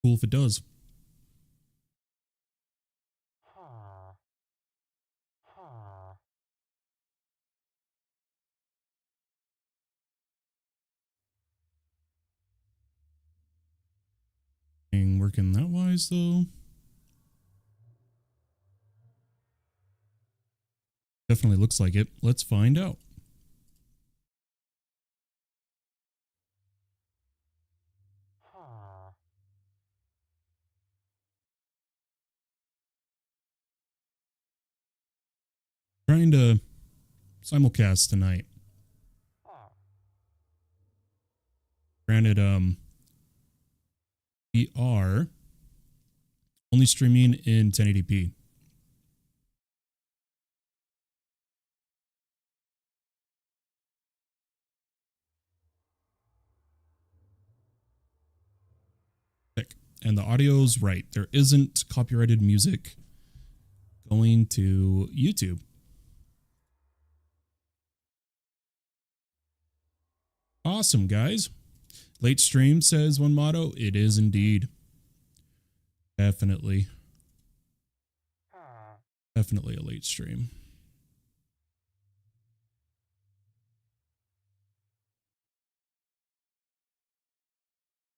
Cool if it does. Ain't working that wise though. Definitely looks like it. Let's find out. Trying to simulcast tonight. Granted, we are only streaming in 1080p. And the audio's right. There isn't copyrighted music going to YouTube. Awesome, guys. Late stream, says one motto. It is indeed. Definitely. Definitely a late stream.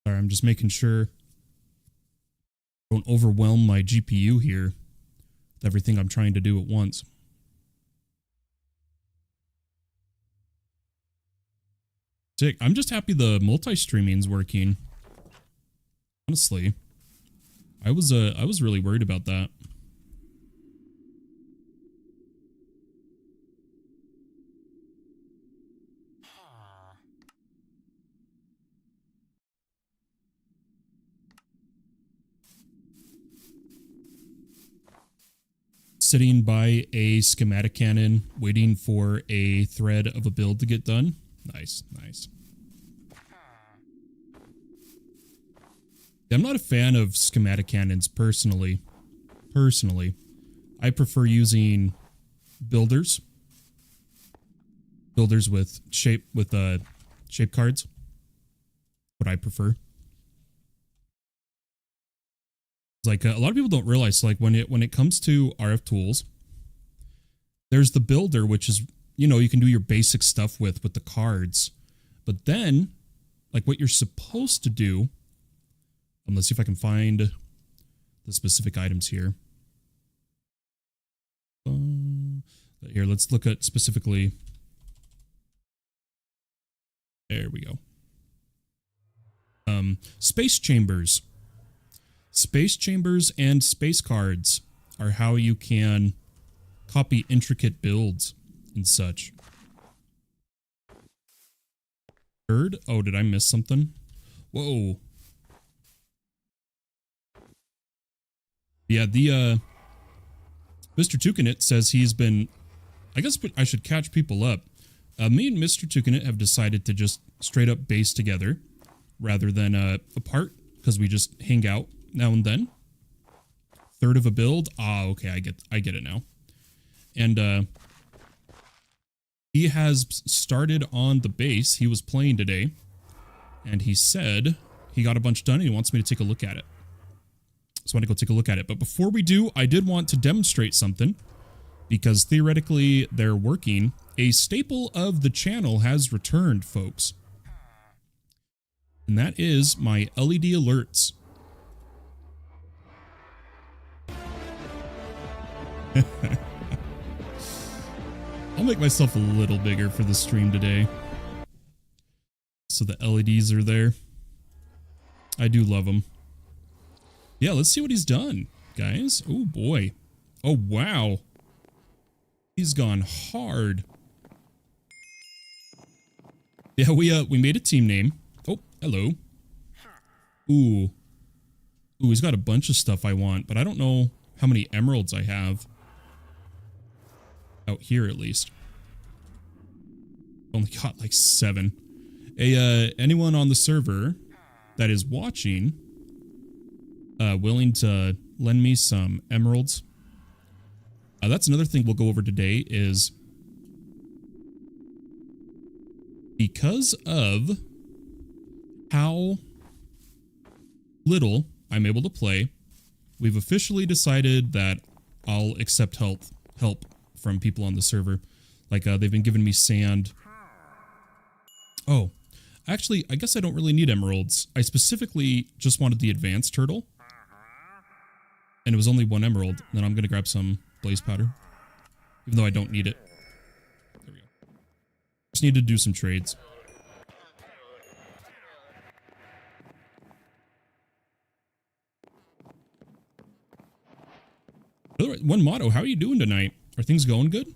Sorry, I'm just making sure I don't overwhelm my GPU here with everything I'm trying to do at once. Sick. I'm just happy the multi-streaming's working. Honestly, I was really worried about that. Sitting by a schematic cannon, waiting for a thread of a build to get done. Nice, nice. I'm not a fan of schematic cannons personally. I prefer using builders. Builders with shape cards. What I prefer. Like a lot of people don't realize, like when it comes to RF tools, there's the builder, which is, you know, you can do your basic stuff with the cards, but then like what you're supposed to do. Let's see if I can find the specific items here. Here, let's look at specifically. There we go. Space chambers. Space chambers and space cards are how you can copy intricate builds and such. Third? Oh, did I miss something? Whoa. Yeah, the Mr. Tukinit says he's been, I guess I should catch people up. Me and Mr. Tukinit have decided to just straight up base together rather than apart, because we just hang out now and then. Third of a build. Ah, okay, I get it now. And he has started on the base. He was playing today, and he said he got a bunch done and he wants me to take a look at it. So I want to go take a look at it. But before we do, I did want to demonstrate something, because theoretically they're working. A staple of the channel has returned, folks. And that is my LED alerts. I'll make myself a little bigger for the stream today, so the LEDs are there. I do love them. Yeah, let's see what he's done, guys. Oh boy. Oh wow. He's gone hard. Yeah, we made a team name. Oh, hello. Ooh. Ooh, he's got a bunch of stuff I want, but I don't know how many emeralds I have. Out here, at least. Only got like 7. Anyone on the server that is watching, willing to lend me some emeralds? That's another thing we'll go over today is because of how little I'm able to play. We've officially decided that I'll accept help from people on the server. Like, they've been giving me sand. Oh, actually, I guess I don't really need emeralds. I specifically just wanted the advanced turtle. And it was only 1 emerald. And then I'm going to grab some blaze powder. Even though I don't need it. There we go. Just need to do some trades. One motto, how are you doing tonight? Are things going good?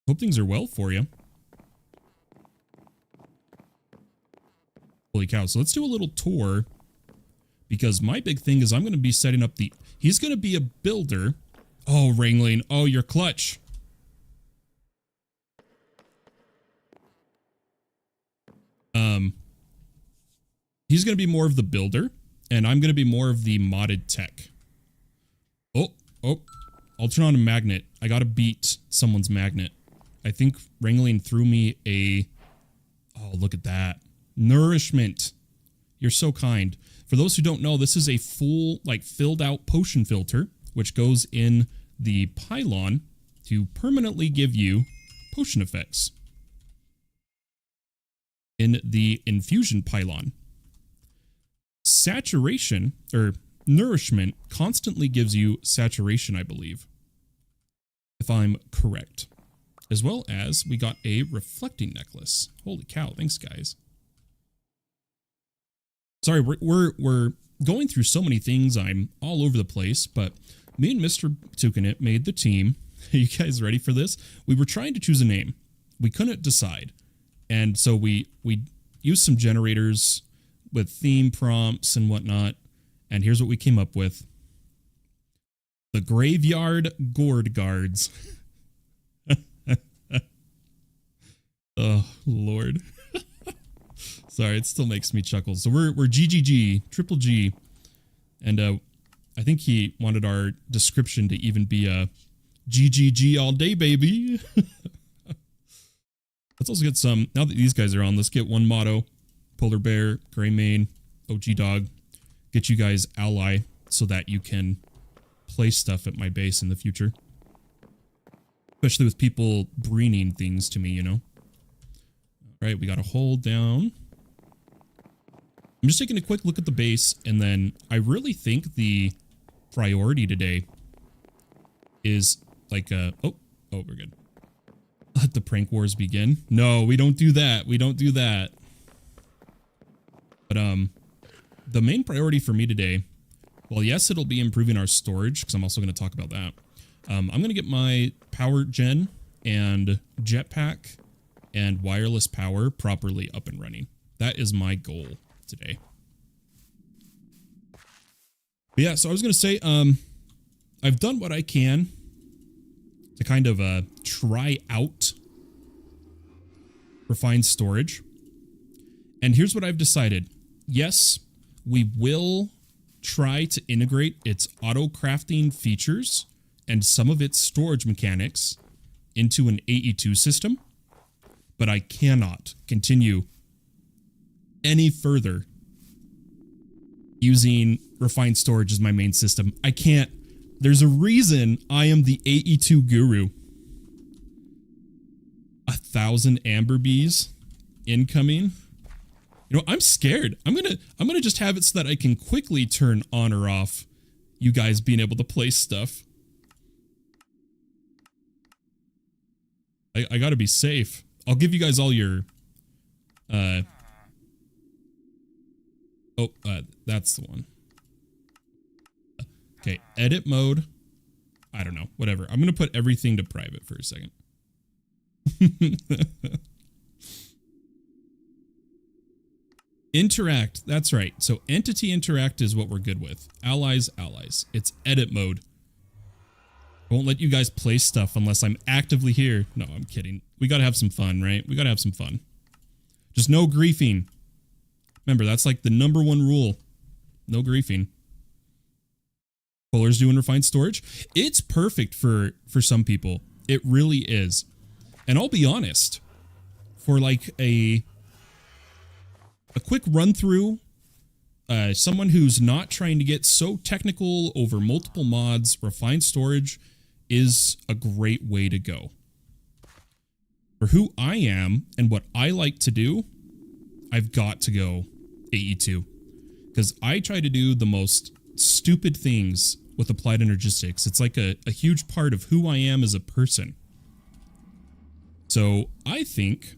Hope things are well for you. Holy cow. So let's do a little tour. Because my big thing is I'm going to be setting up the... He's going to be a builder. Oh, Ringling. Oh, you're clutch. He's going to be more of the builder. And I'm going to be more of the modded tech. Oh. I'll turn on a magnet. I got to beat someone's magnet. I think Ringling threw me a... Oh, look at that. Nourishment. You're so kind. For those who don't know, this is a full, like, filled out potion filter, which goes in the pylon to permanently give you potion effects. In the infusion pylon. Saturation, or nourishment, constantly gives you saturation, I believe. If I'm correct. As well as we got a reflecting necklace. Holy cow, thanks guys. Sorry, we're going through so many things. I'm all over the place, but me and Mr. Tukinit made the team. Are you guys ready for this? We were trying to choose a name. We couldn't decide. And so we used some generators with theme prompts and whatnot. And here's what we came up with. The Graveyard Gourd Guards. Oh, Lord. Sorry, it still makes me chuckle. So we're GGG, triple G. And I think he wanted our description to even be a GGG all day, baby. Let's also get some, now that these guys are on, let's get one motto. Polar Bear, Gray Mane, OG Dog. Get you guys ally so that you can play stuff at my base in the future. Especially with people breening things to me, you know. All right, we got a hold down. I'm just taking a quick look at the base, and then I really think the priority today is like oh, we're good. Let the prank wars begin. No, we don't do that. We don't do that. But the main priority for me today, well, yes, it'll be improving our storage, because I'm also going to talk about that. I'm going to get my power gen and jetpack and wireless power properly up and running. That is my goal today. But yeah, so I was going to say, I've done what I can to kind of try out refined storage. And here's what I've decided. Yes, we will try to integrate its auto crafting features and some of its storage mechanics into an AE2 system, but I cannot continue any further using refined storage as my main system. I can't. There's a reason I am the AE2 guru. 1,000 amber bees incoming. You know, I'm scared. I'm gonna just have it so that I can quickly turn on or off you guys being able to play stuff. I gotta be safe. I'll give you guys all your that's the one. Okay, edit mode. I don't know, whatever. I'm gonna put everything to private for a second. Interact, that's right. So entity interact is what we're good with. Allies, allies. It's edit mode. I won't let you guys play stuff unless I'm actively here. No, I'm kidding. We gotta have some fun, right? We gotta have some fun. Just no griefing. Remember, that's like the #1 rule. No griefing. Polar's doing refined storage. It's perfect for some people. It really is. And I'll be honest. for like a quick run through, someone who's not trying to get so technical over multiple mods, refined storage is a great way to go. For who I am and what I like to do, I've got to go AE2. Because I try to do the most stupid things with applied energistics. It's like a huge part of who I am as a person. So I think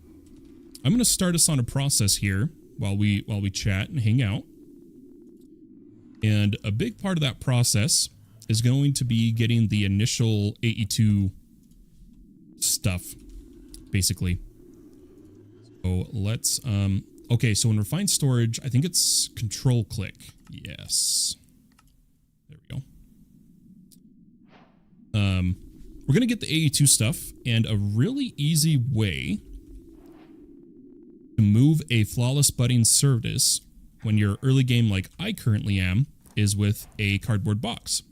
I'm going to start us on a process here while we chat and hang out. And a big part of that process is going to be getting the initial AE2 stuff, basically. So let's, okay, so in refined storage, I think it's control click. Yes. There we go. We're going to get the AE2 stuff, and a really easy way to move a flawless budding service when you're early game like I currently am is with a cardboard box.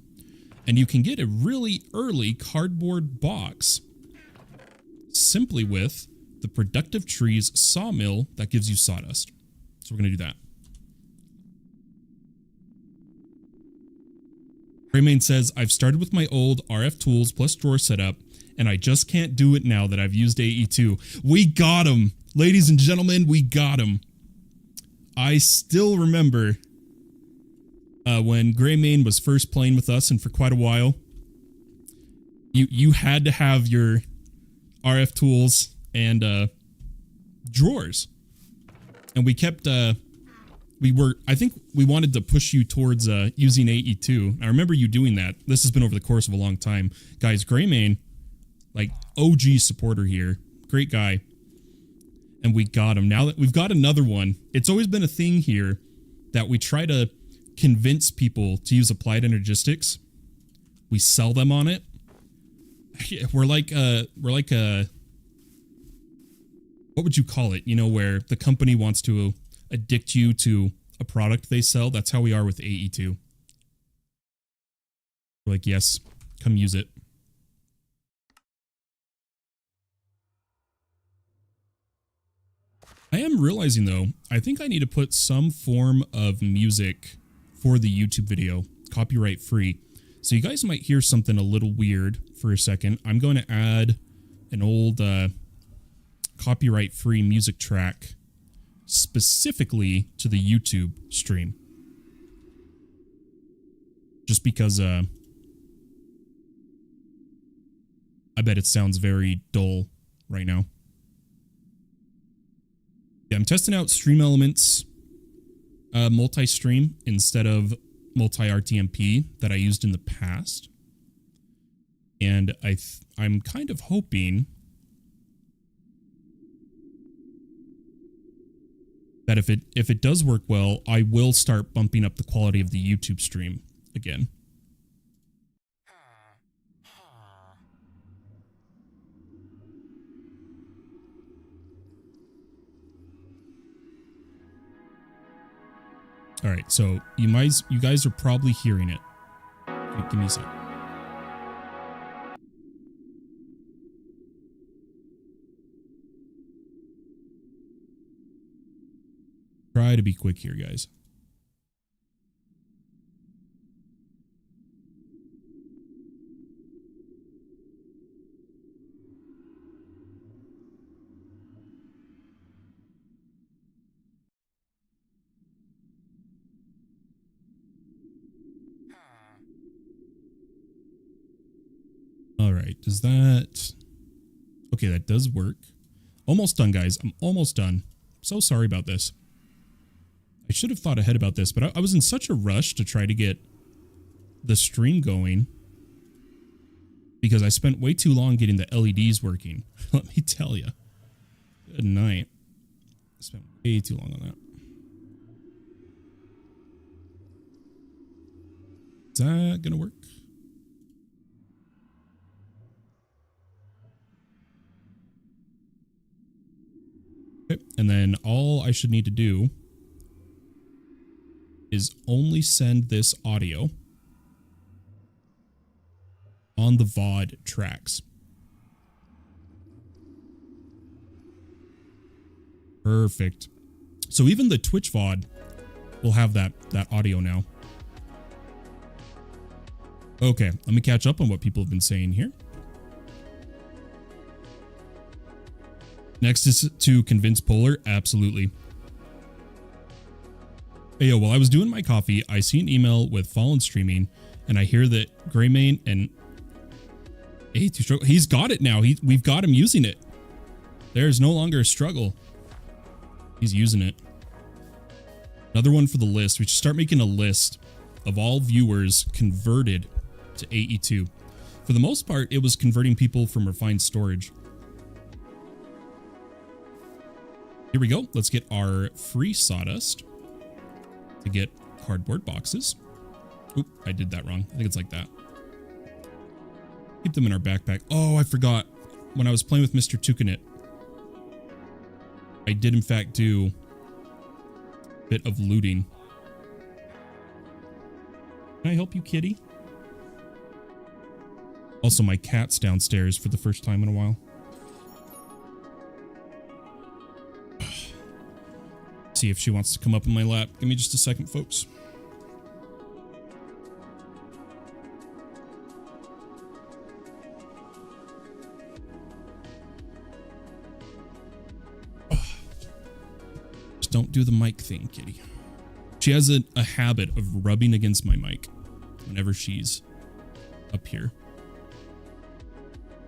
And you can get a really early cardboard box simply with the Productive Trees sawmill that gives you sawdust. So we're going to do that. Raymane says, I've started with my old RF tools plus drawer setup, and I just can't do it now that I've used AE2. We got him! Ladies and gentlemen, we got him. I still remember when Raymane was first playing with us, and for quite a while, you had to have your RF tools and drawers. And we kept... I think we wanted to push you towards using AE2. I remember you doing that. This has been over the course of a long time. Guys, Raymane, like OG supporter here. Great guy. And we got him. Now that we've got another one, it's always been a thing here that we try to convince people to use applied energistics. We sell them on it. We're like what would you call it? You know, where the company wants to addict you to a product they sell. That's how we are with AE2. We're like, yes, come use it. I am realizing though, I think I need to put some form of music for the YouTube video, copyright free. So you guys might hear something a little weird for a second. I'm going to add an old copyright free music track specifically to the YouTube stream. Just because I bet it sounds very dull right now. Yeah, I'm testing out Stream Elements multi-stream instead of multi-RTMP that I used in the past. And I'm kind of hoping that if it does work well, I will start bumping up the quality of the YouTube stream again. All right, so you guys are probably hearing it. Give me a sec. Try to be quick here, guys. All right, does that... Okay, that does work. Almost done, guys. I'm almost done. So sorry about this. I should have thought ahead about this, but I was in such a rush to try to get the stream going because I spent way too long getting the LEDs working. Let me tell you. Good night. I spent way too long on that. Is that gonna work? Okay, and then all I should need to do is only send this audio on the VOD tracks. Perfect. So even the Twitch VOD will have that audio now. Okay, let me catch up on what people have been saying here. Next is to convince Polar. Absolutely. Hey, yo, while I was doing my coffee, I see an email with Fallen streaming, and I hear that Greymane and A2 he's got it now. We've got him using it. There's no longer a struggle. He's using it. Another one for the list. We should start making a list of all viewers converted to AE2. For the most part, it was converting people from refined storage. Here we go. Let's get our free sawdust to get cardboard boxes. Oop, I did that wrong. I think it's like that. Keep them in our backpack. Oh, I forgot. When I was playing with Mr. Tukinit, I did in fact do a bit of looting. Can I help you, kitty? Also, my cat's downstairs for the first time in a while. See if she wants to come up in my lap. Give me just a second, folks. Just don't do the mic thing, kitty. She has a habit of rubbing against my mic whenever she's up here.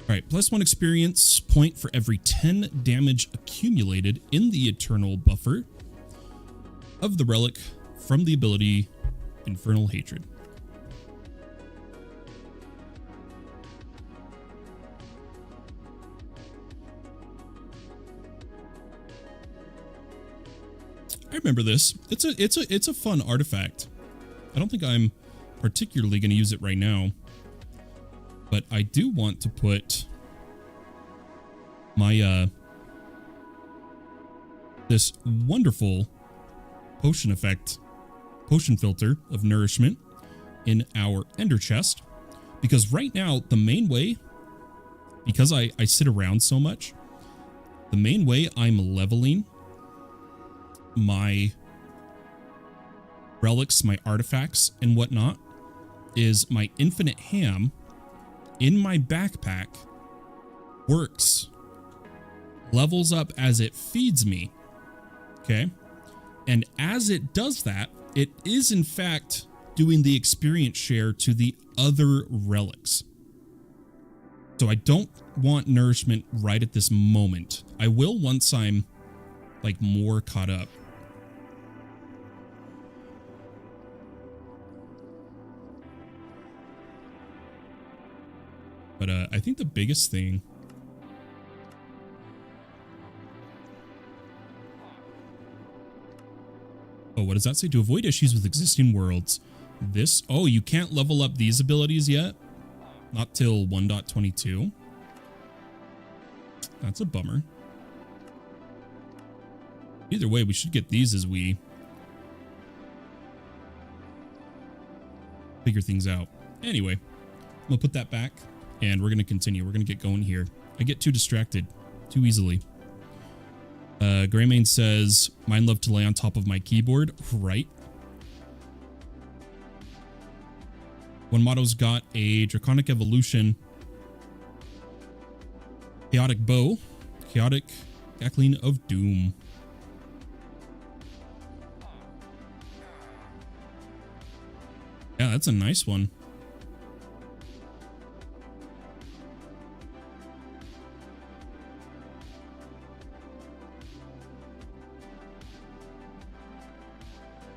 All right, +1 experience point for every 10 damage accumulated in the eternal buffer of the relic from the ability Infernal Hatred. I remember this. It's a fun artifact. I don't think I'm particularly going to use it right now, but I do want to put my this wonderful potion filter of nourishment in our ender chest, because right now the main way, because I sit around so much, the main way I'm leveling my relics, my artifacts and whatnot, is my infinite ham in my backpack works, levels up as it feeds me. Okay. And as it does that, it is in fact doing the experience share to the other relics. So I don't want nourishment right at this moment. I will once I'm like more caught up. But I think the biggest thing, oh, what does that say? To avoid issues with existing worlds. This, oh, you can't level up these abilities yet? Not till 1.22. That's a bummer. Either way, we should get these as we figure things out. Anyway, I'm gonna put that back and we're gonna continue. We're gonna get going here. I get too distracted too easily. Greymane says, mine love to lay on top of my keyboard. Right. One motto's got a Draconic Evolution, Chaotic Bow, Chaotic Cackling of Doom. Yeah, that's a nice one.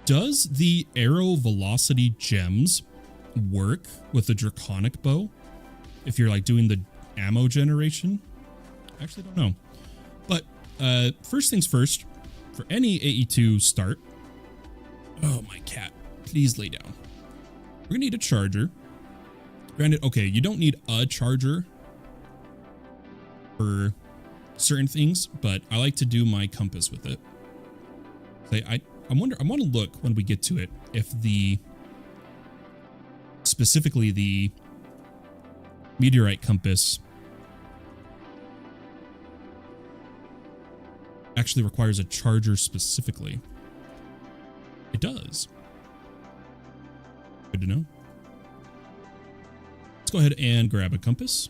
Does the arrow velocity gems work with the Draconic Bow if you're like doing the ammo generation? I actually don't know. But first things first, for any AE2 start, oh, my cat, please lay down. We're gonna need a charger. Granted, okay, you don't need a charger for certain things, but I like to do my compass with it. I want to look when we get to it if specifically the meteorite compass actually requires a charger specifically. It does. Good to know. Let's go ahead and grab a compass.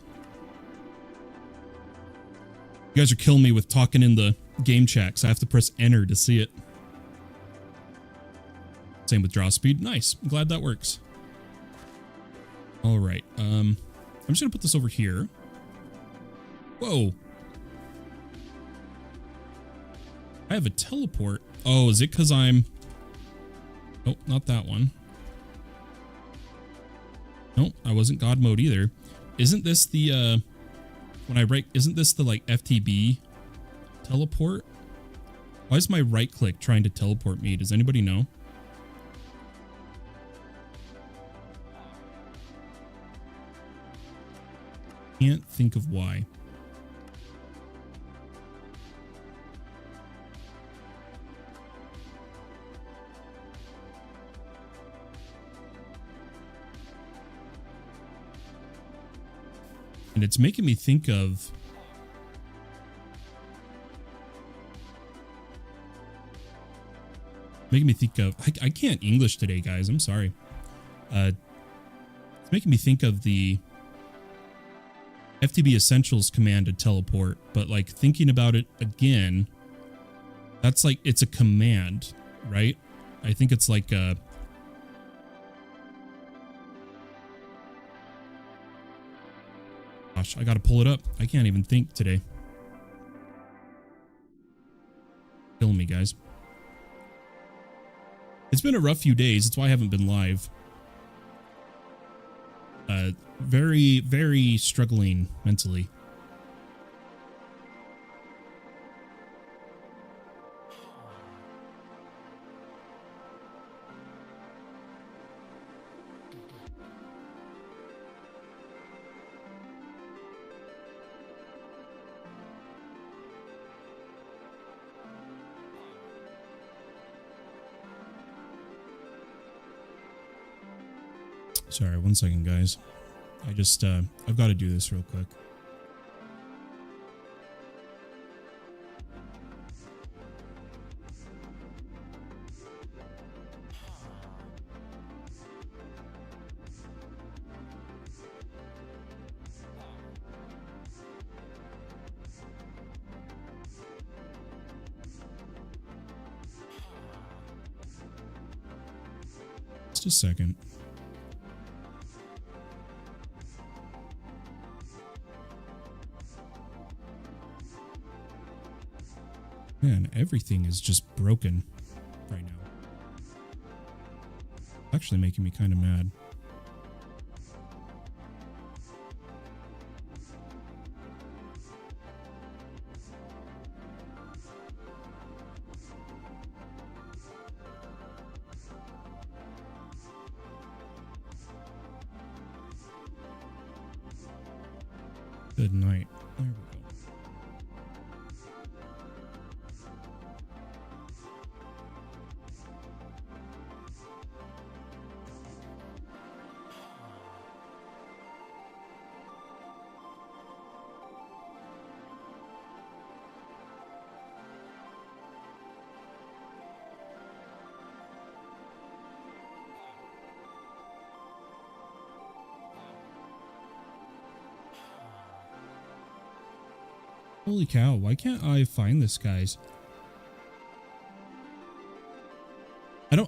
You guys are killing me with talking in the game chat, so I have to press enter to see it. Same with draw speed. Nice. I'm glad that works. All right. I'm just going to put this over here. Whoa. I have a teleport. Oh, is it because I'm... Oh, not that one. Nope, I wasn't God mode either. Isn't this the, when I right... Isn't this the, like, FTB teleport? Why is my right click trying to teleport me? Does anybody know? Can't think of why. And it's making me think of... I can't English today, guys. I'm sorry. It's making me think of the FTB Essentials command to teleport, but like thinking about it again, that's like, it's a command, right? I think it's like a... Gosh, I gotta pull it up. I can't even think today. Killing me, guys. It's been a rough few days. That's why I haven't been live. Very, very struggling mentally. Sorry, 1 second, guys. I've got to do this real quick. Just a second. Man, everything is just broken right now. Actually making me kind of mad. Good night. There we go. Holy cow, why can't I find this, guys?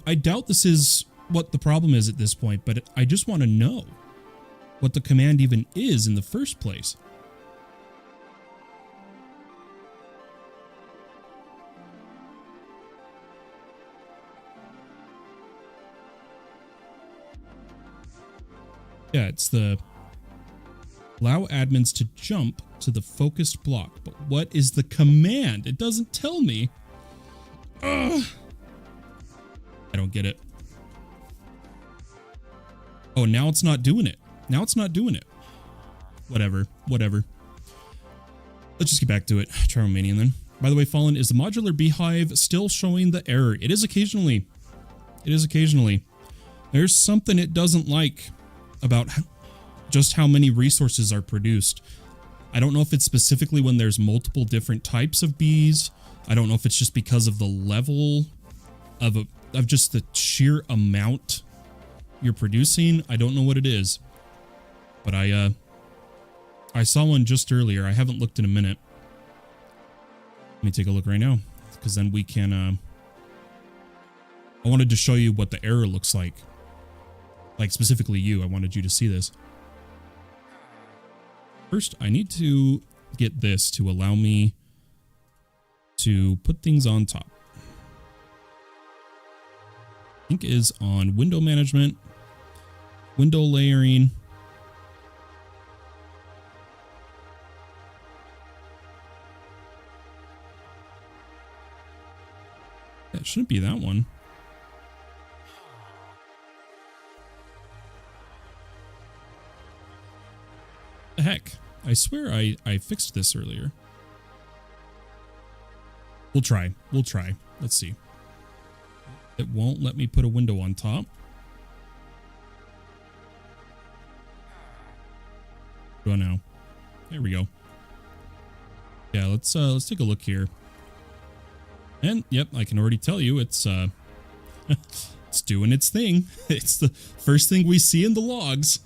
I doubt this is what the problem is at this point, but I just want to know what the command even is in the first place. Yeah, it's the allow admins to jump to the focused block. But what is the command? It doesn't tell me. Ugh. I don't get it. Oh, now it's not doing it. Now it's not doing it. Whatever. Whatever. Let's just get back to it. Try Romanian then. By the way, Fallen, is the modular beehive still showing the error? It is occasionally. It is occasionally. There's something it doesn't like about just how many resources are produced. I don't know if it's specifically when there's multiple different types of bees I don't know if it's just because of the level of just the sheer amount you're producing. I don't know what it is, but I saw one just earlier. I haven't looked in a minute. Let me take a look right now, because then we can, I wanted to show you what the error looks like. Like, specifically you. I wanted you to see this. First, I need to get this to allow me to put things on top. I think is on window management, window layering. That shouldn't be that one. The heck? I swear I fixed this earlier. We'll try. We'll try. Let's see. It won't let me put a window on top. Go now. There we go. Yeah, let's take a look here. And yep, I can already tell you it's it's doing its thing. It's the first thing we see in the logs.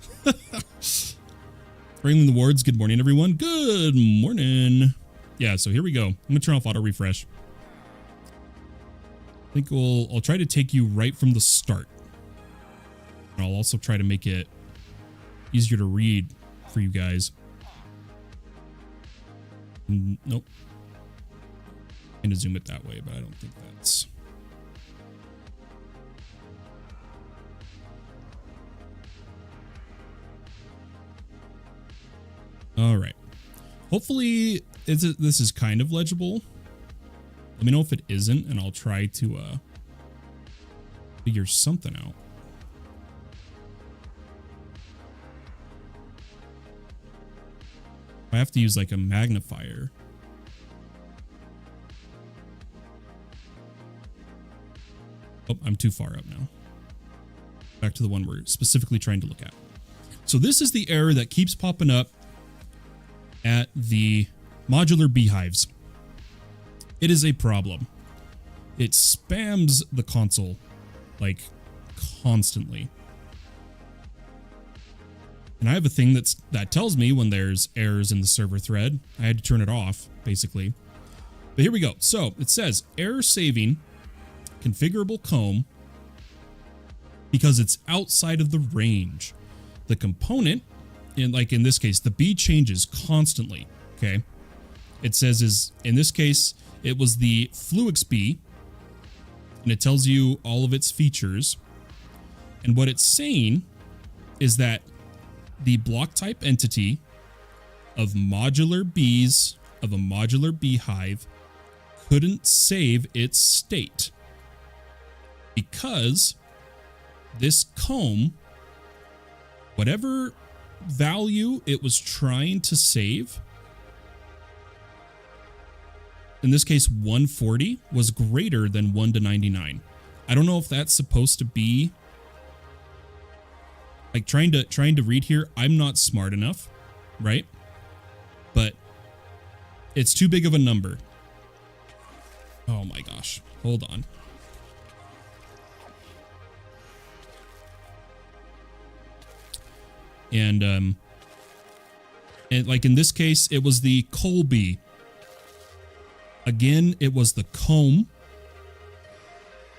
Bringing the wards. Good morning, everyone. Good morning. Yeah, so here we go. I'm gonna turn off auto refresh. I think I'll try to take you right from the start. And I'll also try to make it easier to read for you guys. Nope. I'm going to zoom it that way, but I don't think that's... All right. Hopefully this is kind of legible. Let me know if it isn't, and I'll try to figure something out. I have to use like a magnifier. Oh, I'm too far up now. Back to the one we're specifically trying to look at. So this is the error that keeps popping up at the modular beehives. It is a problem. It spams the console like constantly. And I have a thing that tells me when there's errors in the server thread. I had to turn it off, basically. But here we go. So it says error saving configurable comb because it's outside of the range. The component, in this case, the bee changes constantly. Okay. It says in this case, it was the Fluix bee, and it tells you all of its features. And what it's saying is that the block type entity of modular bees of a modular beehive couldn't save its state because this comb, whatever value it was trying to save, in this case 140, was greater than 1 to 99. I don't know if that's supposed to be like trying to read here. I'm not smart enough, right? But it's too big of a number. Oh my gosh. Hold on. And like in this case, it was the Colby. Again, it was the comb.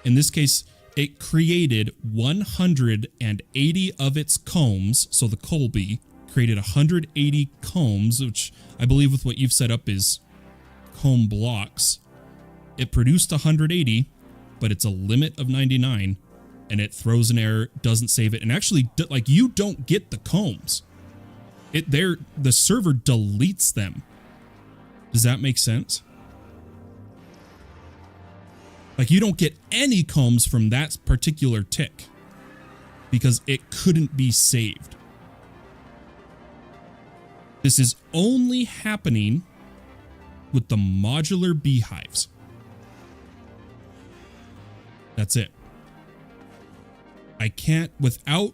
In this case, it created 180 of its combs. So the Colby created 180 combs, which I believe with what you've set up is comb blocks. It produced 180, but it's a limit of 99, and it throws an error, doesn't save it, and actually, like, you don't get the combs. The server deletes them. Does that make sense? Like, you don't get any combs from that particular tick because it couldn't be saved. This is only happening with the modular beehives. That's it. I can't, without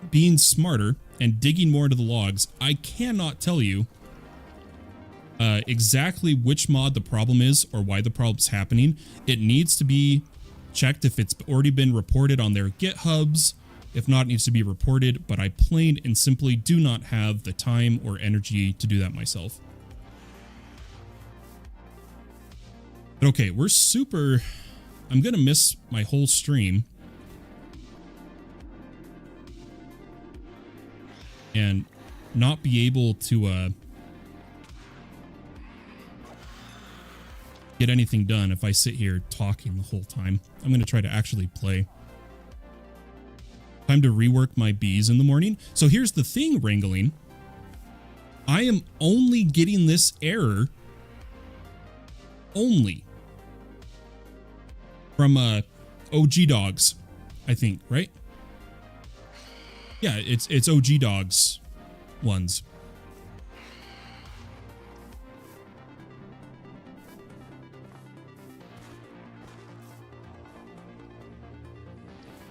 being smarter and digging more into the logs, I cannot tell you exactly which mod the problem is or why the problem's happening. It needs to be checked if it's already been reported on their GitHubs. If not, it needs to be reported, but I plain and simply do not have the time or energy to do that myself. But okay, we're super... I'm going to miss my whole stream. And not be able to get anything done if I sit here talking the whole time. I'm going to try to actually play. Time to rework my bees in the morning. So here's the thing, Wrangling. I am only getting this error only from OG Dogs, I think, right? Yeah, it's OG Dogs ones.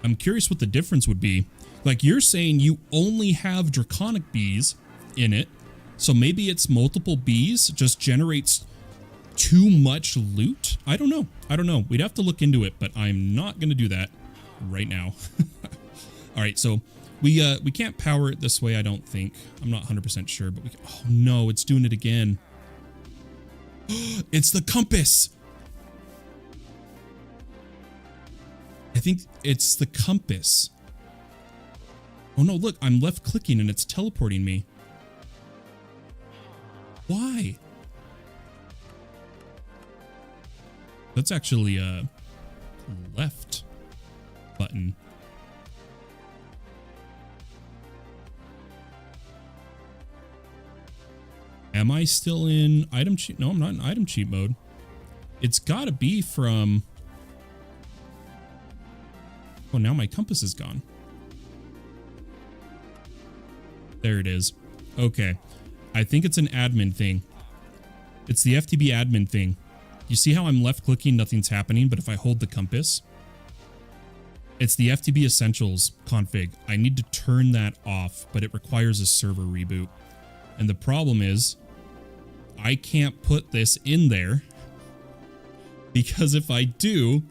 I'm curious what the difference would be. Like, you're saying you only have draconic bees in it, so maybe it's multiple bees, just generates too much loot? I don't know. I don't know. We'd have to look into it, but I'm not going to do that right now. All right, so we can't power it this way, I don't think. I'm not 100% sure, but we can, oh no, it's doing it again. It's the compass. I think it's the compass. Oh no, look, I'm left clicking and it's teleporting me. Why? That's actually a left button. Am I still in item cheat? No, I'm not in item cheat mode. It's gotta be from... Oh, now my compass is gone. There it is. Okay. I think it's an admin thing. It's the FTB admin thing. You see how I'm left clicking, nothing's happening, but if I hold the compass, it's the FTB Essentials config. I need to turn that off, but it requires a server reboot. And the problem is, I can't put this in there because if I do,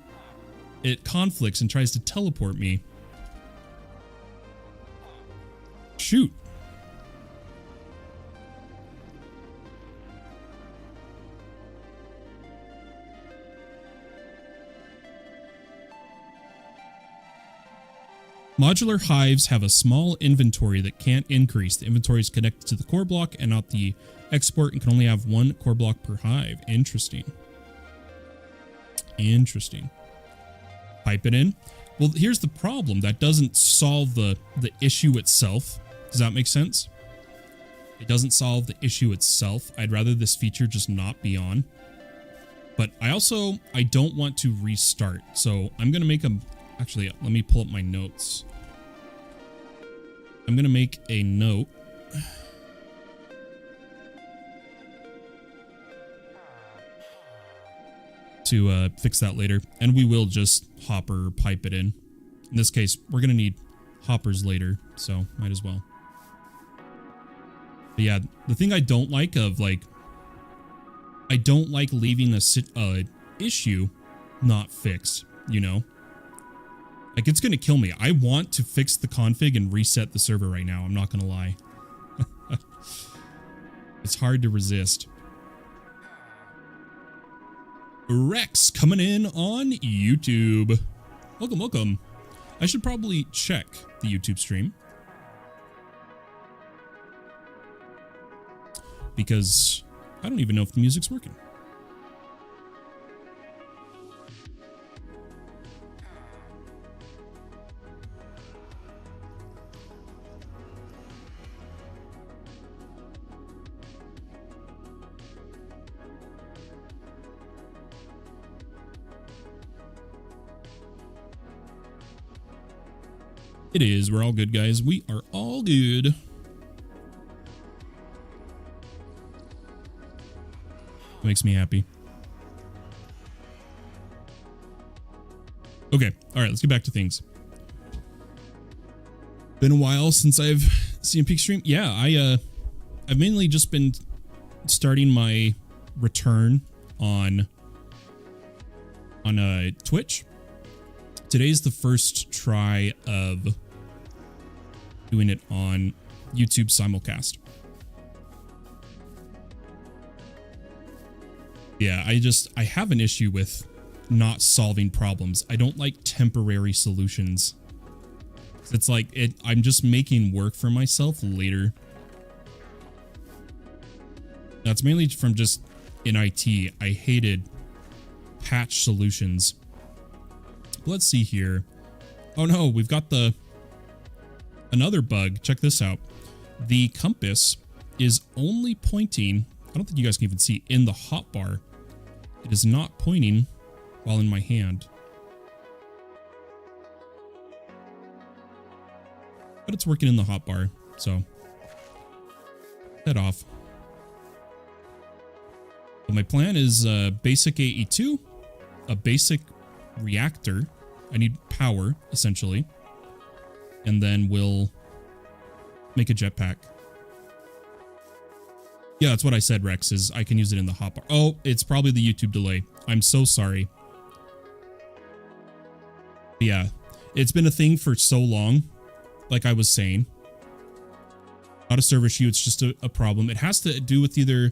it conflicts and tries to teleport me. Shoot. Modular hives have a small inventory that can't increase. The inventory is connected to the core block and not the export and can only have one core block per hive. Interesting. Interesting. Pipe it in. Well, here's the problem. That doesn't solve the issue itself. Does that make sense? It doesn't solve the issue itself. I'd rather this feature just not be on. But I don't want to restart. So I'm going to make a... Actually, let me pull up my notes. I'm going to make a note. To fix that later. And we will just hopper pipe it in. In this case, we're going to need hoppers later. So might as well. But yeah, the thing I don't like of like... I don't like leaving a issue not fixed, you know? Like, it's going to kill me. I want to fix the config and reset the server right now. I'm not going to lie. It's hard to resist. Rex coming in on YouTube. Welcome, welcome. I should probably check the YouTube stream. Because I don't even know if the music's working. It is. We're all good, guys. We are all good. It makes me happy. Okay. All right. Let's get back to things. Been a while since I've seen Peak stream. Yeah, I've mainly just been starting my return on Twitch. Today's the first try of doing it on YouTube simulcast. Yeah, I have an issue with not solving problems. I don't like temporary solutions. It's like I'm just making work for myself later. That's mainly from just in IT. I hated patch solutions. Let's see here. Oh no, we've got another bug. Check this out. The compass is only pointing, I don't think you guys can even see, in the hotbar. It is not pointing while in my hand. But it's working in the hotbar, so head off. Well, my plan is basic AE2, a basic reactor. I need power, essentially. And then we'll make a jetpack. Yeah, that's what I said, Rex, is I can use it in the hotbar. Oh, it's probably the YouTube delay. I'm so sorry. Yeah, it's been a thing for so long, like I was saying. Not a server issue, it's just a problem. It has to do with either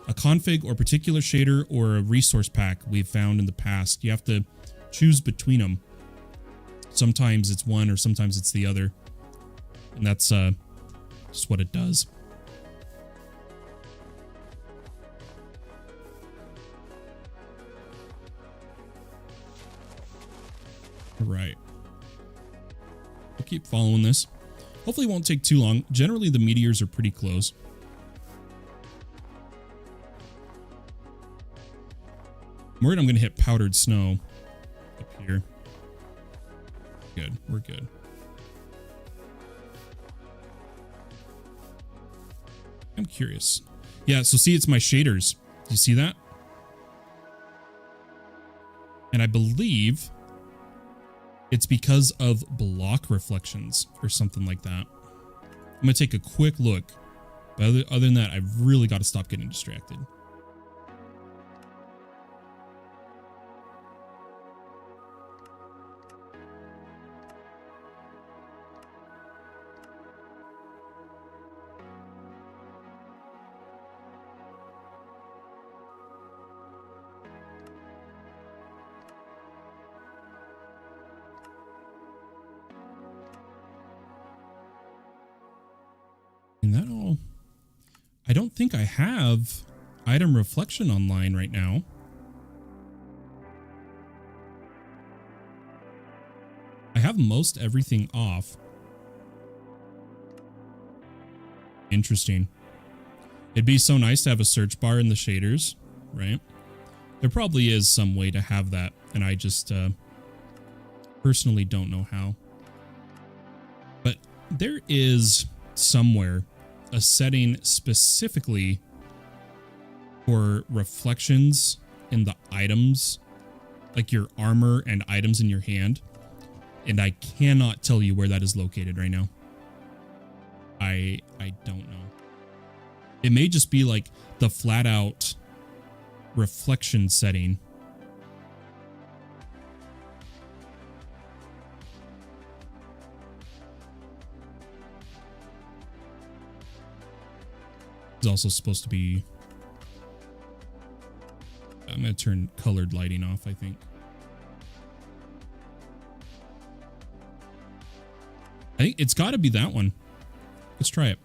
a config or particular shader or a resource pack we've found in the past. You have to choose between them. Sometimes it's one or sometimes it's the other. And that's just what it does. Right. We'll keep following this. Hopefully it won't take too long. Generally, the meteors are pretty close. I'm worried I'm going to hit powdered snow up here. Good. We're good. I'm curious. Yeah, so see, it's my shaders. Do you see that? And I believe it's because of block reflections or something like that. I'm going to take a quick look. But other than that, I've really got to stop getting distracted. And that all, I don't think I have item reflection online right now. I have most everything off. Interesting. It'd be so nice to have a search bar in the shaders, right? There probably is some way to have that, and I just personally don't know how. But there is somewhere a setting specifically for reflections in the items, like your armor and items in your hand, and I cannot tell you where that is located right now. I don't know. It may just be like the flat out reflection setting. It's also supposed to be... I'm going to turn colored lighting off, I think. I think it's got to be that one. Let's try it.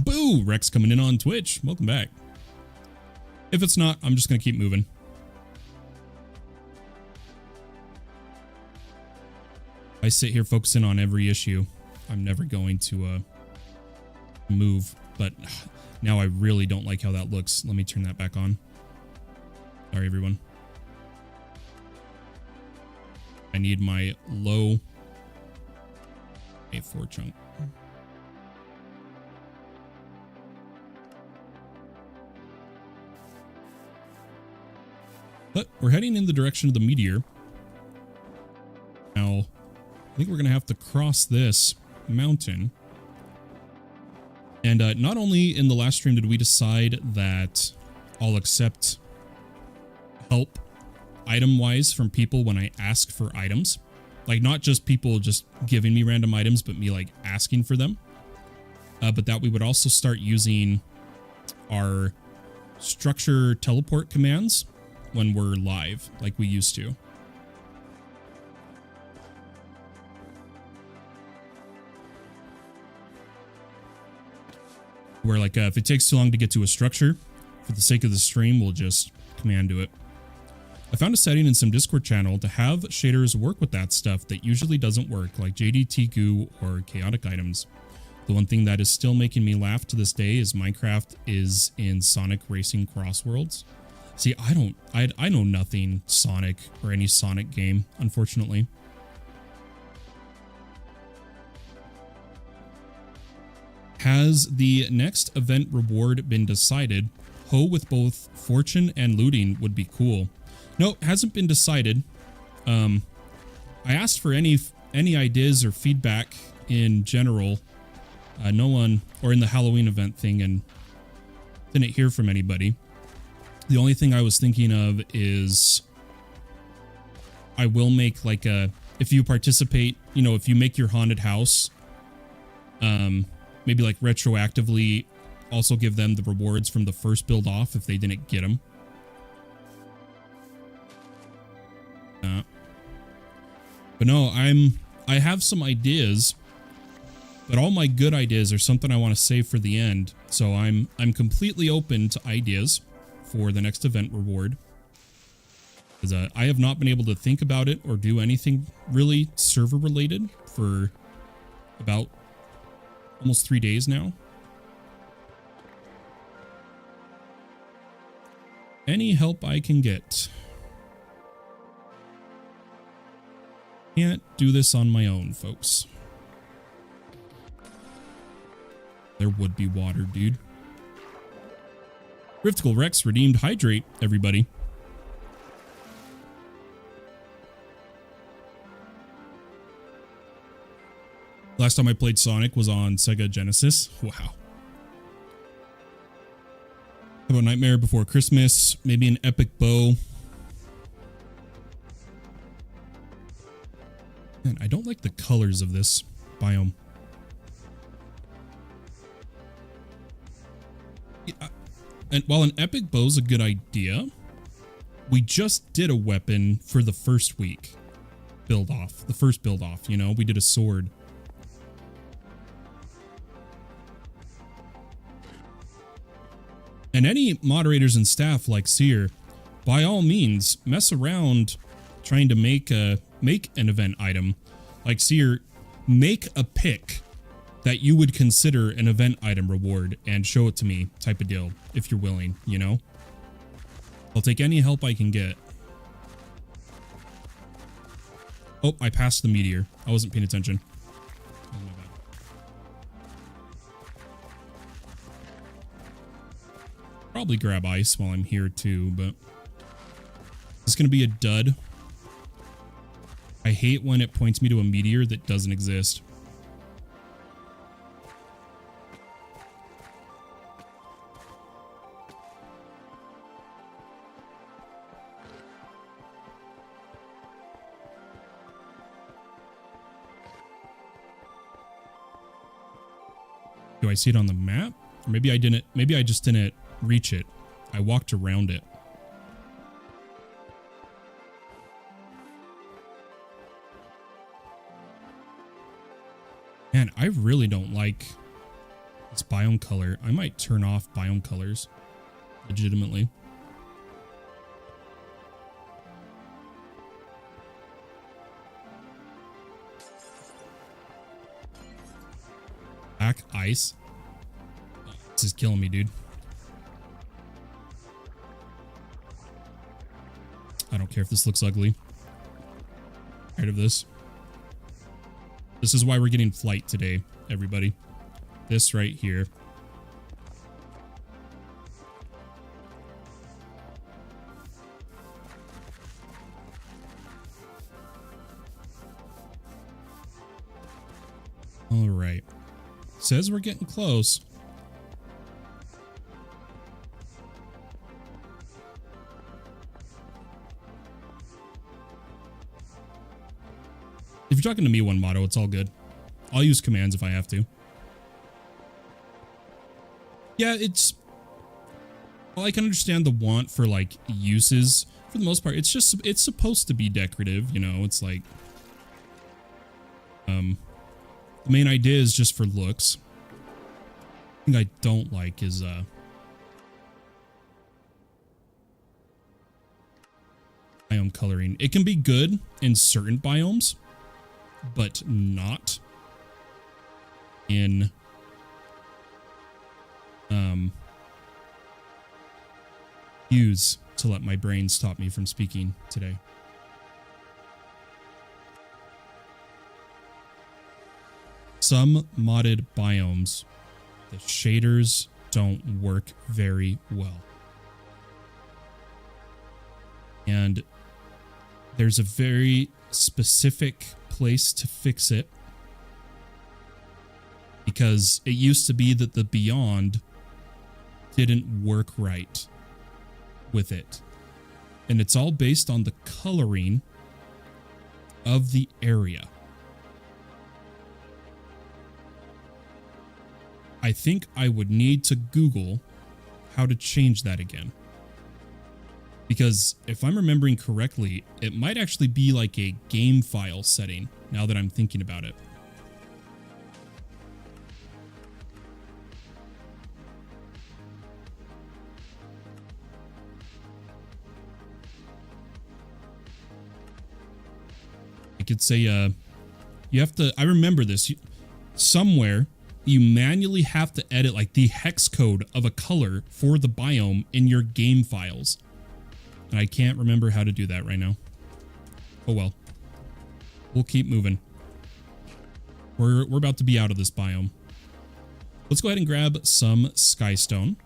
Boo! Rex coming in on Twitch. Welcome back. If it's not, I'm just going to keep moving. I sit here focusing on every issue. I'm never going to move, but now I really don't like how that looks. Let me turn that back on. Sorry, everyone. I need my low A4 chunk. But we're heading in the direction of the meteor. Now, I think we're going to have to cross this mountain. And not only in the last stream did we decide that I'll accept help item-wise from people when I ask for items. Like, not just people just giving me random items, but me, like, asking for them. But that we would also start using our structure teleport commands when we're live, like we used to. Where, like, if it takes too long to get to a structure, for the sake of the stream, we'll just command to it. I found a setting in some Discord channel to have shaders work with that stuff that usually doesn't work, like JDT goo or chaotic items. The one thing that is still making me laugh to this day is Minecraft is in Sonic Racing Cross Worlds. See, I know nothing Sonic or any Sonic game, unfortunately. Has the next event reward been decided? Hoe with both fortune and looting would be cool. No, it hasn't been decided. I asked for any ideas or feedback in general. No one, or in the Halloween event thing, and didn't hear from anybody. The only thing I was thinking of is I will make like a, if you participate, you know, if you make your haunted house, maybe like retroactively also give them the rewards from the first build off if they didn't get them. But no, I have some ideas, but all my good ideas are something I want to save for the end. So I'm completely open to ideas for the next event reward. Because I have not been able to think about it or do anything really server related for about almost 3 days now. Any help I can get. Can't do this on my own, folks. There would be water, dude. Riftical Rex redeemed Hydrate, everybody. Last time I played Sonic was on Sega Genesis. Wow. How about Nightmare Before Christmas? Maybe an epic bow. Man, I don't like the colors of this biome. Yeah, and while an epic bow's a good idea, we just did a weapon for the first week. Build off. The first build off, you know? We did a sword. And any moderators and staff like Seer, by all means, mess around trying to make an event item. Like Seer, make a pick that you would consider an event item reward and show it to me, type of deal, if you're willing, you know? I'll take any help I can get. Oh, I passed the meteor. I wasn't paying attention. Oh, my bad. Probably grab ice while I'm here too, but it's gonna be a dud. I hate when it points me to a meteor that doesn't exist. Do I see it on the map? Or maybe I didn't, maybe I just didn't reach it. I walked around it. Man, I really don't like this biome color. I might turn off biome colors. Legitimately. Black ice. This is killing me, dude. I don't care if this looks ugly. Tired of this. This is why we're getting flight today, everybody. This right here. All right. Says we're getting close. If you're talking to me, one motto, it's all good. I'll use commands if I have to. Yeah, it's... Well, I can understand the want for, like, uses. For the most part, it's just... It's supposed to be decorative, you know? It's like... The main idea is just for looks. The thing I don't like is, biome coloring. It can be good in certain biomes, but not in use to let my brain stop me from speaking today. Some modded biomes, the shaders don't work very well. And there's a very specific place to fix it, because it used to be that the Beyond didn't work right with it. And it's all based on the coloring of the area. I think I would need to Google how to change that again. Because if I'm remembering correctly, it might actually be like a game file setting, now that I'm thinking about it. I could say, you have to, I remember this, somewhere you manually have to edit like the hex code of a color for the biome in your game files. And I can't remember how to do that right now. Oh well. We'll keep moving. We're about to be out of this biome. Let's go ahead and grab some skystone.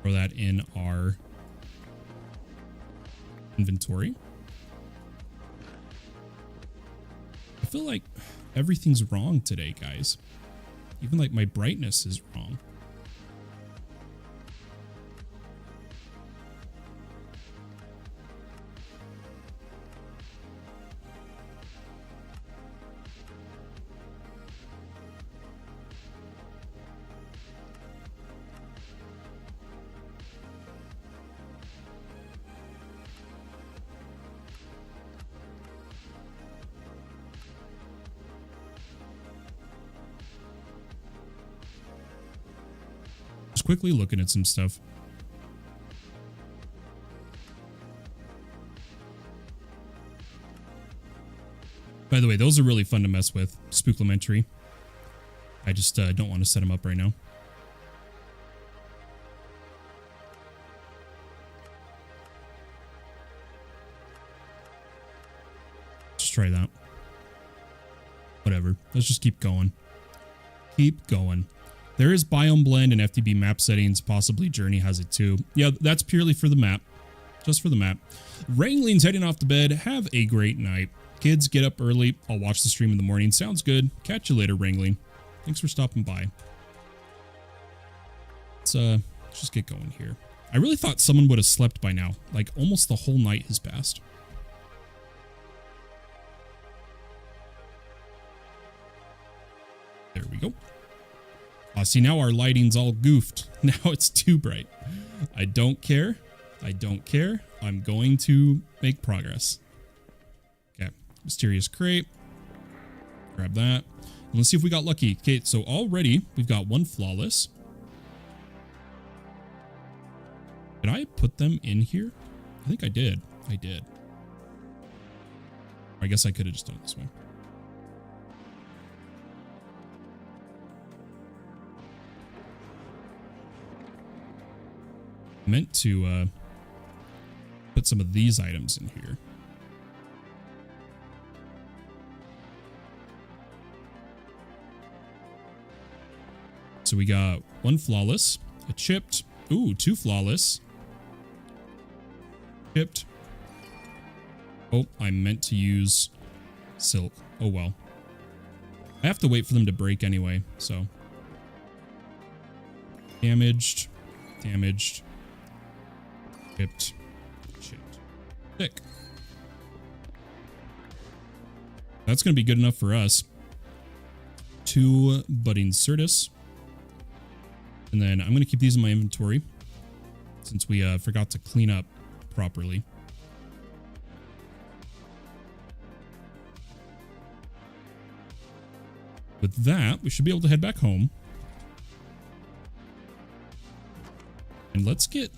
Throw that in our inventory. I feel like everything's wrong today, guys. Even like my brightness is wrong. Quickly looking at some stuff. By the way, those are really fun to mess with. Spooklementary. I just don't want to set them up right now. Let's try that. Whatever. Let's just keep going. Keep going. There is biome blend and FTB map settings. Possibly Journey has it too. Yeah, that's purely for the map. Just for the map. Wrangling's heading off to bed. Have a great night. Kids, get up early. I'll watch the stream in the morning. Sounds good. Catch you later, Wrangling. Thanks for stopping by. Let's just get going here. I really thought someone would have slept by now. Like, almost the whole night has passed. There we go. See, now our lighting's all goofed. Now it's too bright. I don't care. I don't care. I'm going to make progress. Okay. Mysterious crate. Grab that. And let's see if we got lucky. Okay, so already we've got one flawless. Did I put them in here? I think I did. I did. I guess I could have just done it this way. Meant to put some of these items in here. So we got one flawless, a chipped, ooh, two flawless, chipped. Oh, I meant to use silk. Oh well. I have to wait for them to break anyway, so. Damaged, damaged. Chipped. Sick. That's going to be good enough for us. 2 budding Certus. And then I'm going to keep these in my inventory since we forgot to clean up properly. With that, we should be able to head back home. And let's get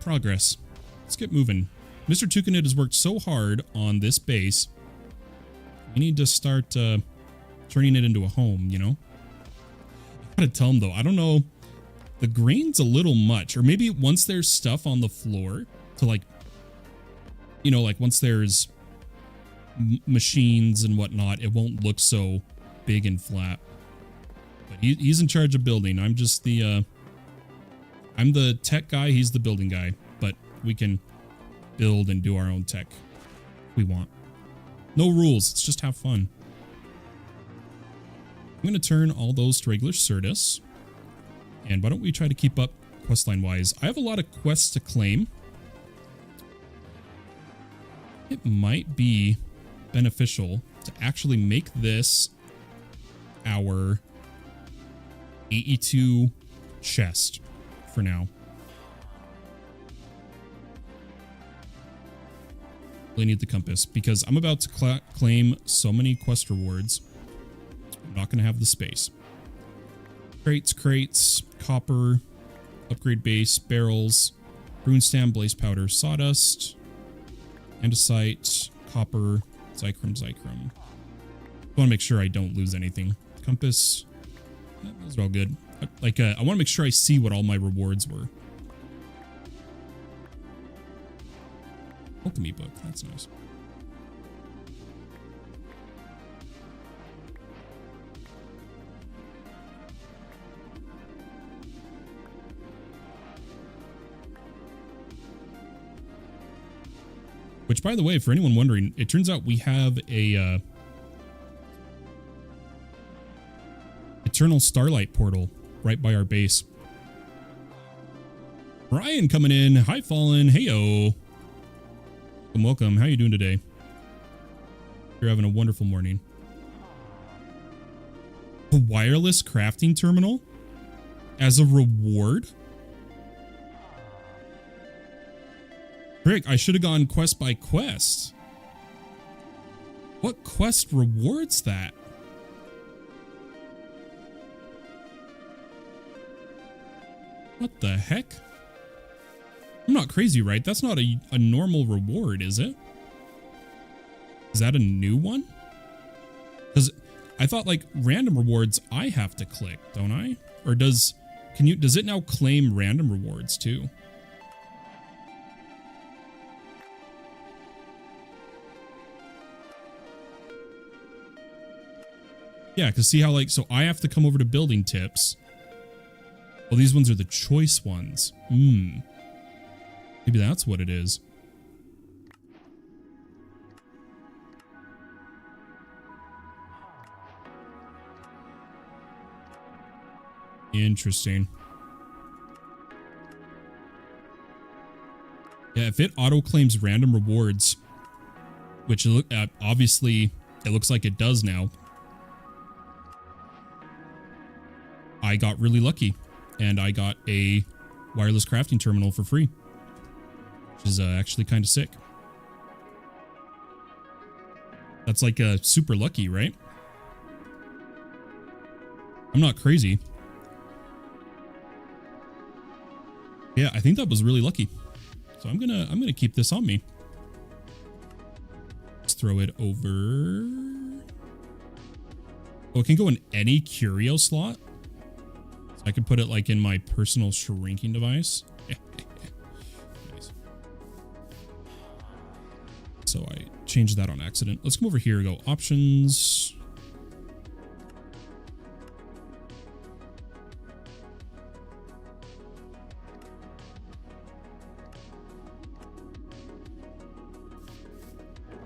progress. Let's get moving. Mr. Tucanid has worked so hard on this base. We need to start turning it into a home, you know? I gotta tell him though, I don't know. The grain's a little much. Or maybe once there's stuff on the floor to like, you know, like once there's machines and whatnot, it won't look so big and flat. But he's in charge of building. I'm just the I'm the tech guy, he's the building guy, but we can build and do our own tech if we want. No rules, let's just have fun. I'm going to turn all those to regular Certus. And why don't we try to keep up questline wise? I have a lot of quests to claim. It might be beneficial to actually make this our AE2 chest for now. Really need the compass because I'm about to claim so many quest rewards. I'm not going to have the space. Crates, copper, upgrade base, barrels, runestam, blaze powder, sawdust, andesite, copper, zychrum. I want to make sure I don't lose anything. Compass, those are all good. I want to make sure I see what all my rewards were. Alchemy book, that's nice. Which, by the way, for anyone wondering, it turns out we have a Eternal Starlight portal right by our base. Ryan coming in. Hi, Fallen. Heyo. Welcome. How you doing today? You're having a wonderful morning. A wireless crafting terminal as a reward? Frick, I should have gone quest by quest. What quest rewards that? What the heck? I'm not crazy, right? That's not a normal reward, is it? Is that a new one? Because I thought like random rewards I have to click, don't I? Or does it now claim random rewards too? Yeah, because see how like, so I have to come over to building tips. Well, these ones are the choice ones. Maybe that's what it is. Interesting. Yeah, if it auto-claims random rewards, which obviously it looks like it does now, I got really lucky and I got a wireless crafting terminal for free. Which is actually kind of sick. That's like super lucky, right? I'm not crazy. Yeah, I think that was really lucky. So I'm gonna keep this on me. Let's throw it over. Oh, it can go in any curio slot. So I can put it like in my personal shrinking device. Nice. So I changed that on accident. Let's come over here and go options.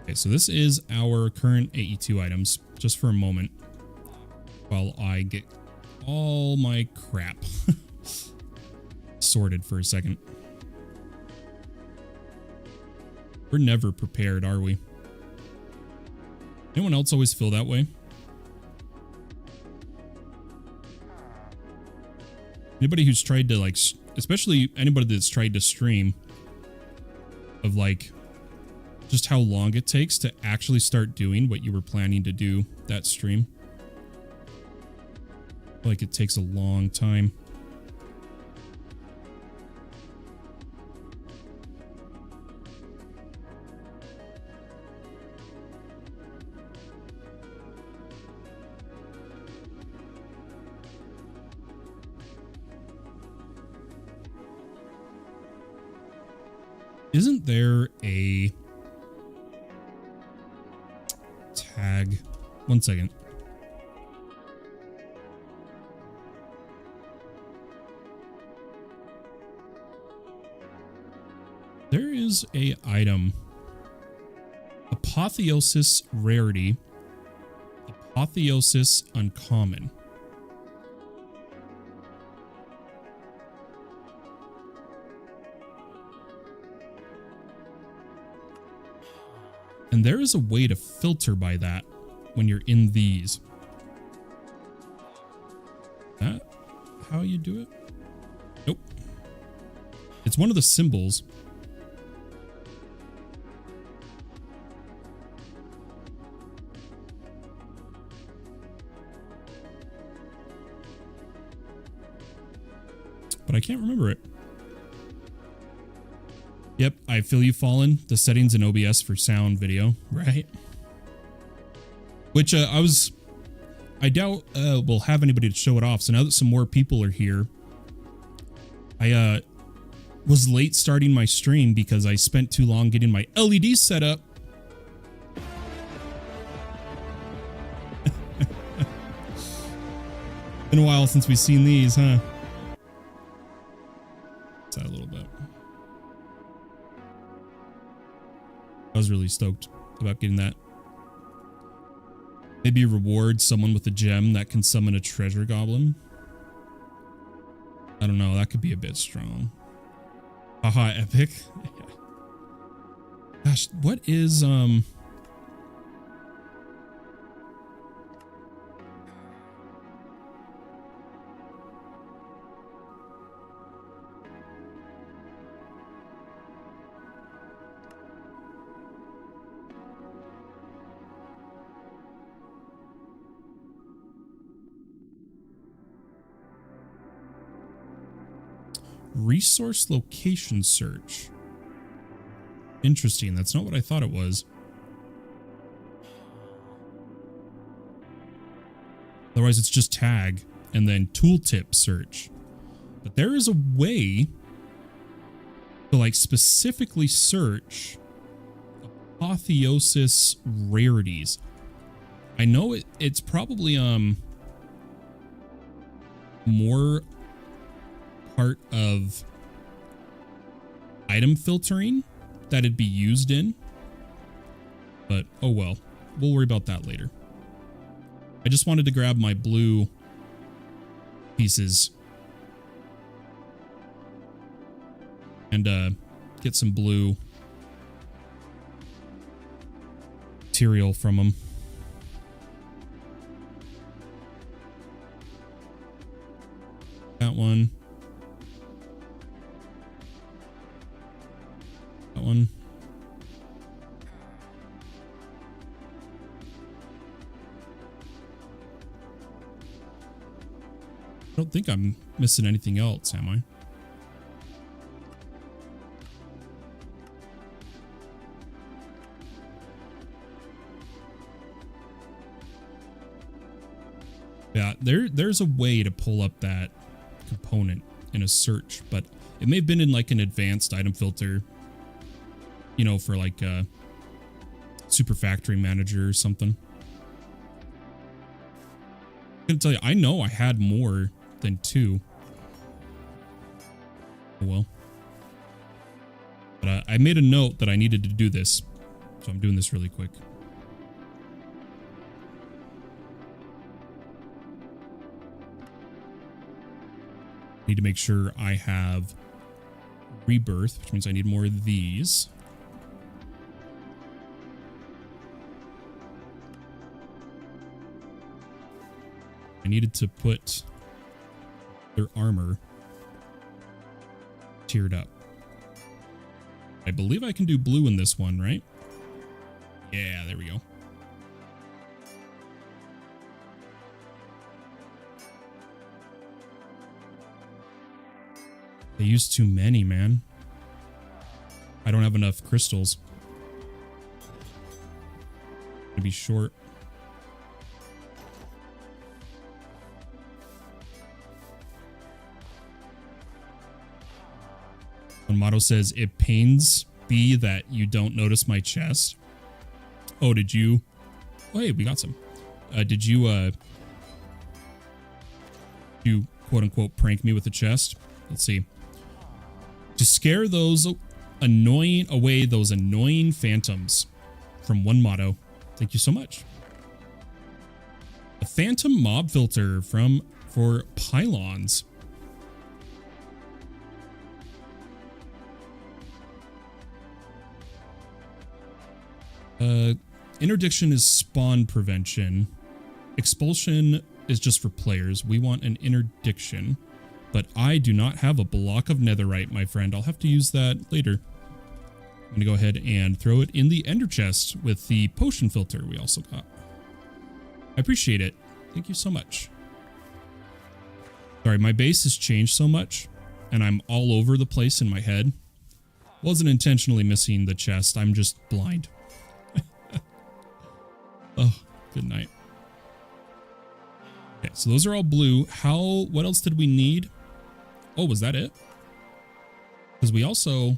Okay, so this is our current AE2 items, just for a moment, while I get all my crap sorted for a second. We're never prepared, are we? Anyone else always feel that way? Anybody who's tried to like, especially anybody that's tried to stream, of like just how long it takes to actually start doing what you were planning to do that stream. I feel like it takes a long time. Isn't there a tag? 1 second. There is a item. Apotheosis rarity. Apotheosis uncommon. And there is a way to filter by that when you're in these. Is that how you do it? Nope. It's one of the symbols. But I can't remember it. Yep, I feel you, Fallen. The settings in OBS for sound video, right? Which I doubt we'll have anybody to show it off. So now that some more people are here, I was late starting my stream because I spent too long getting my LED set up. Been a while since we've seen these, huh? Sad a little bit. I was really stoked about getting that. Maybe reward someone with a gem that can summon a treasure goblin. I don't know, that could be a bit strong. Haha, epic. Gosh, what is resource location search? Interesting. That's not what I thought it was. Otherwise, it's just tag and then tooltip search. But there is a way to like specifically search apotheosis rarities. I know it's probably more part of item filtering that it'd be used in, but oh well, we'll worry about that later. I just wanted to grab my blue pieces and get some blue material from them. That one. That one. I don't think I'm missing anything else, am I? Yeah, there's a way to pull up that component in a search, but it may have been in like an advanced item filter, you know, for like a super factory manager or something. I'm gonna tell you, I know I had more than 2. Oh well. But I made a note that I needed to do this, so I'm doing this really quick. Need to make sure I have rebirth, which means I need more of these. I needed to put their armor tiered up. I believe I can do blue in this one, right? Yeah, there we go. They used too many, man. I don't have enough crystals. Gonna be short. One motto says, "It pains me that you don't notice my chest." Oh, did you? Oh, hey, we got some. Did you, you quote unquote prank me with the chest? Let's see. To scare those those annoying phantoms, from one motto. Thank you so much. A phantom mob filter for pylons. Interdiction is spawn prevention. Expulsion is just for players. We want an interdiction. But I do not have a block of netherite, my friend. I'll have to use that later. I'm going to go ahead and throw it in the ender chest with the potion filter we also got. I appreciate it. Thank you so much. Sorry, my base has changed so much, and I'm all over the place in my head. Wasn't intentionally missing the chest. I'm just blind. Oh, good night. Okay, so those are all blue. What else did we need? Oh, was that it? Because we also...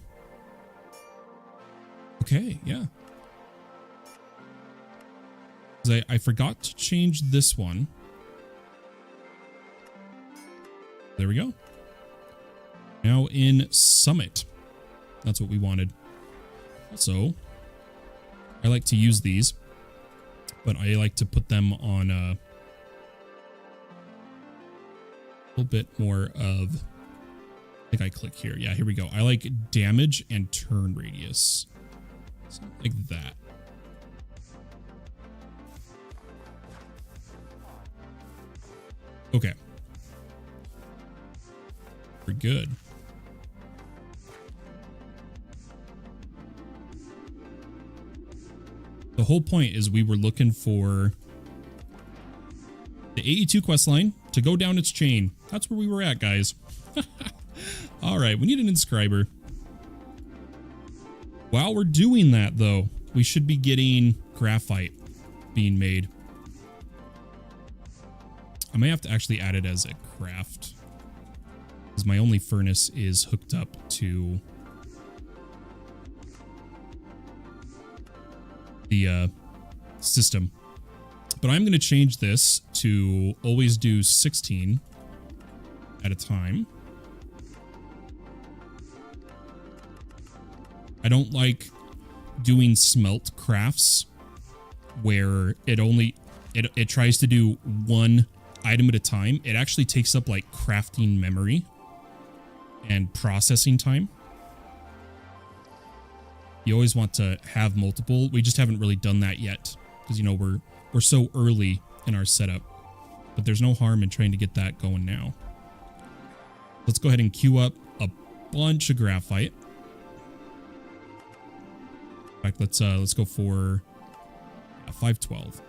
Okay, yeah. Because I forgot to change this one. There we go. Now in Summit. That's what we wanted. Also, I like to use these, but I like to put them on a little bit more of... I think I click here. Yeah, here we go. I like damage and turn radius. Something like that. Okay. We're good. The whole point is we were looking for the AE2 questline to go down its chain. That's where we were at, guys. All right, we need an inscriber. While we're doing that, though, we should be getting graphite being made. I may have to actually add it as a craft, because my only furnace is hooked up to the system. But I'm going to change this to always do 16 at a time. I don't like doing smelt crafts where it tries to do one item at a time. It actually takes up like crafting memory and processing time. You always want to have multiple. We just haven't really done that yet because, you know, we're so early in our setup. But there's no harm in trying to get that going now. Let's go ahead and queue up a bunch of graphite. In fact, let's go for 512.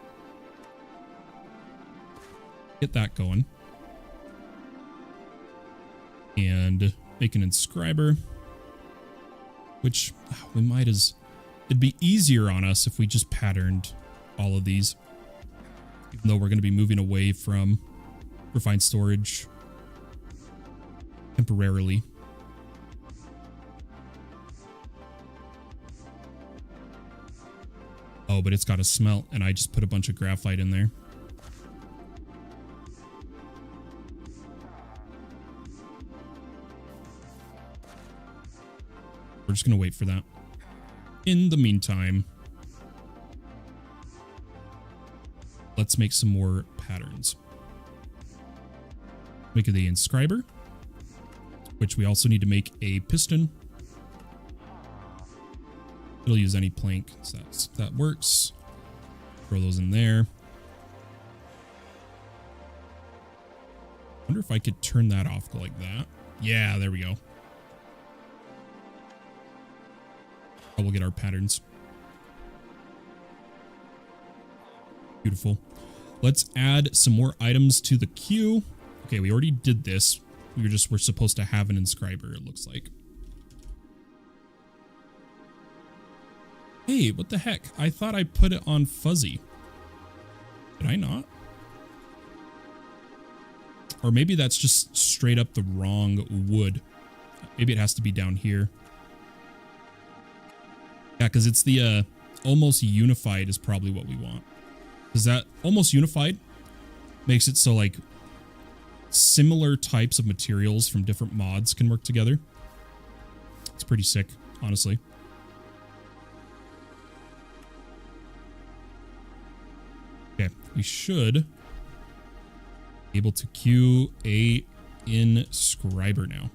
Get that going. And make an inscriber. Which we might it'd be easier on us if we just patterned all of these. Even though we're going to be moving away from refined storage temporarily. Oh, but it's got a smelt, and I just put a bunch of graphite in there. We're just going to wait for that. In the meantime, let's make some more patterns. Make the inscriber, which we also need to make a piston. It'll use any plank, so that works. Throw those in there. Wonder if I could turn that off, go like that. Yeah, there we go. Oh, we'll get our patterns. Beautiful. Let's add some more items to the queue. Okay, we already did this. We're supposed to have an inscriber, it looks like. Hey, what the heck? I thought I put it on fuzzy. Did I not? Or maybe that's just straight up the wrong wood. Maybe it has to be down here. Yeah, because it's the almost unified is probably what we want. Because that almost unified makes it so like similar types of materials from different mods can work together. It's pretty sick, honestly. Okay, we should be able to queue a inscriber now.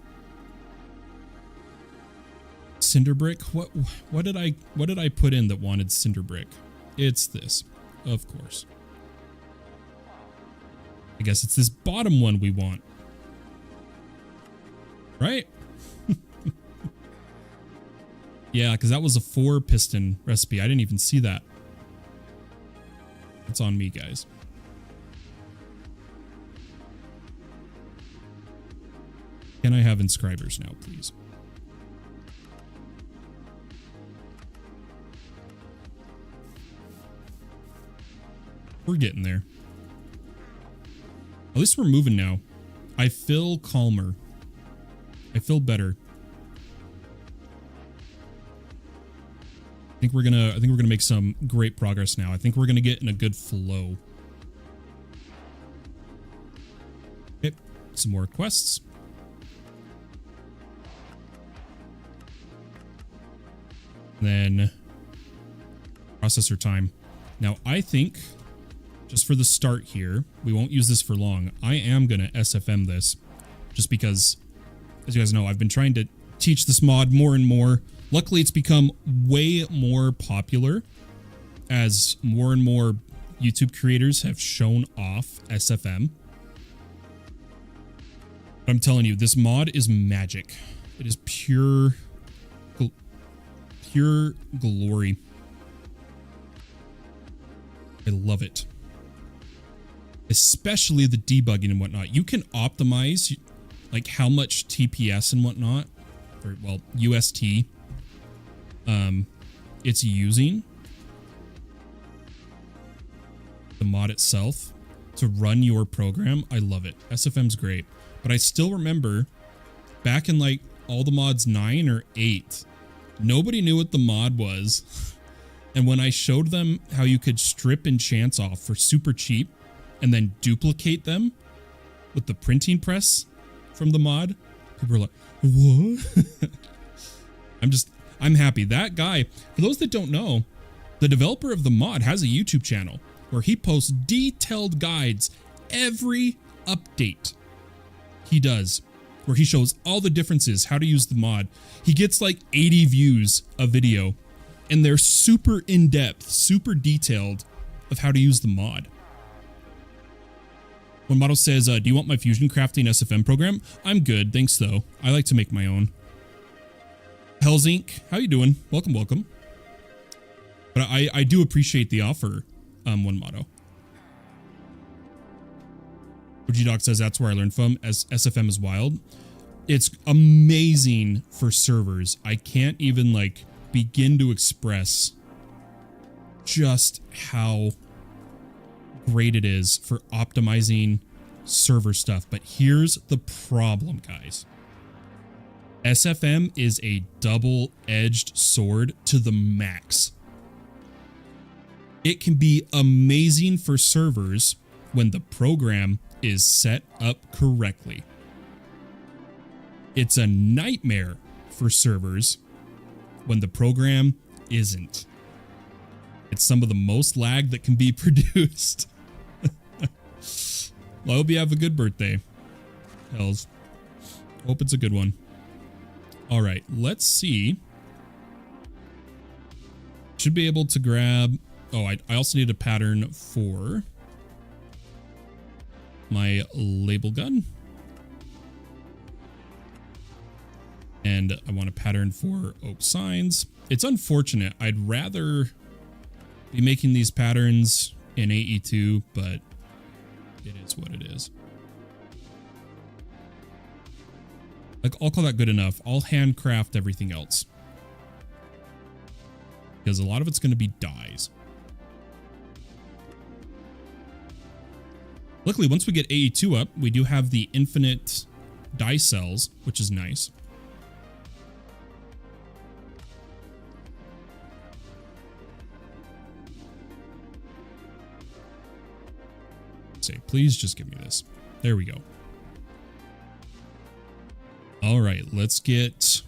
Cinder brick? What did I put in that wanted cinder brick? It's this, of course. I guess it's this bottom one we want. Right? Yeah, because that was a 4-piston recipe. I didn't even see that. It's on me, guys. Can I have inscribers now, please? We're getting there. At least we're moving now. I feel calmer. I feel better. I think we're gonna make some great progress now. I think we're gonna get in a good flow. Okay, some more quests. Then processor time. Now I think just for the start here, we won't use this for long. I am gonna SFM this just because, as you guys know, I've been trying to teach this mod more and more. Luckily, it's become way more popular as more and more YouTube creators have shown off SFM. But I'm telling you, this mod is magic. It is pure glory. I love it. Especially the debugging and whatnot. You can optimize like how much TPS and whatnot, or well, UST, it's using the mod itself to run your program. I love it. SFM's great. But I still remember back in like all the mods 9 or 8, nobody knew what the mod was. And when I showed them how you could strip enchants off for super cheap and then duplicate them with the printing press from the mod, people were like, what? I'm happy. That guy, for those that don't know, the developer of the mod has a YouTube channel where he posts detailed guides every update he does, where he shows all the differences, how to use the mod. He gets like 80 views a video, and they're super in-depth, super detailed of how to use the mod. When Model says, do you want my fusion crafting SFM program? I'm good, thanks though. I like to make my own. Hells Inc., how you doing? Welcome, welcome. But I do appreciate the offer, One Motto. OGDoc says that's where I learned from, as SFM is wild. It's amazing for servers. I can't even like begin to express just how great it is for optimizing server stuff. But here's the problem, guys. SFM is a double-edged sword to the max. It can be amazing for servers when the program is set up correctly. It's a nightmare for servers when the program isn't. It's some of the most lag that can be produced. Well, I hope you have a good birthday, Hells. Hope it's a good one. All right, let's see. Should be able to grab... Oh, I also need a pattern for my label gun. And I want a pattern for oak signs. It's unfortunate. I'd rather be making these patterns in AE2, but it is what it is. Like, I'll call that good enough. I'll handcraft everything else, because a lot of it's going to be dyes. Luckily, once we get AE2 up, we do have the infinite dye cells, which is nice. Say, please just give me this. There we go. All right, let's get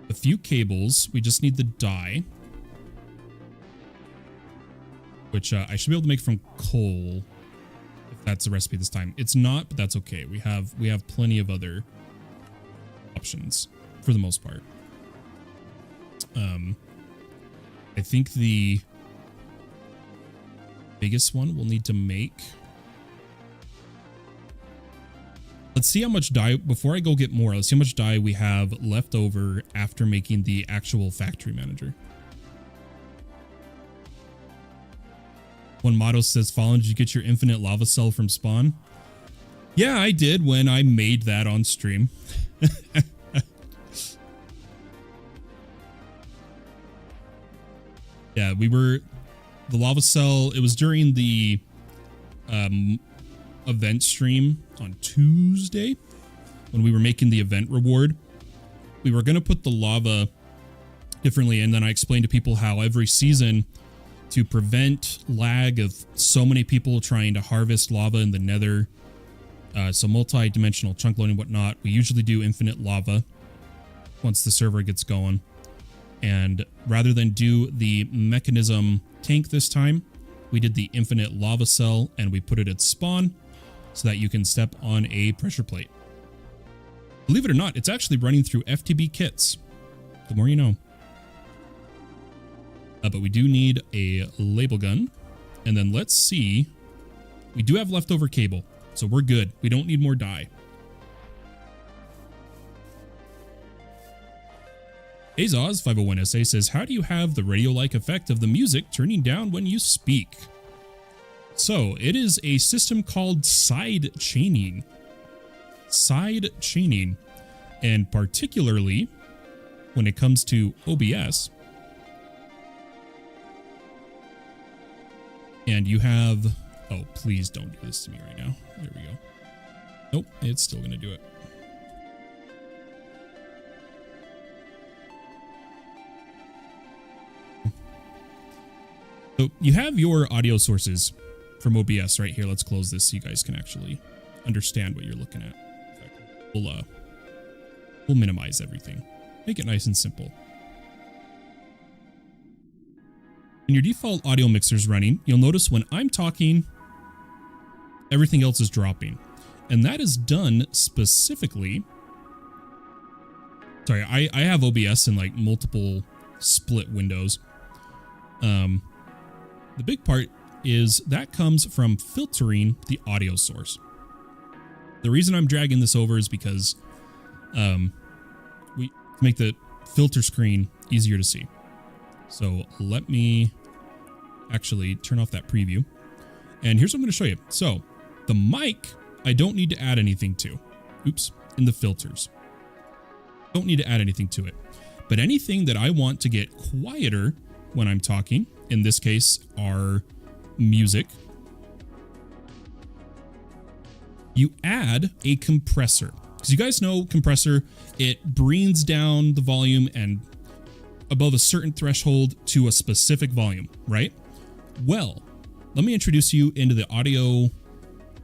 a few cables. We just need the dye, which I should be able to make from coal, if that's the recipe this time. It's not, but that's okay. We have plenty of other options for the most part. I think the biggest one we'll need to make. Let's see how much dye, before I go get more, let's see how much dye we have left over after making the actual factory manager. One motto says, Fallen, did you get your infinite lava cell from spawn? Yeah, I did when I made that on stream. Yeah, the lava cell, it was during the event stream on Tuesday when we were making the event reward. We were going to put the lava differently, and then I explained to people how every season, to prevent lag of so many people trying to harvest lava in the nether, so multi-dimensional chunk loading and whatnot, we usually do infinite lava once the server gets going. And rather than do the mechanism tank this time, we did the infinite lava cell, and we put it at spawn so that you can step on a pressure plate. Believe it or not, it's actually running through FTB kits. The more you know. But we do need a label gun. And then let's see. We do have leftover cable, so we're good. We don't need more dye. Azaz501SA says, how do you have the radio-like effect of the music turning down when you speak? So, it is a system called side chaining. Side chaining. And particularly, when it comes to OBS, and you have... Oh, please don't do this to me right now. There we go. Nope, it's still going to do it. So you have your audio sources from OBS right here. Let's close this so you guys can actually understand what you're looking at. We'll minimize everything. Make it nice and simple. When your default audio mixer is running, you'll notice when I'm talking, everything else is dropping. And that is done specifically... Sorry, I have OBS in like multiple split windows. The big part is that comes from filtering the audio source. The reason I'm dragging this over is because we make the filter screen easier to see. So let me actually turn off that preview. And here's what I'm going to show you. So the mic, I don't need to add anything to. Oops, in the filters. Don't need to add anything to it. But anything that I want to get quieter when I'm talking, in this case, our music, you add a compressor. Because you guys know compressor, it brings down the volume and above a certain threshold to a specific volume, right? Well, let me introduce you into the audio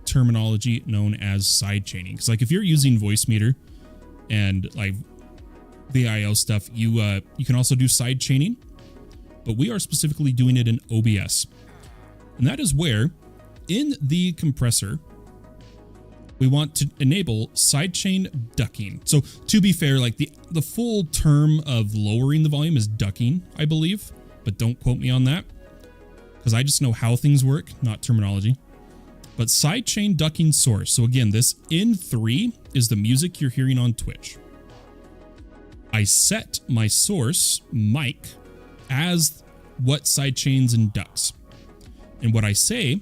terminology known as side chaining. Because like if you're using Voicemeeter and like VIO stuff, you can also do side chaining, but we are specifically doing it in OBS. And that is where in the compressor, we want to enable sidechain ducking. So to be fair, like the full term of lowering the volume is ducking, I believe, but don't quote me on that because I just know how things work, not terminology. But sidechain ducking source. So again, this in 3 is the music you're hearing on Twitch. I set my source mic as what sidechains and ducks. And what I say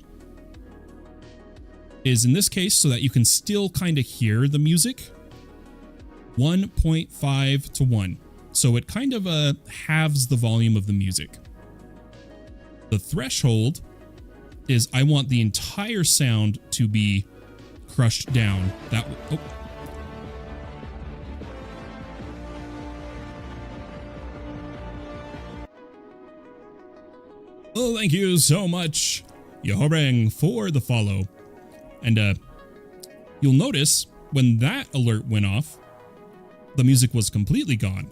is, in this case, so that you can still kind of hear the music, 1.5 to 1. So it kind of halves the volume of the music. The threshold is I want the entire sound to be crushed down. Oh, thank you so much, Yohoreng, for the follow. And you'll notice when that alert went off, the music was completely gone.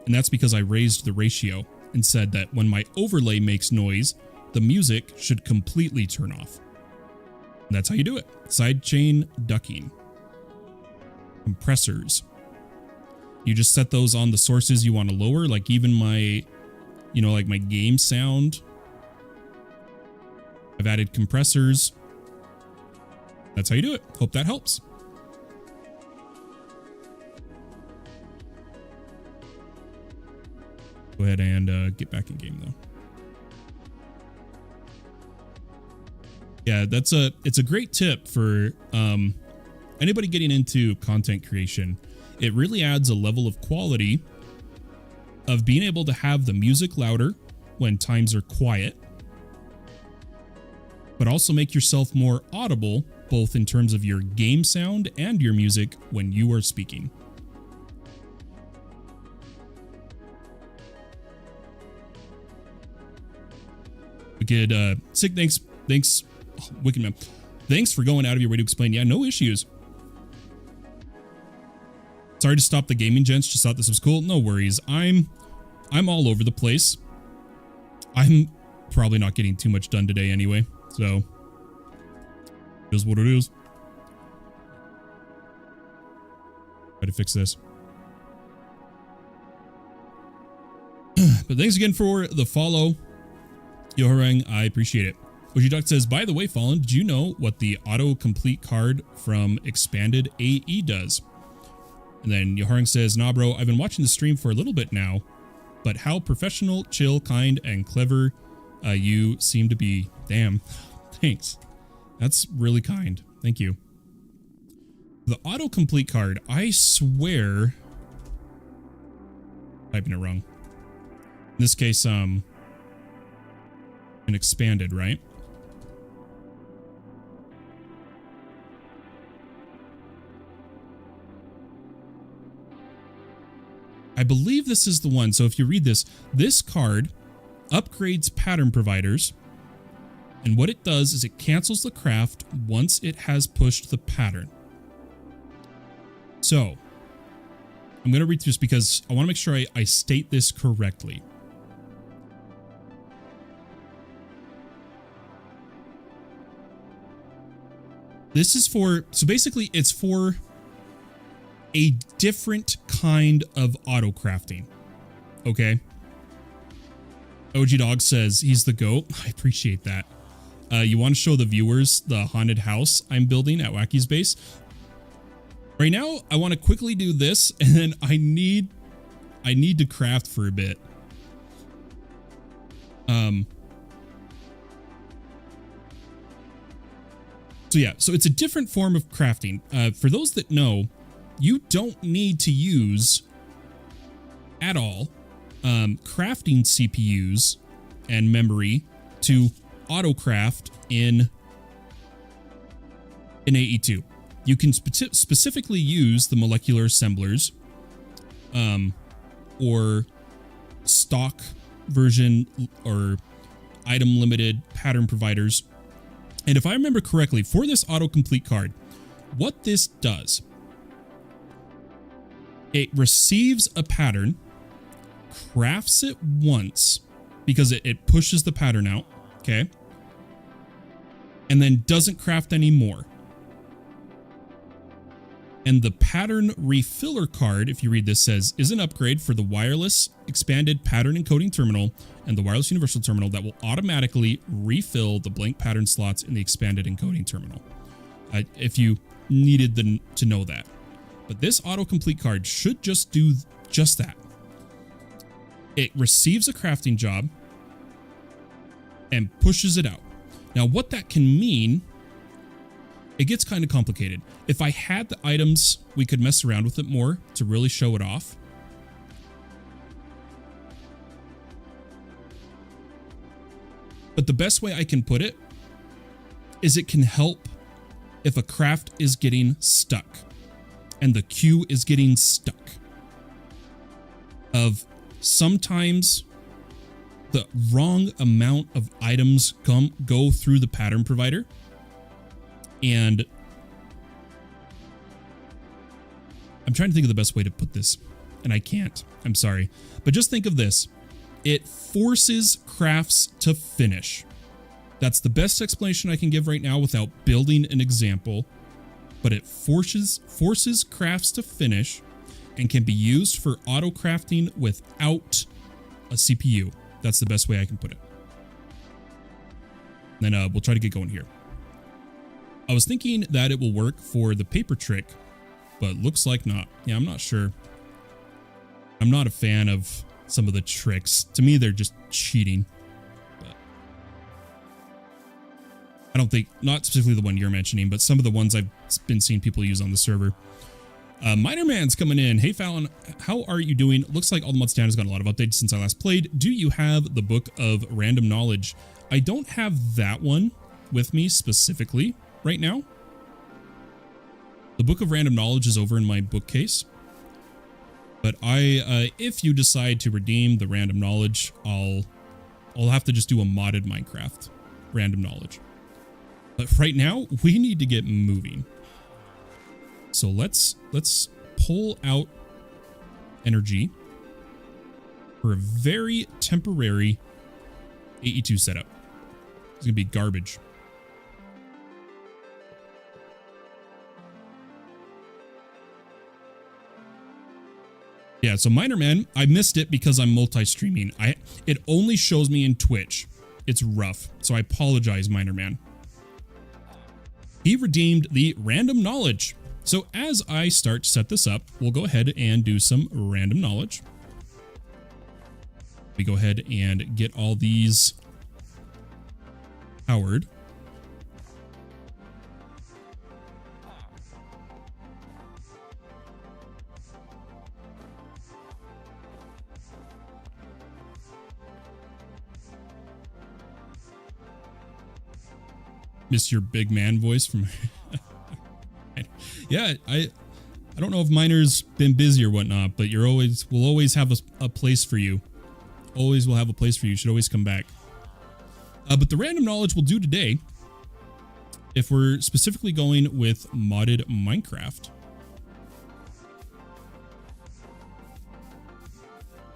And that's because I raised the ratio and said that when my overlay makes noise, the music should completely turn off. And that's how you do it. Sidechain ducking. Compressors. You just set those on the sources you want to lower, like even my, like my game sound. I've added compressors. That's how you do it. Hope that helps. Go ahead and get back in game though. Yeah, it's a great tip for anybody getting into content creation. It really adds a level of quality of being able to have the music louder when times are quiet, but also make yourself more audible, both in terms of your game sound and your music when you are speaking. Wicked, Sick, thanks, oh, Wicked Man. Thanks for going out of your way to explain. Yeah, no issues. Sorry to stop the gaming, gents. Just thought this was cool. No worries. I'm all over the place. I'm probably not getting too much done today anyway, so it is what it is. Try to fix this. But thanks again for the follow, Yoharang. I appreciate it. Ojiduck says, by the way, Fallen, did you know what the auto-complete card from Expanded AE does? And then Yoharang says, nah, bro, I've been watching the stream for a little bit now, but how professional, chill, kind, and clever you seem to be. Damn. Thanks. That's really kind. Thank you. The auto-complete card, I swear... typing it wrong. In this case, an Expanded, right? I believe this is the one. So if you read this, this card upgrades pattern providers. And what it does is it cancels the craft once it has pushed the pattern. So I'm going to read through this because I want to make sure I state this correctly. This is for, so basically it's for a different kind of auto crafting. Okay. OG Dog says he's the GOAT. I appreciate that. You want to show the viewers the haunted house I'm building at Wacky's base? Right now, I want to quickly do this, and then I need to craft for a bit. So yeah, so it's a different form of crafting. For those that know, you don't need to use at all crafting CPUs and memory to auto-craft in AE2. You can specifically use the molecular assemblers or stock version or item limited pattern providers. And if I remember correctly, for this autocomplete card, what this does, it receives a pattern, crafts it once because it pushes the pattern out, okay? And then doesn't craft anymore. And the pattern refiller card, if you read this, says, is an upgrade for the wireless expanded pattern encoding terminal and the wireless universal terminal that will automatically refill the blank pattern slots in the expanded encoding terminal. If you needed to know that. But this autocomplete card should just do just that. It receives a crafting job and pushes it out. Now, what that can mean, it gets kind of complicated. If I had the items, we could mess around with it more to really show it off. But the best way I can put it is it can help if a craft is getting stuck and the queue is getting stuck. Of sometimes the wrong amount of items go through the pattern provider, and I'm trying to think of the best way to put this, and I can't. I'm sorry. But just think of this. It forces crafts to finish. That's the best explanation I can give right now without building an example. But it forces crafts to finish and can be used for auto crafting without a CPU. That's the best way I can put it. Then we'll try to get going here. I was thinking that it will work for the paper trick, but looks like not. Yeah, I'm not sure. I'm not a fan of some of the tricks. To me, they're just cheating. But I don't think, not specifically the one you're mentioning, but some of the ones I've been seeing people use on the server. Miner Man's coming in. Hey, Fallon, how are you doing? Looks like All the Mods Down has gotten a lot of updates since I last played. Do you have the Book of Random Knowledge? I don't have that one with me specifically right now. The Book of Random Knowledge is over in my bookcase. But if you decide to redeem the Random Knowledge, I'll have to just do a modded Minecraft Random Knowledge. But right now, we need to get moving. So let's pull out energy for a very temporary AE2 setup. It's gonna be garbage. Yeah, so Miner Man, I missed it because I'm multi-streaming. It only shows me in Twitch. It's rough, so I apologize, Miner Man. He redeemed the Random Knowledge. So as I start to set this up, we'll go ahead and do some random knowledge. We go ahead and get all these powered. Miss your big man voice from... Yeah, I don't know if Miner's been busy or whatnot, but we'll always have a place for you. Always will have a place for you. You should always come back. But the random knowledge we'll do today, if we're specifically going with modded Minecraft,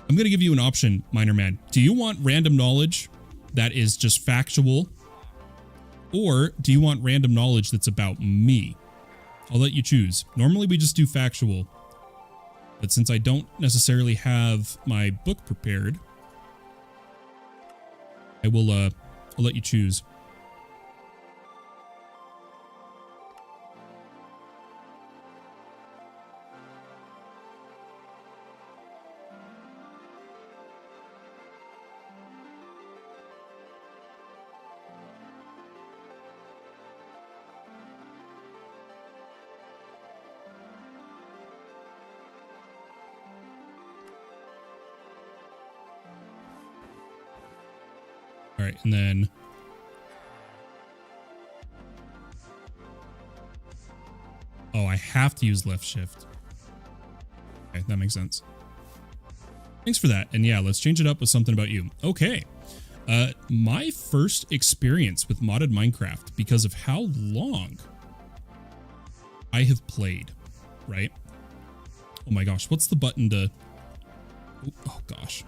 I'm going to give you an option, Miner Man. Do you want random knowledge that is just factual? Or do you want random knowledge that's about me? I'll let you choose. Normally we just do factual, but since I don't necessarily have my book prepared, I'll let you choose. All right, and then oh, I have to use left shift. Okay, that makes sense. Thanks for that. And yeah, let's change it up with something about you. Okay. My first experience with modded Minecraft because of how long I have played, right? Oh my gosh, what's the button to... Oh gosh.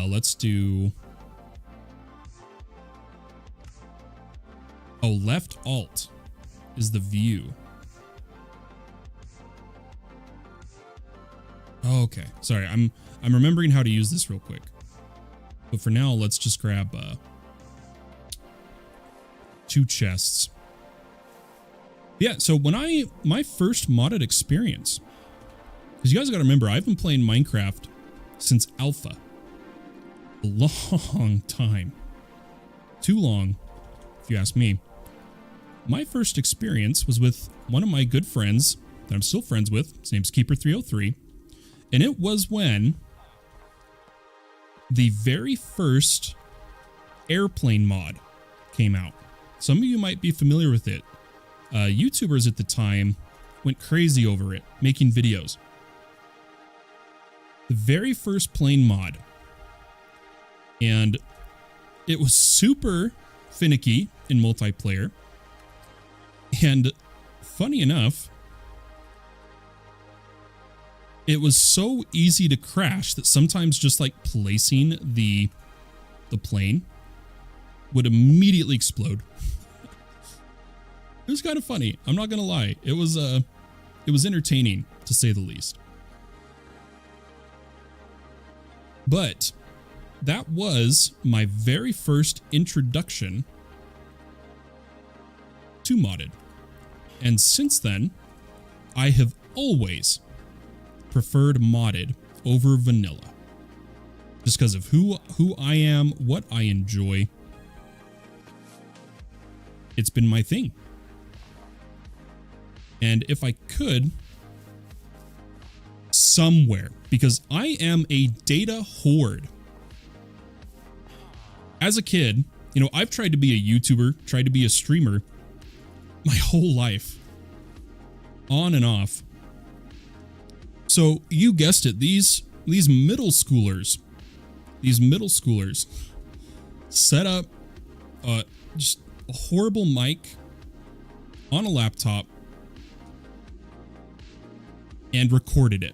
Let's do... Oh, left alt is the view. Oh, okay, sorry, I'm remembering how to use this real quick. But for now, let's just grab 2 chests. Yeah, so my first modded experience, because you guys got to remember, I've been playing Minecraft since alpha. A long time. Too long, if you ask me. My first experience was with one of my good friends that I'm still friends with. His name's Keeper303. And it was when the very first airplane mod came out. Some of you might be familiar with it. YouTubers at the time went crazy over it, making videos. The very first plane mod. And it was super finicky in multiplayer. And funny enough, it was so easy to crash that sometimes just like placing the plane would immediately explode. It was kind of funny. I'm not gonna lie. It was entertaining to say the least. But that was my very first introduction to modded. And since then, I have always preferred modded over vanilla. Just because of who I am, what I enjoy. It's been my thing. And if I could, somewhere, because I am a data hoard. As a kid, you know, I've tried to be a YouTuber, tried to be a streamer my whole life. On and off. So you guessed it, these middle schoolers set up just a horrible mic on a laptop and recorded it.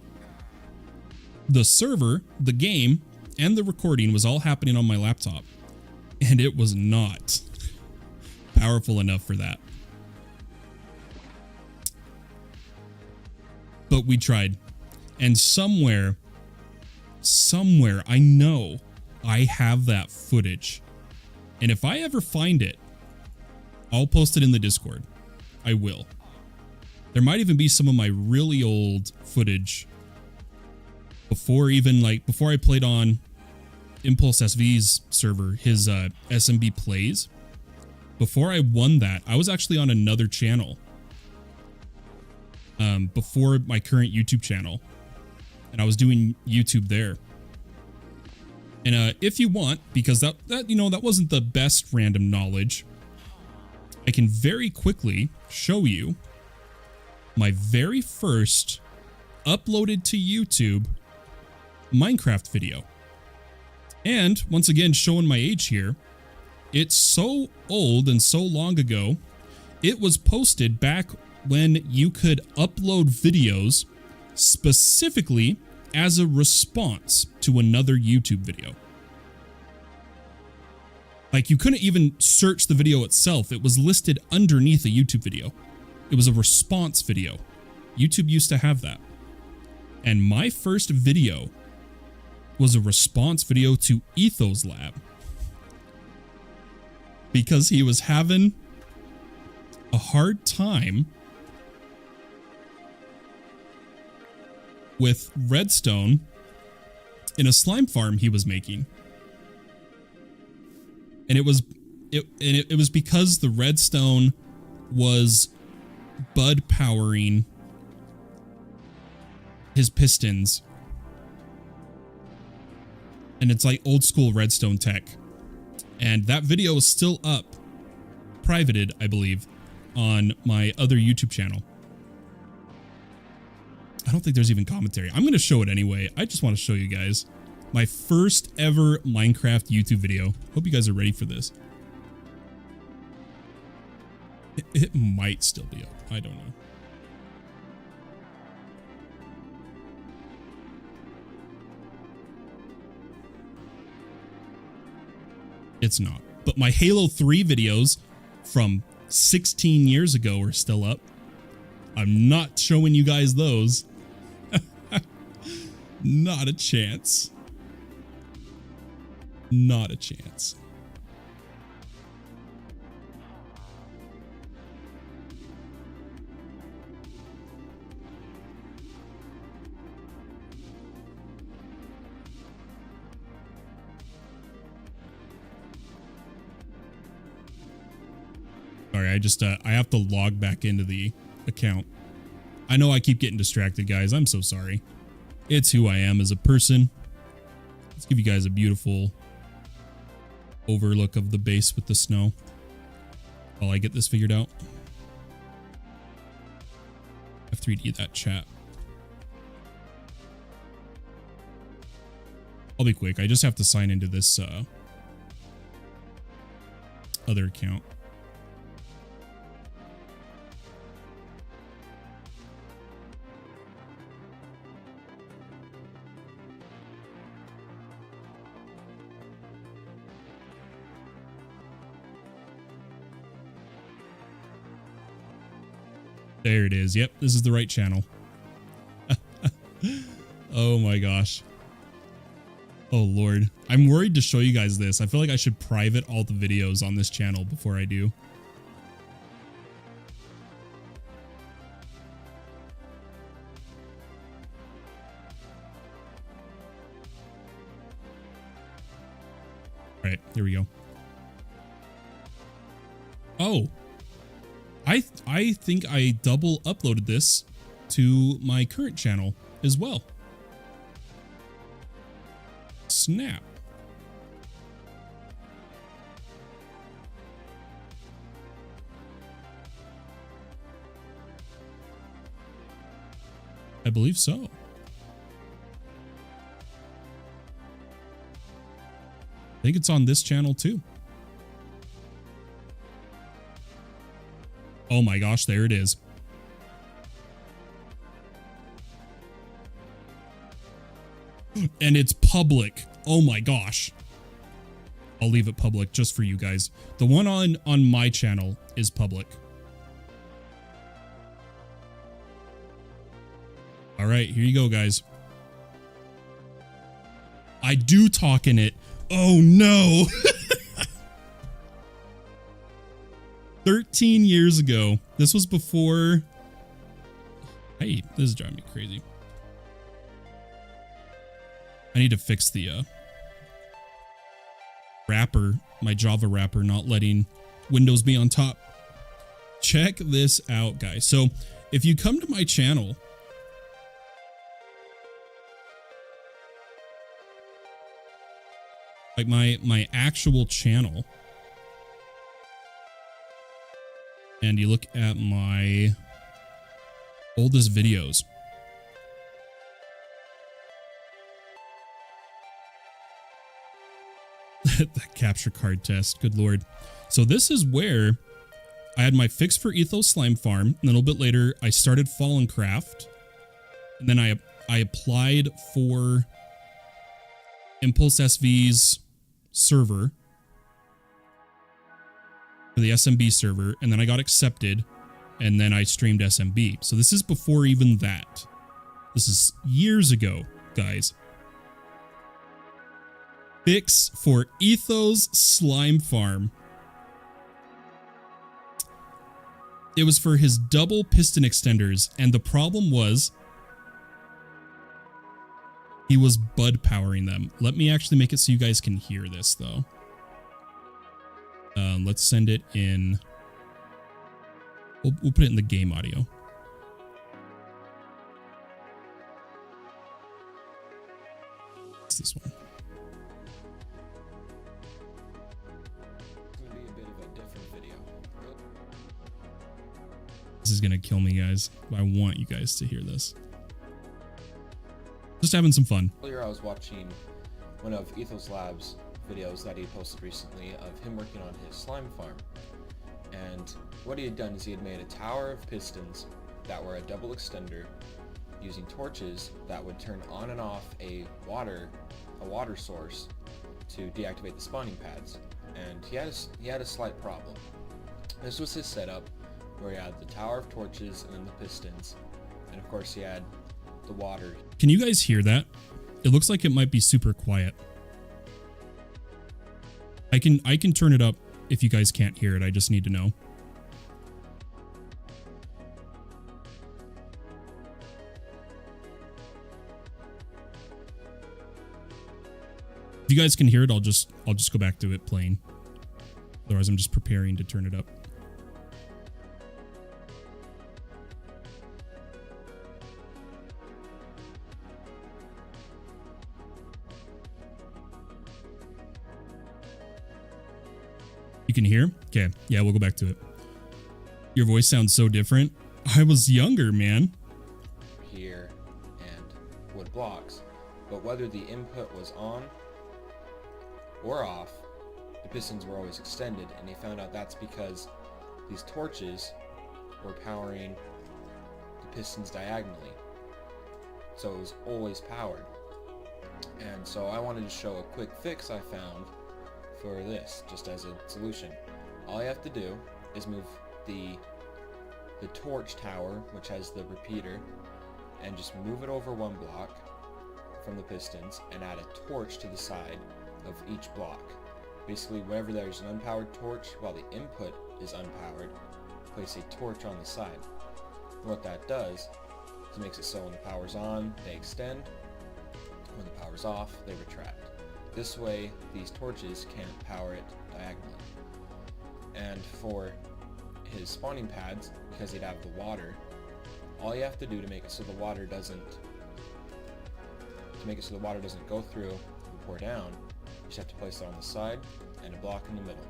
The server, the game, and the recording was all happening on my laptop, and it was not powerful enough for that. But we tried. And somewhere, I know I have that footage. And if I ever find it, I'll post it in the Discord. I will. There might even be some of my really old footage before I played on Impulse SV's server, his SMB plays. Before I won that, I was actually on another channel. Before my current YouTube channel, and I was doing YouTube there. And if you want, because that wasn't the best random knowledge, I can very quickly show you my very first uploaded to YouTube Minecraft video. And once again, showing my age here, it's so old and so long ago, it was posted back when you could upload videos specifically as a response to another YouTube video. Like, you couldn't even search the video itself. It was listed underneath a YouTube video. It was a response video. YouTube used to have that. And my first video was a response video to Ethos Lab. Because he was having a hard time with redstone in a slime farm he was making. And it was because the redstone was bud powering his pistons. And it's like old school redstone tech. And that video is still up, privated, I believe, on my other YouTube channel. I don't think there's even commentary. I'm going to show it anyway. I just want to show you guys my first ever Minecraft YouTube video. Hope you guys are ready for this. It might still be up. I don't know. It's not. But my Halo 3 videos from 16 years ago are still up. I'm not showing you guys those. Not a chance. Not a chance. Sorry, I have to log back into the account. I know I keep getting distracted, guys. I'm so sorry. It's who I am as a person. Let's give you guys a beautiful overlook of the base with the snow while I get this figured out. F3D that chat. I'll be quick. I just have to sign into this other account. There it is. Yep, this is the right channel. Oh my gosh. Oh Lord. I'm worried to show you guys this. I feel like I should private all the videos on this channel before I do. All right, here we go. Oh. I think I double uploaded this to my current channel as well. Snap. I believe so. I think it's on this channel too. Oh my gosh, there it is. And it's public. Oh my gosh. I'll leave it public just for you guys. The one on my channel is public. All right, here you go, guys. I do talk in it. Oh no. 13 years ago. This was before. Hey, this is driving me crazy. I need to fix the wrapper, my Java wrapper, not letting Windows be on top. Check this out, guys. So if you come to my channel, like my actual channel, and you look at my oldest videos, that capture card test, good lord. So this is where I had my fix for Ethos Slime Farm, and then a little bit later I started Fallencraft, and then I applied for Impulse SV's server, for the SMB server, and then I got accepted, and then I streamed SMB. So this is before even that. This is years ago, guys. Fix for Ethos Slime Farm. It was for his double piston extenders, and the problem was he was bud powering them. Let me actually make it so you guys can hear this, though. Let's send it in. We'll put it in the game audio. What's this one? It's gonna be a bit of a different video. This is gonna kill me, guys. I want you guys to hear this. Just having some fun. Earlier I was watching one of Ethos Labs videos that he posted recently of him working on his slime farm. And what he had done is he had made a tower of pistons that were a double extender using torches that would turn on and off a water source to deactivate the spawning pads. And he had a slight problem. This was his setup, where he had the tower of torches and then the pistons, and of course he had the water. Can you guys hear that? It looks like it might be super quiet. I can turn it up if you guys can't hear it. I just need to know. If you guys can hear it, I'll just go back to it playing. Otherwise, I'm just preparing to turn it up. can hear? Okay, yeah, we'll go back to it. Your voice sounds so different. I was younger, man. Here and wood blocks, but whether the input was on or off, the pistons were always extended, and he found out that's because these torches were powering the pistons diagonally, so it was always powered. And so I wanted to show a quick fix I found for this, just as a solution. All you have to do is move the torch tower, which has the repeater, and just move it over one block from the pistons and add a torch to the side of each block. Basically, wherever there's an unpowered torch while the input is unpowered, place a torch on the side. And what that does is it makes it so when the power's on, they extend. When the power's off, they retract. This way, these torches can't power it diagonally. And for his spawning pads, because he'd have the water, all you have to do to make it so the water doesn't go through and pour down, you just have to place it on the side and a block in the middle.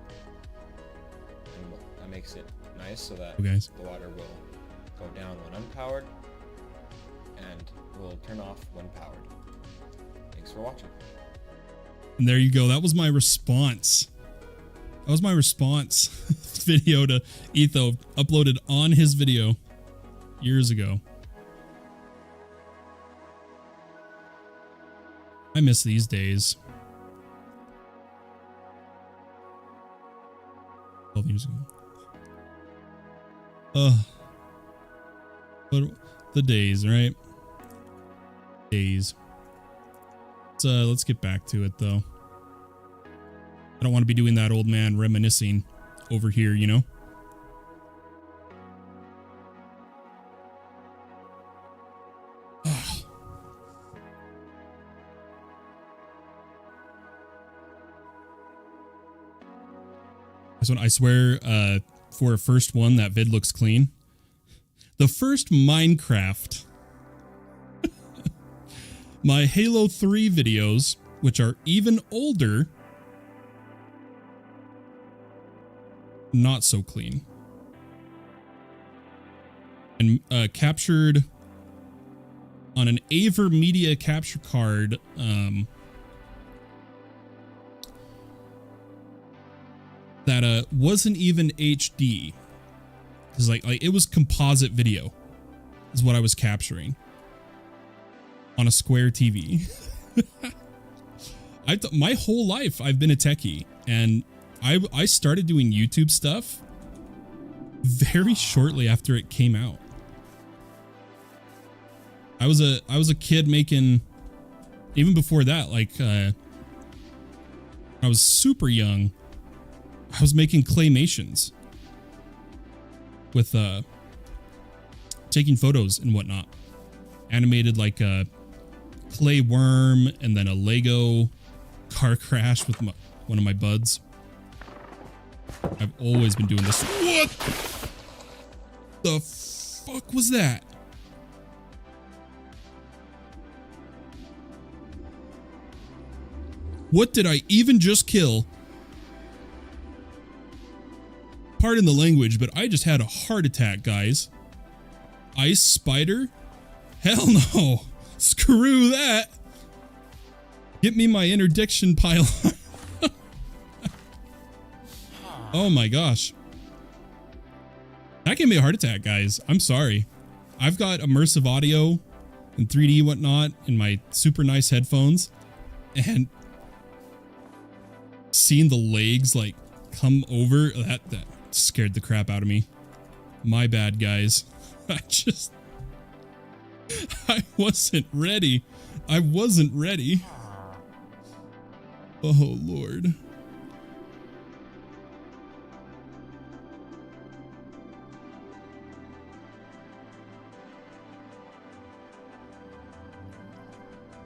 And that makes it nice so that the water will go down when unpowered and will turn off when powered. Thanks for watching. And there you go. That was my response. That was my response video to Etho, uploaded on his video years ago. I miss these days. 12 years ago. But the days, right? Days. Let's get back to it, though. I don't want to be doing that old man reminiscing over here, you know? This one, I swear, for a first one, that vid looks clean. The first Minecraft. My Halo 3 videos, which are even older, not so clean. And captured on an AverMedia capture card, that wasn't even HD. Because like it was composite video is what I was capturing on a square TV. My whole life I've been a techie, and I started doing YouTube stuff very shortly after it came out. I was a kid making, even before that, like I was super young. I was making claymations with taking photos and whatnot. Animated like a clay worm and then a Lego car crash with one of my buds. I've always been doing this. What the fuck was that? What did I even just kill? Pardon the language, but I just had a heart attack, guys. Ice spider? Hell no. Screw that. Get me my interdiction pile. Oh my gosh. That gave me a heart attack, guys. I'm sorry. I've got immersive audio and 3D whatnot in my super nice headphones, and seeing the legs like come over, that scared the crap out of me. My bad, guys. I wasn't ready. I wasn't ready. Oh, Lord.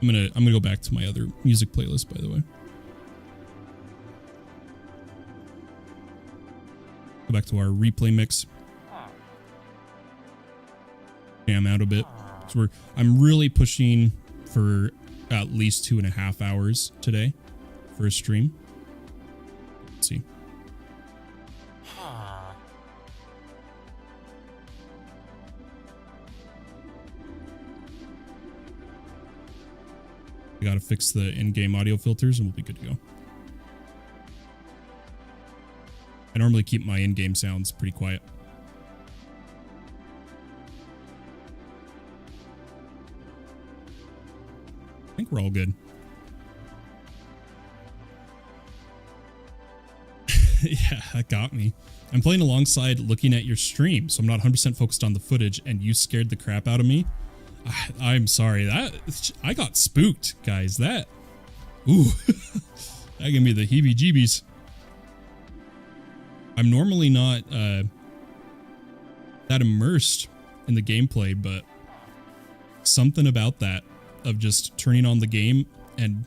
I'm gonna go back to my other music playlist, by the way. Go back to our replay mix. Jam out a bit. So I'm really pushing for at least 2.5 hours today for a stream. Let's see. We gotta fix the in-game audio filters and we'll be good to go. I normally keep my in-game sounds pretty quiet. I think we're all good. Yeah, that got me. I'm playing alongside looking at your stream, so I'm not 100% focused on the footage, and you scared the crap out of me. I'm sorry. I got spooked, guys. That gave me the heebie-jeebies. I'm normally not that immersed in the gameplay, but something about that of just turning on the game and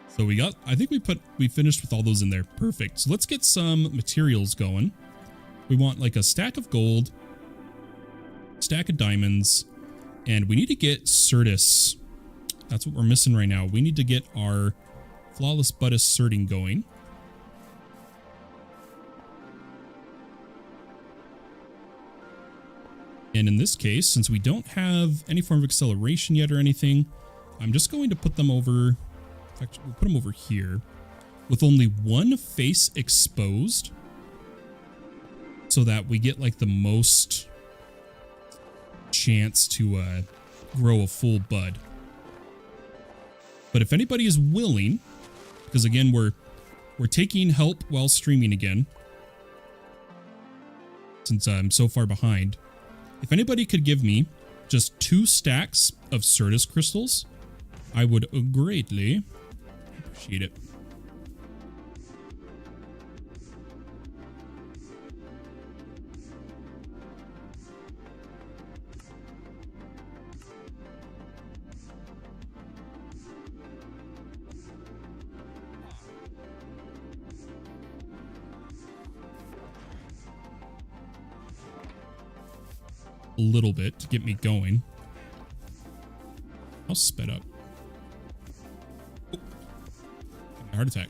So I think we finished with all those in there. Perfect. So let's get some materials going. We want like a stack of gold, stack of diamonds, and we need to get Certus. That's what we're missing right now. We need to get our flawless buttus certing going. And in this case, since we don't have any form of acceleration yet or anything, I'm just going to put them over. In fact, we'll put them over here with only one face exposed so that we get like the most chance to grow a full bud. But if anybody is willing, because again, we're taking help while streaming again, since I'm so far behind. If anybody could give me just 2 stacks of Certus crystals, I would greatly appreciate it. A little bit to get me going. I'll sped up. Oh, heart attack.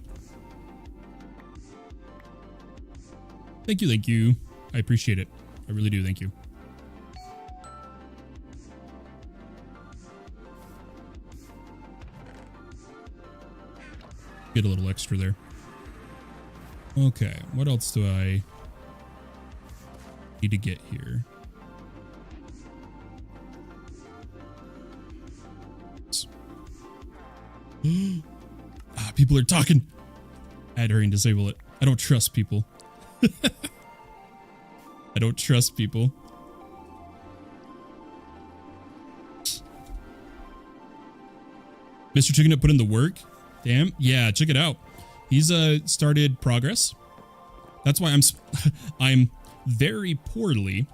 Thank you. I appreciate it. I really do. Thank you. Get a little extra there. Okay, what else do I need to get here? People are talking. I had to hurry and disable it. I don't trust people. I don't trust people. Mr. Chicken put in the work. Damn. Yeah, check it out. He's started progress. That's why I'm very poorly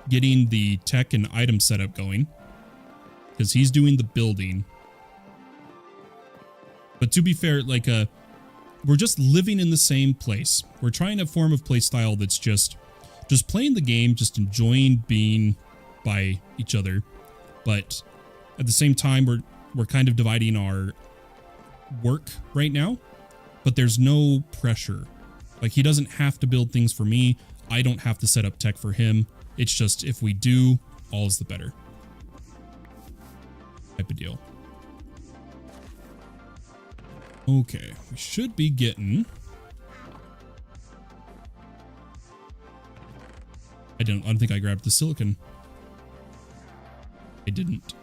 getting the tech and item setup going, because he's doing the building. But to be fair, like, we're just living in the same place. We're trying a form of play style that's just playing the game, just enjoying being by each other. But at the same time, we're kind of dividing our work right now, but there's no pressure. Like, he doesn't have to build things for me. I don't have to set up tech for him. It's just, if we do, all's the better. Type of deal. Okay, we should be getting... I don't think I grabbed the silicon. I didn't.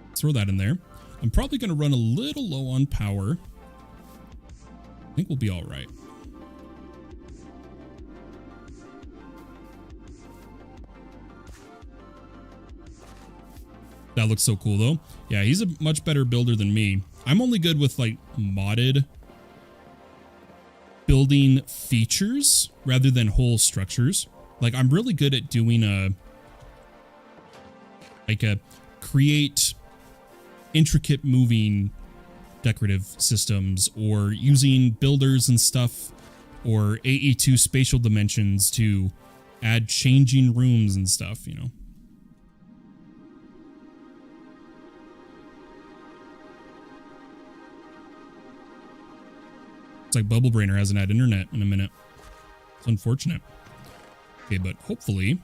Let's throw that in there. I'm probably going to run a little low on power. I think we'll be all right. That looks so cool, though. Yeah, he's a much better builder than me. I'm only good with, like, modded building features rather than whole structures. Like, I'm really good at doing create intricate moving decorative systems, or using builders and stuff, or AE2 spatial dimensions to add changing rooms and stuff, you know. It's like Bubble Brainer hasn't had internet in a minute. It's unfortunate. Okay, but hopefully...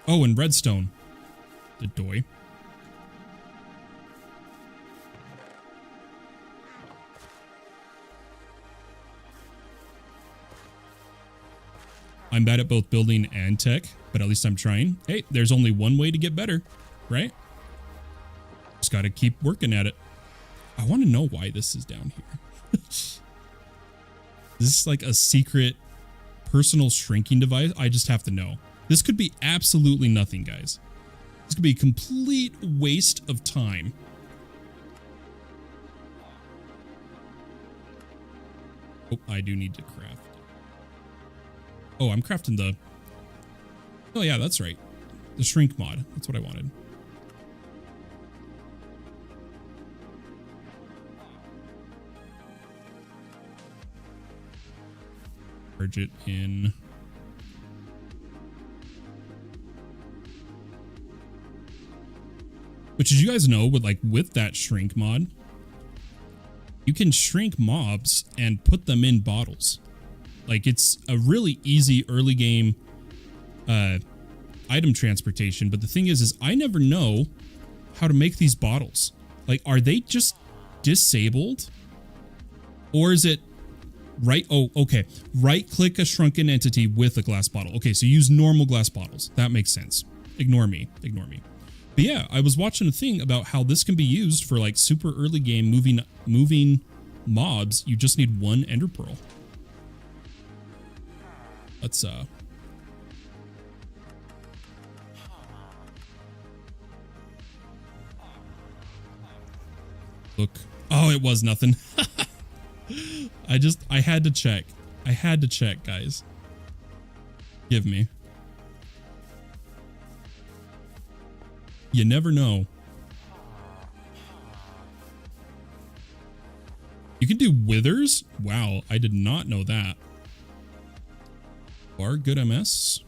Oh, and redstone. the doy. I'm bad at both building and tech, but at least I'm trying. Hey, there's only one way to get better, right? Just got to keep working at it. I want to know why this is down here. Is this like a secret personal shrinking device? I just have to know. This could be absolutely nothing, guys. This could be a complete waste of time. Oh, I do need to craft. Oh, I'm crafting the... Oh, yeah, that's right. The shrink mod. That's what I wanted. Charge it in... Which, as you guys know, with that shrink mod, you can shrink mobs and put them in bottles. Like, it's a really easy early game item transportation. But the thing is I never know how to make these bottles. Like, are they just disabled? Or is it right? Oh, okay. Right click a shrunken entity with a glass bottle. Okay, so use normal glass bottles. That makes sense. Ignore me. Ignore me. But yeah, I was watching a thing about how this can be used for like super early game moving mobs. You just need one ender pearl. Let's look. Oh, it was nothing. I had to check. I had to check, guys. Give me. You never know. You can do withers? Wow, I did not know that. Bar good MS.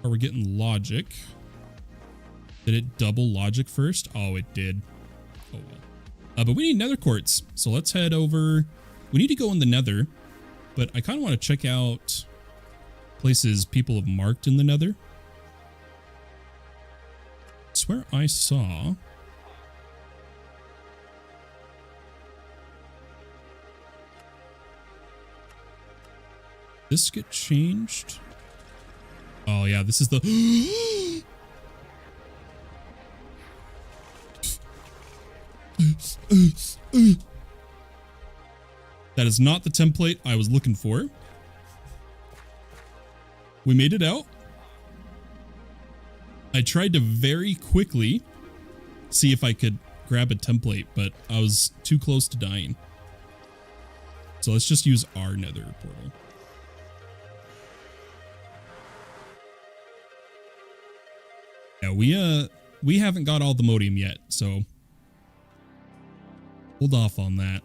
Are we getting logic? Did it double logic first? Oh, it did. Oh well. But we need nether quartz. So let's head over. We need to go in the nether. But I kind of want to check out places people have marked in the nether. I swear I saw... this get changed? Oh yeah, this is the... That is not the template I was looking for. We made it out. I tried to very quickly see if I could grab a template, but I was too close to dying. So let's just use our nether portal. Yeah, we haven't got all the modium yet, so hold off on that.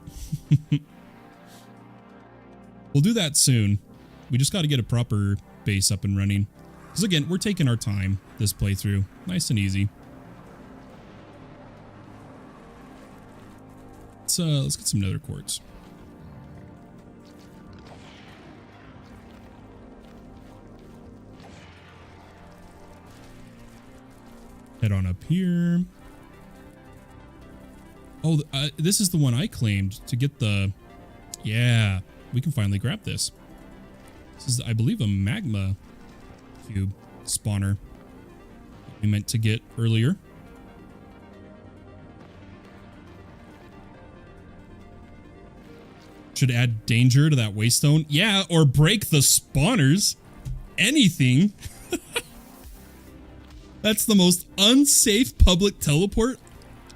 We'll do that soon. We just got to get a proper base up and running. Because again, we're taking our time this playthrough. Nice and easy. Let's get some nether quartz. Head on up here. Oh, this is the one I claimed to get the... Yeah, we can finally grab this. This is, I believe, a magma cube spawner we meant to get earlier. Should add danger to that waystone. Yeah, or break the spawners. Anything. That's the most unsafe public teleport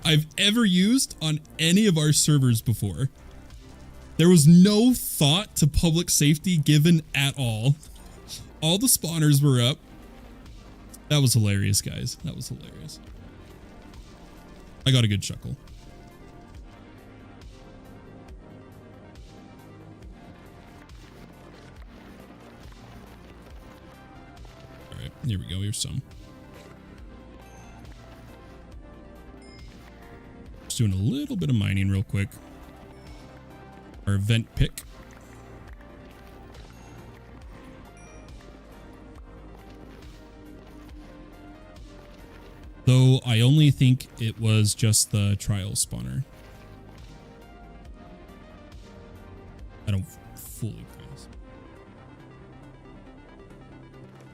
I've ever used on any of our servers before. There was no thought to public safety given at all. All the spawners were up. That was hilarious, guys. That was hilarious. I got a good chuckle. All right, here we go. Here's some. Just doing a little bit of mining real quick. Our event pick. Though I only think it was just the trial spawner. I don't fully grasp.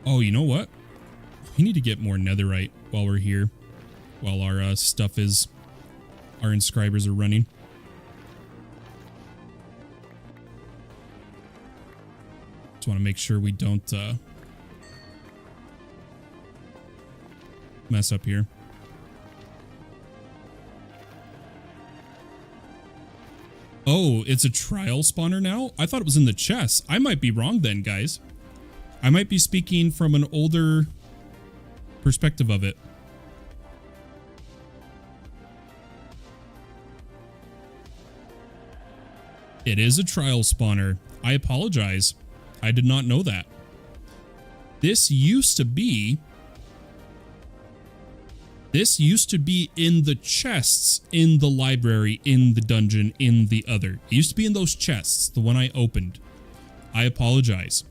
Oh, you know what? We need to get more netherite while we're here. While our stuff is... Our inscribers are running. Just want to make sure we don't mess up here. Oh, it's a trial spawner now? I thought it was in the chest. I might be wrong then, guys. I might be speaking from an older perspective of it. It is a trial spawner. I apologize. I did not know that. This used to be in the chests, in the library, in the dungeon, in the other. It used to be in those chests, the one I opened. I apologize.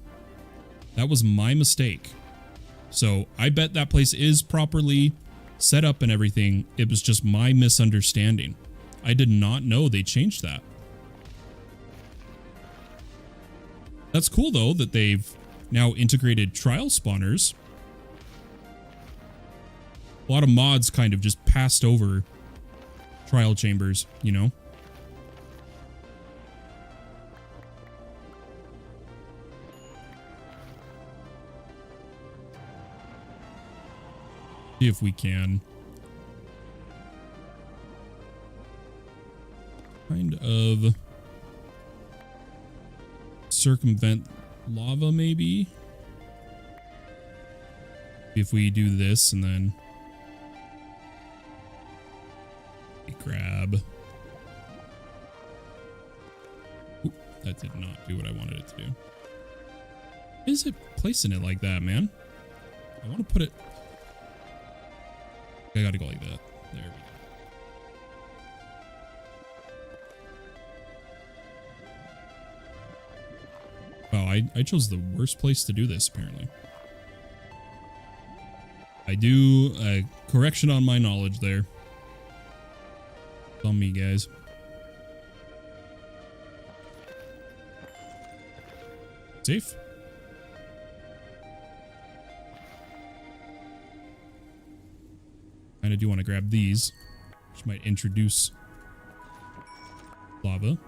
That was my mistake. So I bet that place is properly set up and everything. It was just my misunderstanding. I did not know they changed that. That's cool though that they've now integrated trial spawners. A lot of mods kind of just passed over trial chambers, you know? See if we can kind of circumvent lava, maybe. If we do this and then we grab. Oop, that did not do what I wanted it to do. Why is it placing it like that, man? I want to put it. I gotta go like that. There we go. Wow, I chose the worst place to do this, apparently. I do a correction on my knowledge there. It's on me, guys. Safe? Kinda do want to grab these, which might introduce lava.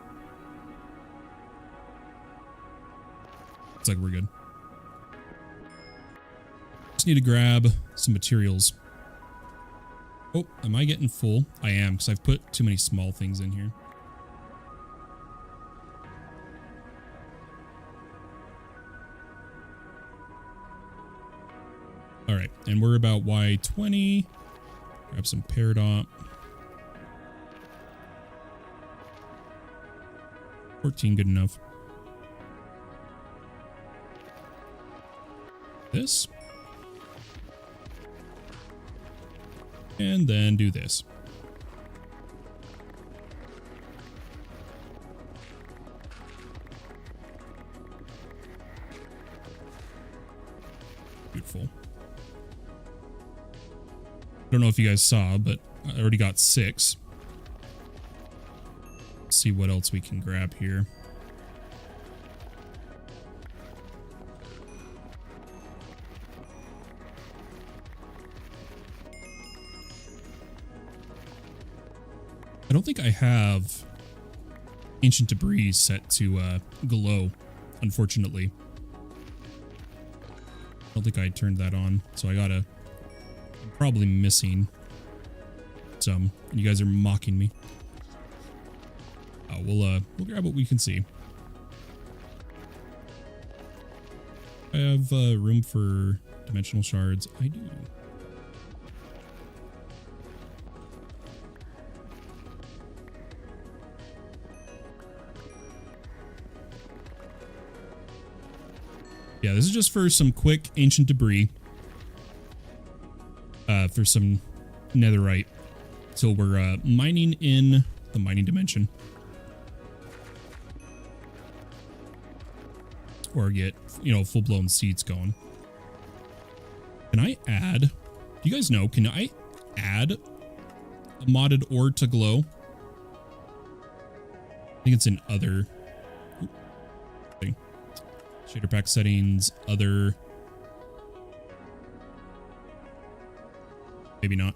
Looks like we're good. Just need to grab some materials. Oh, am I getting full? I am, because I've put too many small things in here. Alright, and we're about Y20. Grab some peridot. 14, good enough. This. And then do this. Beautiful. I don't know if you guys saw, but I already got 6. Let's see what else we can grab here. I don't think I have ancient debris set to glow, unfortunately. I don't think I turned that on, so I'm probably missing some. You guys are mocking me. We'll grab what we can see. I have room for dimensional shards. I do. Yeah, this is just for some quick ancient debris. For some netherite. So we're mining in the mining dimension. Or get, you know, full-blown seeds going. Can I add... Do you guys know, can I add a modded ore to glow. I think it's in other. Shader pack settings, other. Maybe not.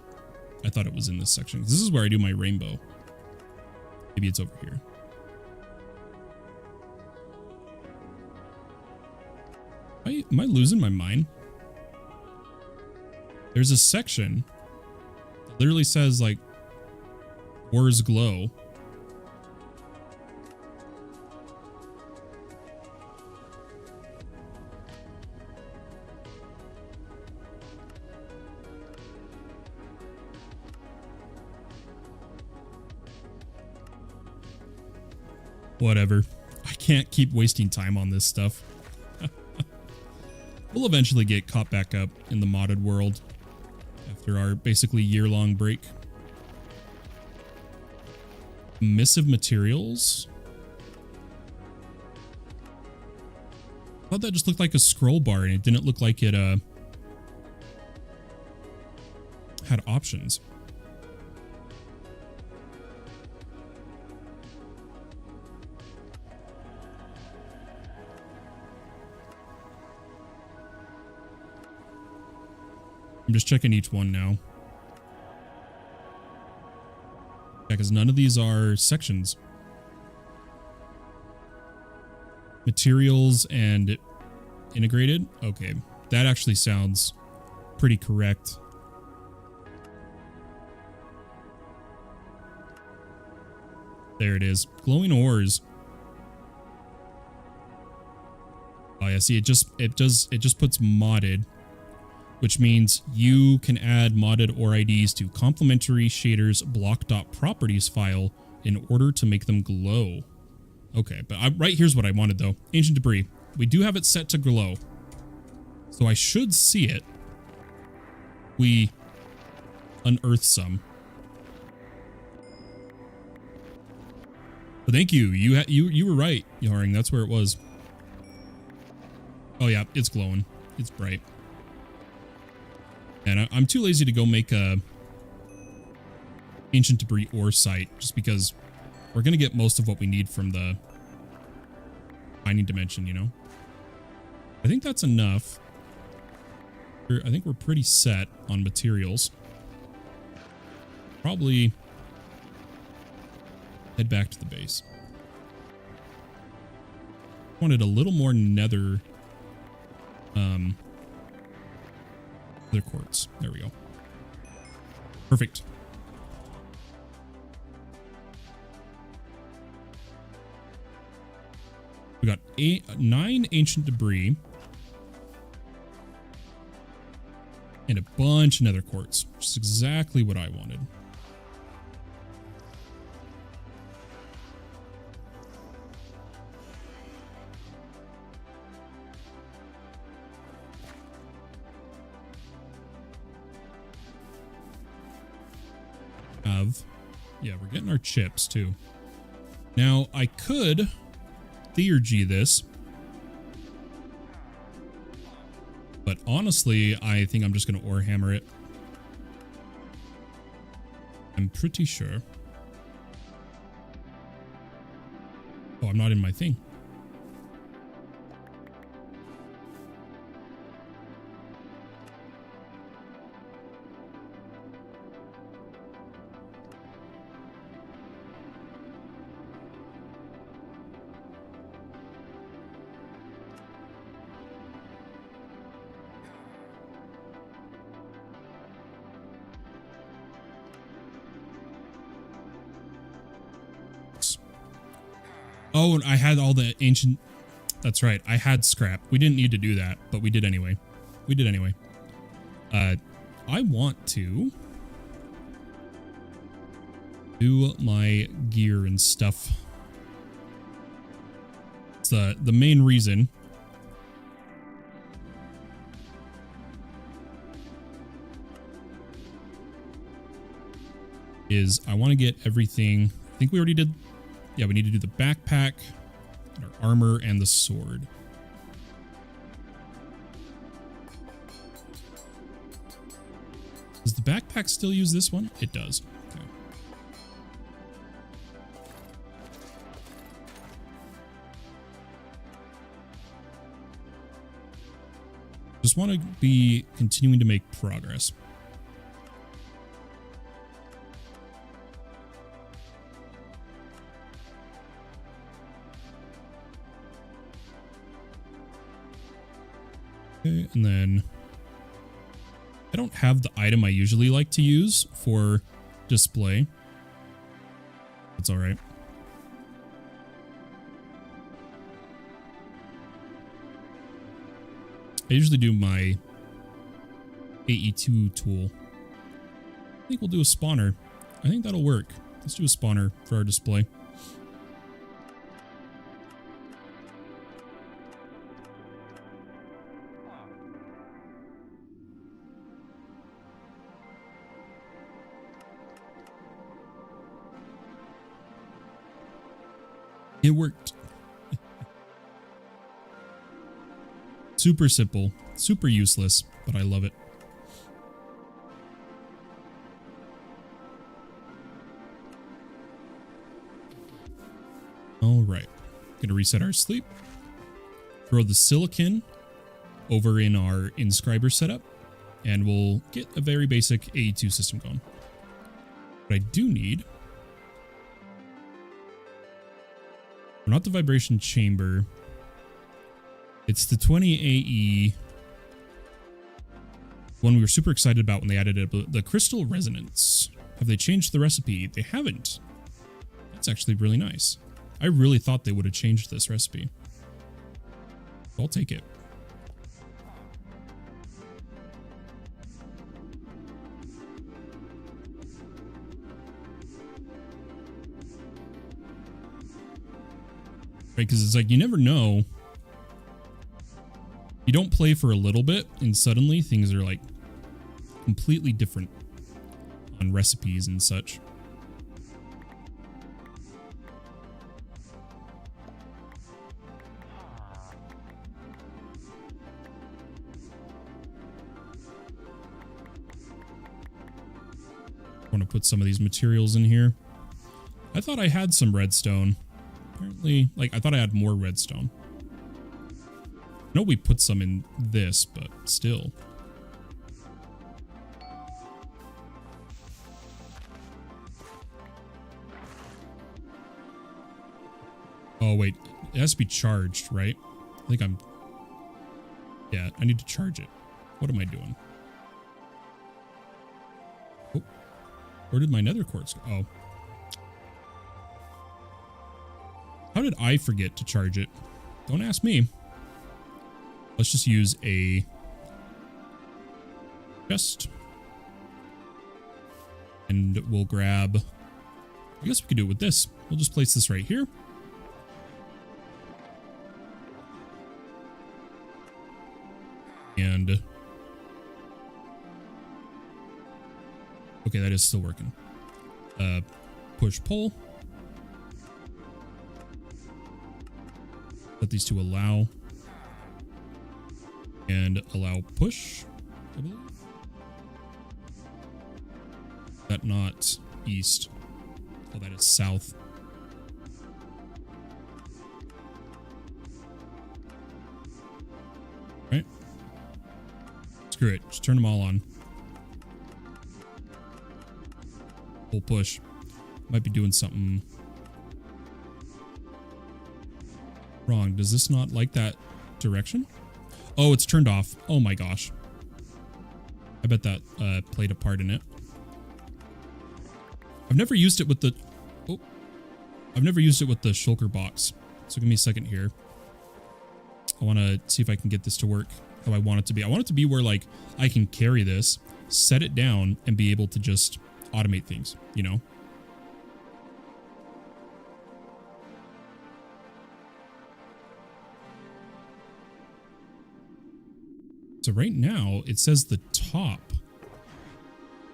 I thought it was in this section. This is where I do my rainbow. Maybe it's over here. Am I losing my mind? There's a section that literally says, like, ores glow. Whatever. I can't keep wasting time on this stuff. We'll eventually get caught back up in the modded world after our basically year-long break. Emissive materials? I thought that just looked like a scroll bar and it didn't look like it had options. I'm just checking each one now. Yeah, because none of these are sections. Materials and integrated? Okay. That actually sounds pretty correct. There it is. Glowing ores. Oh yeah, see, it just puts modded, which means you can add modded ore IDs to complementary shaders block.properties file in order to make them glow. Okay, but right here's what I wanted though. Ancient debris. We do have it set to glow. So I should see it. We unearth some. But thank you. You were right, Yaring. That's where it was. Oh yeah, it's glowing. It's bright. And I'm too lazy to go make a ancient debris ore site just because we're going to get most of what we need from the mining dimension, you know? I think that's enough. I think we're pretty set on materials. Probably head back to the base. Wanted a little more nether quartz. There we go. Perfect. We got 9 ancient debris and a bunch of nether quartz, which is exactly what I wanted. Yeah, we're getting our chips too. Now I could theurgy this, but honestly I think I'm just gonna ore hammer it. I'm pretty sure. Oh, I'm not in my thing. Oh, and I had all the ancient... That's right. I had scrap. We didn't need to do that, but we did anyway. We did anyway. I want to do my gear and stuff. It's the main reason. Is I want to get everything... I think we already did... Yeah, we need to do the backpack, our armor, and the sword. Does the backpack still use this one? It does. Okay. Just want to be continuing to make progress. Okay, and then I don't have the item I usually like to use for display. That's all right. I usually do my AE2 tool. I think we'll do a spawner. I think that'll work. Let's do a spawner for our display. It worked. Super simple, super useless, but I love it. All right, gonna reset our sleep. Throw the silicon over in our inscriber setup, and we'll get a very basic AE2 system going. What I do need, not the vibration chamber. It's the 20 AE one we were super excited about when they added it, the crystal resonance. Have they changed the recipe? They haven't. That's actually really nice. I really thought they would have changed this recipe. I'll take it. Right, because it's like you never know. You don't play for a little bit and suddenly things are like completely different on recipes and such. I want to put some of these materials in here. I thought I had some redstone. Apparently, like, I thought I had more redstone. I know we put some in this, but still. Oh, wait. It has to be charged, right? I think I'm... Yeah, I need to charge it. What am I doing? Oh. Where did my nether quartz go? Oh. How did I forget to charge it? Don't ask me. Let's just use a chest. And we'll grab... I guess we could do it with this. We'll just place this right here. And... Okay, that is still working. Push pull. Set these to allow. And allow push, I believe. That not east. Oh, that is south. Right? Screw it. Just turn them all on. Full push. Might be doing something wrong. Does this not like that direction? Oh, it's turned off. Oh my gosh. I bet that played a part in it. I've never used it with the... Oh. I've never used it with the shulker box. So give me a second here. I want to see if I can get this to work how I want it to be. I want it to be where, like, I can carry this, set it down, and be able to just automate things, you know? So right now, it says the top.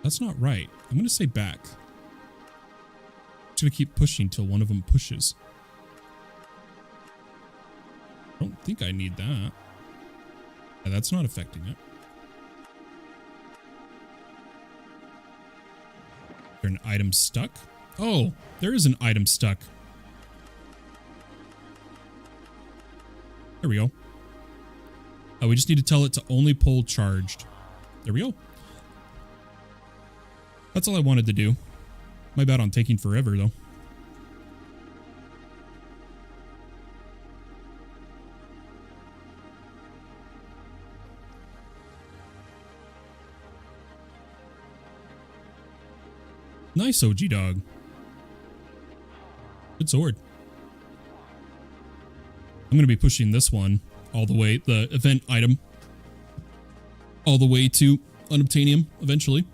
That's not right. I'm going to say back. I'm just going to keep pushing till one of them pushes. I don't think I need that. Yeah, that's not affecting it. there an item stuck? Oh, there is an item stuck. There we go. We just need to tell it to only pull charged. There we go. That's all I wanted to do. My bad on taking forever, though. Nice, OG dog. Good sword. I'm going to be pushing this one all the way, the event item, all the way to unobtainium eventually.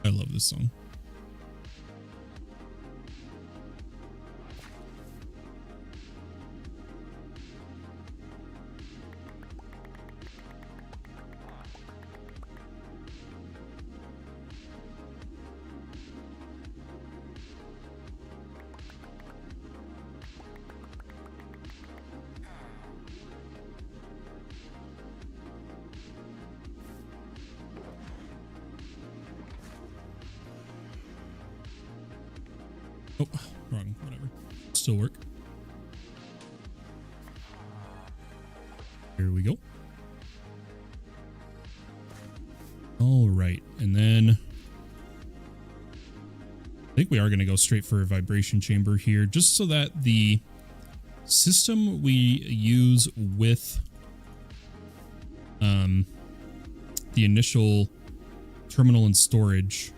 I love this song. Oh, wrong. Whatever. Still work. Here we go. All right. And then I think we are going to go straight for a vibration chamber here, just so that the system we use with the initial terminal and storage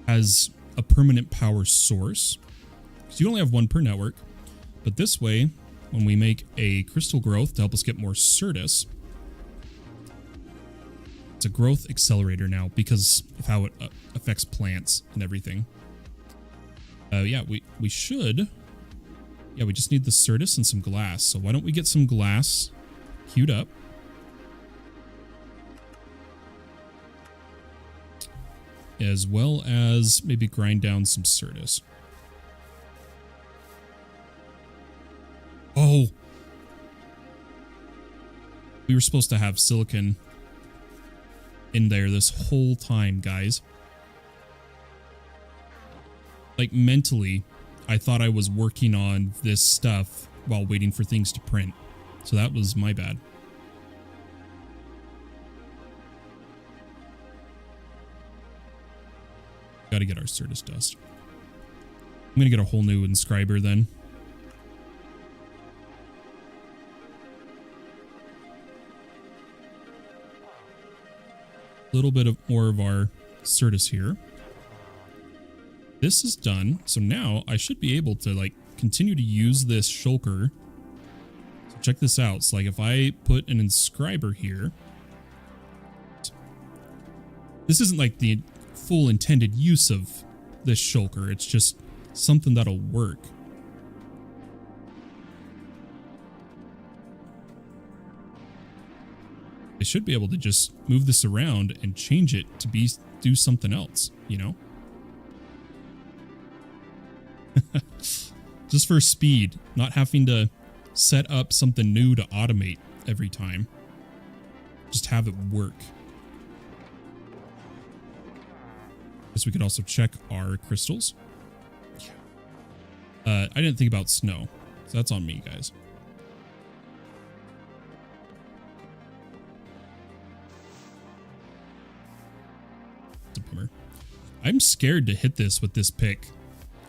has a permanent power source, because you only have one per network. But this way, when we make a crystal growth to help us get more Certus, it's a growth accelerator now because of how it affects plants and everything. Yeah, we should. Yeah, we just need the Certus and some glass. So why don't we get some glass queued up? As well as maybe grind down some Certus. Oh! We were supposed to have silicon in there this whole time, guys. Like, mentally, I thought I was working on this stuff while waiting for things to print. So that was my bad. Gotta get our Certus dust. I'm gonna get a whole new inscriber then. A little bit of more of our Certus here. This is done, so now I should be able to like continue to use this shulker. So check this out. So like if I put an inscriber here, this isn't like the full intended use of this shulker. It's just something that'll work. I should be able to just move this around and change it to do something else, you know? Just for speed, not having to set up something new to automate every time. Just have it work. Guess we could also check our crystals. I didn't think about snow, so that's on me, guys. It's a bummer. I'm scared to hit this with this pick.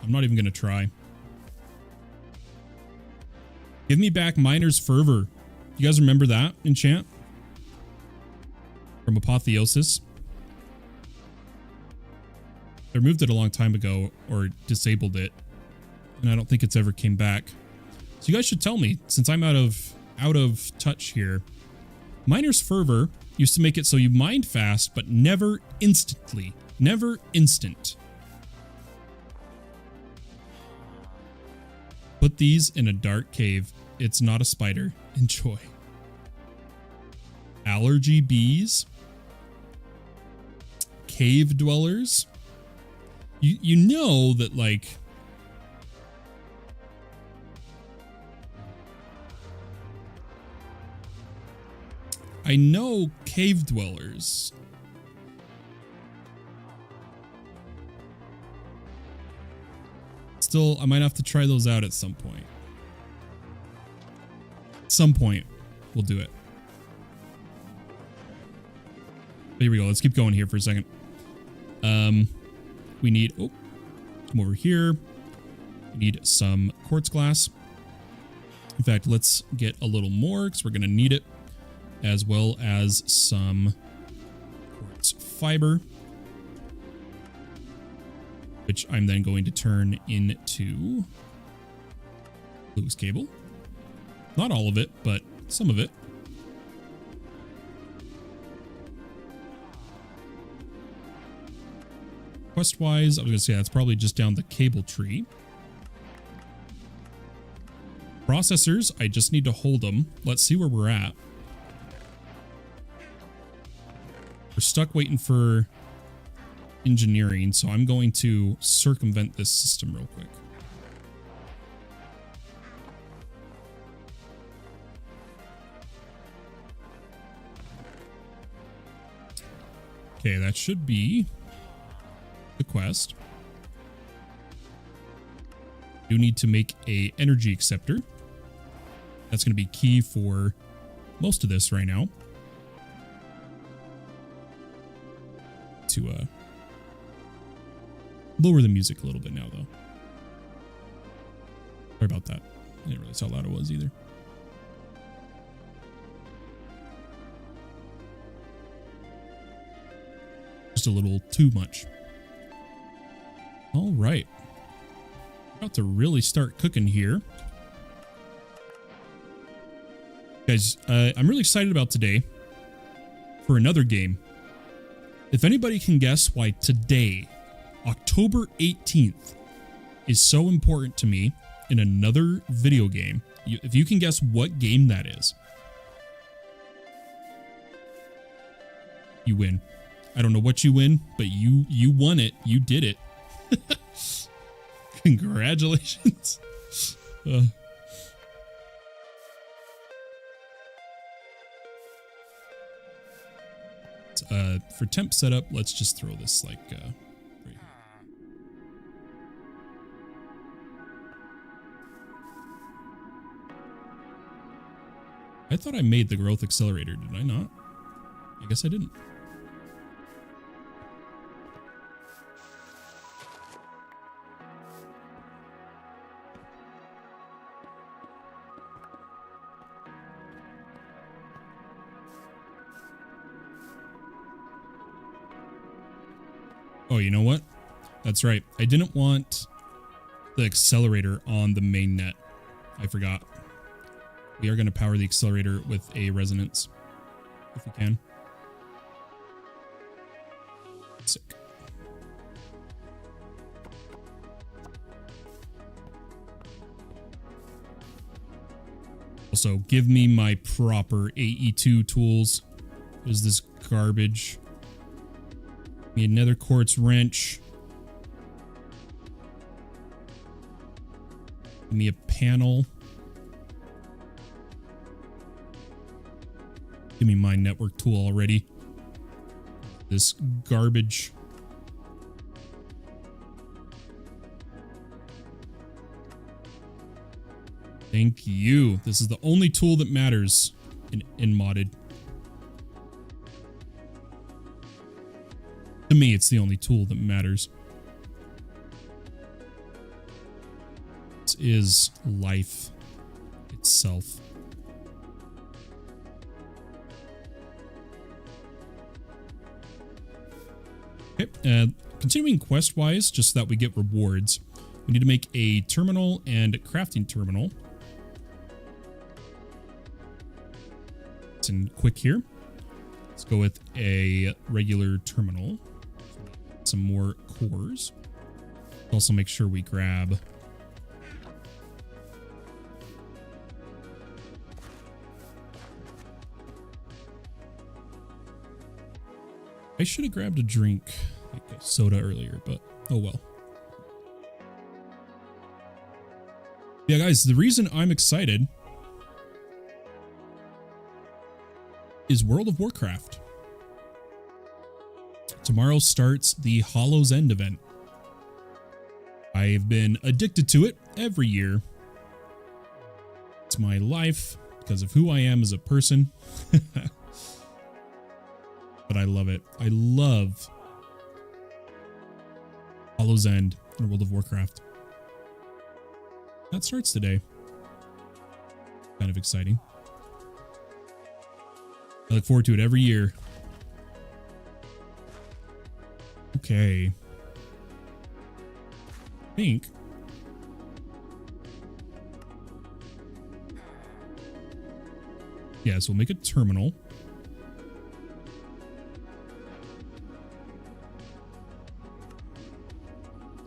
I'm not even going to try. Give me back Miner's Fervor. You guys remember that enchant? From Apotheosis? They removed it a long time ago, or disabled it, and I don't think it's ever came back. So you guys should tell me, since I'm out of touch here. Miner's Fervor used to make it so you mined fast, but never instantly. Never instant. Put these in a dark cave. It's not a spider. Enjoy. Allergy bees. Cave dwellers. you know that, like, I know cave dwellers. Still, I might have to try those out at some point. At some point, we'll do it. But here we go. Let's keep going here for a second. We need, oh, come over here. We need some quartz glass. In fact, let's get a little more because we're going to need it, as well as some quartz fiber, which I'm then going to turn into Lewis cable. Not all of it, but some of it. Quest-wise, I was going to say that's probably just down the cable tree. Processors, I just need to hold them. Let's see where we're at. We're stuck waiting for engineering, so I'm going to circumvent this system real quick. Okay, that should be the quest. Do need to make a energy acceptor. That's going to be key for most of this right now. To lower the music a little bit now, though. Sorry about that. I didn't realize how loud it was either. Just a little too much. All right. About to really start cooking here. Guys, I'm really excited about today for another game. If anybody can guess why today, October 18th, is so important to me in another video game, if you can guess what game that is, you win. I don't know what you win, but you won it. You did it. Congratulations. For temp setup, let's just throw this like right here. I thought I made the growth accelerator, did I not? I guess I didn't. Oh, you know what? That's right. I didn't want the accelerator on the main net. I forgot. We are going to power the accelerator with a resonance, if we can. Sick. Also, give me my proper AE2 tools. What is this garbage? Need another quartz wrench. Give me a panel. Give me my network tool already. This garbage. Thank you. This is the only tool that matters in modded. To me, it's the only tool that matters. This is life itself. Okay, continuing quest-wise, just so that we get rewards, we need to make a terminal and a crafting terminal. It's in quick here. Let's go with a regular terminal. Some more cores. Also make sure we grab I should have grabbed a drink, like soda earlier, but oh well. Yeah, guys, the reason I'm excited is World of Warcraft. Tomorrow starts the Hollow's End event. I've been addicted to it every year. It's my life because of who I am as a person. But I love it. I love Hollow's End in World of Warcraft. That starts today. Kind of exciting. I look forward to it every year. Okay. I think. Yeah, so we'll make a terminal.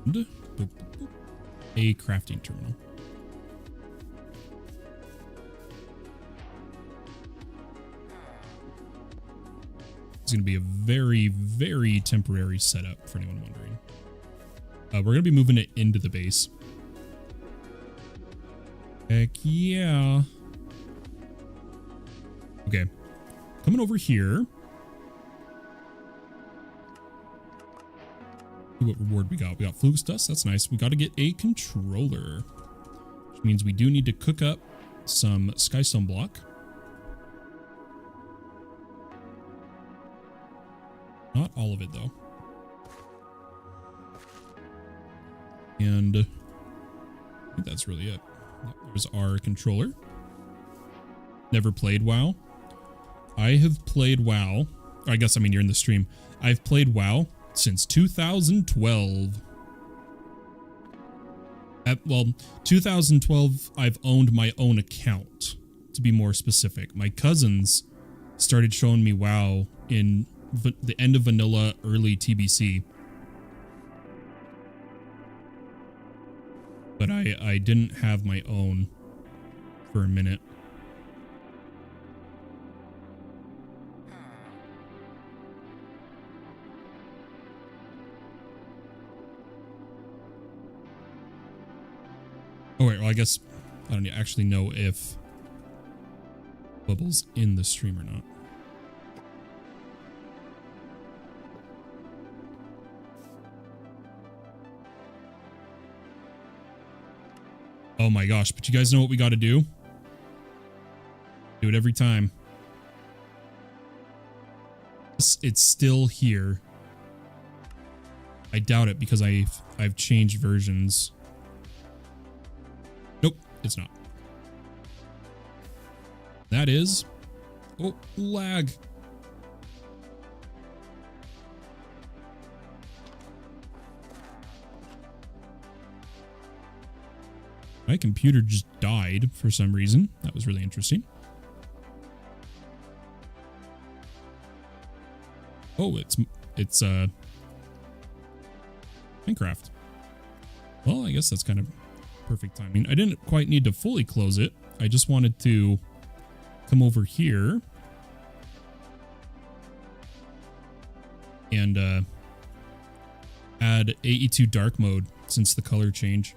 And a crafting terminal. It's going to be a very, very temporary setup for anyone wondering. We're going to be moving it into the base. Heck yeah. Okay. Coming over here. See what reward we got. We got Flux Dust. That's nice. We got to get a controller. Which means we do need to cook up some Skystone block. Not all of it, though. And I think that's really it. There's our controller. Never played WoW. I have played WoW. I guess, I mean, you're in the stream. I've played WoW since 2012. Well, 2012, I've owned my own account, to be more specific. My cousins started showing me WoW in the end of vanilla, early TBC. But I didn't have my own for a minute. Oh wait, well I guess I don't actually know if Bubble's in the stream or not. Oh my gosh, but you guys know what we got to do? Do it every time. It's still here. I doubt it because I've changed versions. Nope, it's not. That is... Oh, lag. My computer just died for some reason. That was really interesting. Oh, it's Minecraft. Well, I guess that's kind of perfect timing. I didn't quite need to fully close it. I just wanted to come over here and add AE2 dark mode since the color change.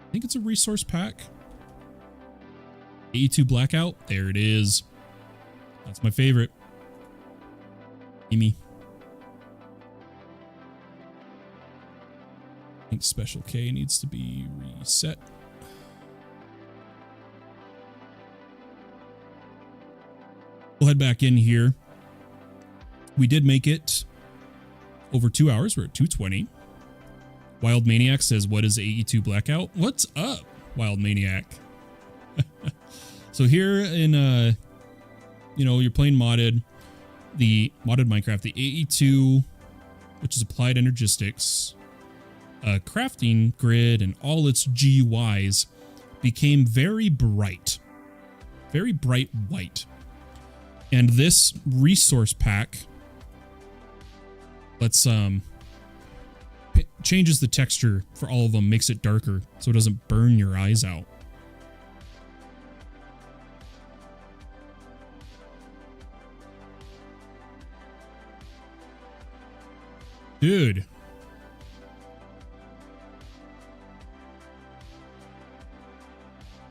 I think it's a resource pack. AE2 Blackout. There it is. That's my favorite. Gimme. I think Special K needs to be reset. We'll head back in here. We did make it over 2 hours. We're at 2:20. Wild Maniac says, what is AE2 Blackout? What's up, Wild Maniac? So here in, you know, you're playing modded Minecraft, the AE2, which is applied energistics, crafting grid and all its GUIs became very bright white. And this resource pack changes the texture for all of them, makes it darker so it doesn't burn your eyes out. Dude.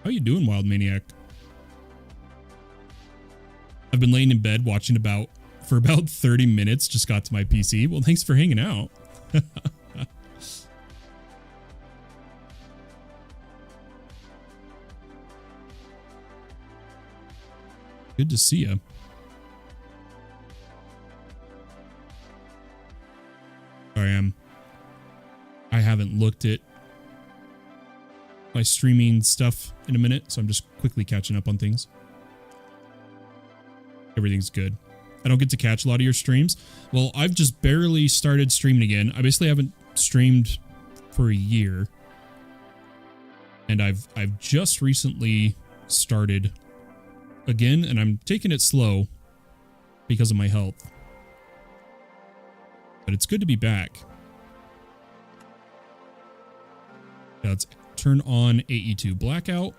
How you doing, Wild Maniac? I've been laying in bed watching for about 30 minutes. Just got to my PC. Well, thanks for hanging out. Good to see you. I haven't looked at my streaming stuff in a minute, so I'm just quickly catching up on things. Everything's good. I don't get to catch a lot of your streams. Well, I've just barely started streaming again. I basically haven't streamed for a year. And I've just recently started again, and I'm taking it slow because of my health. But it's good to be back. Let's turn on AE2 Blackout.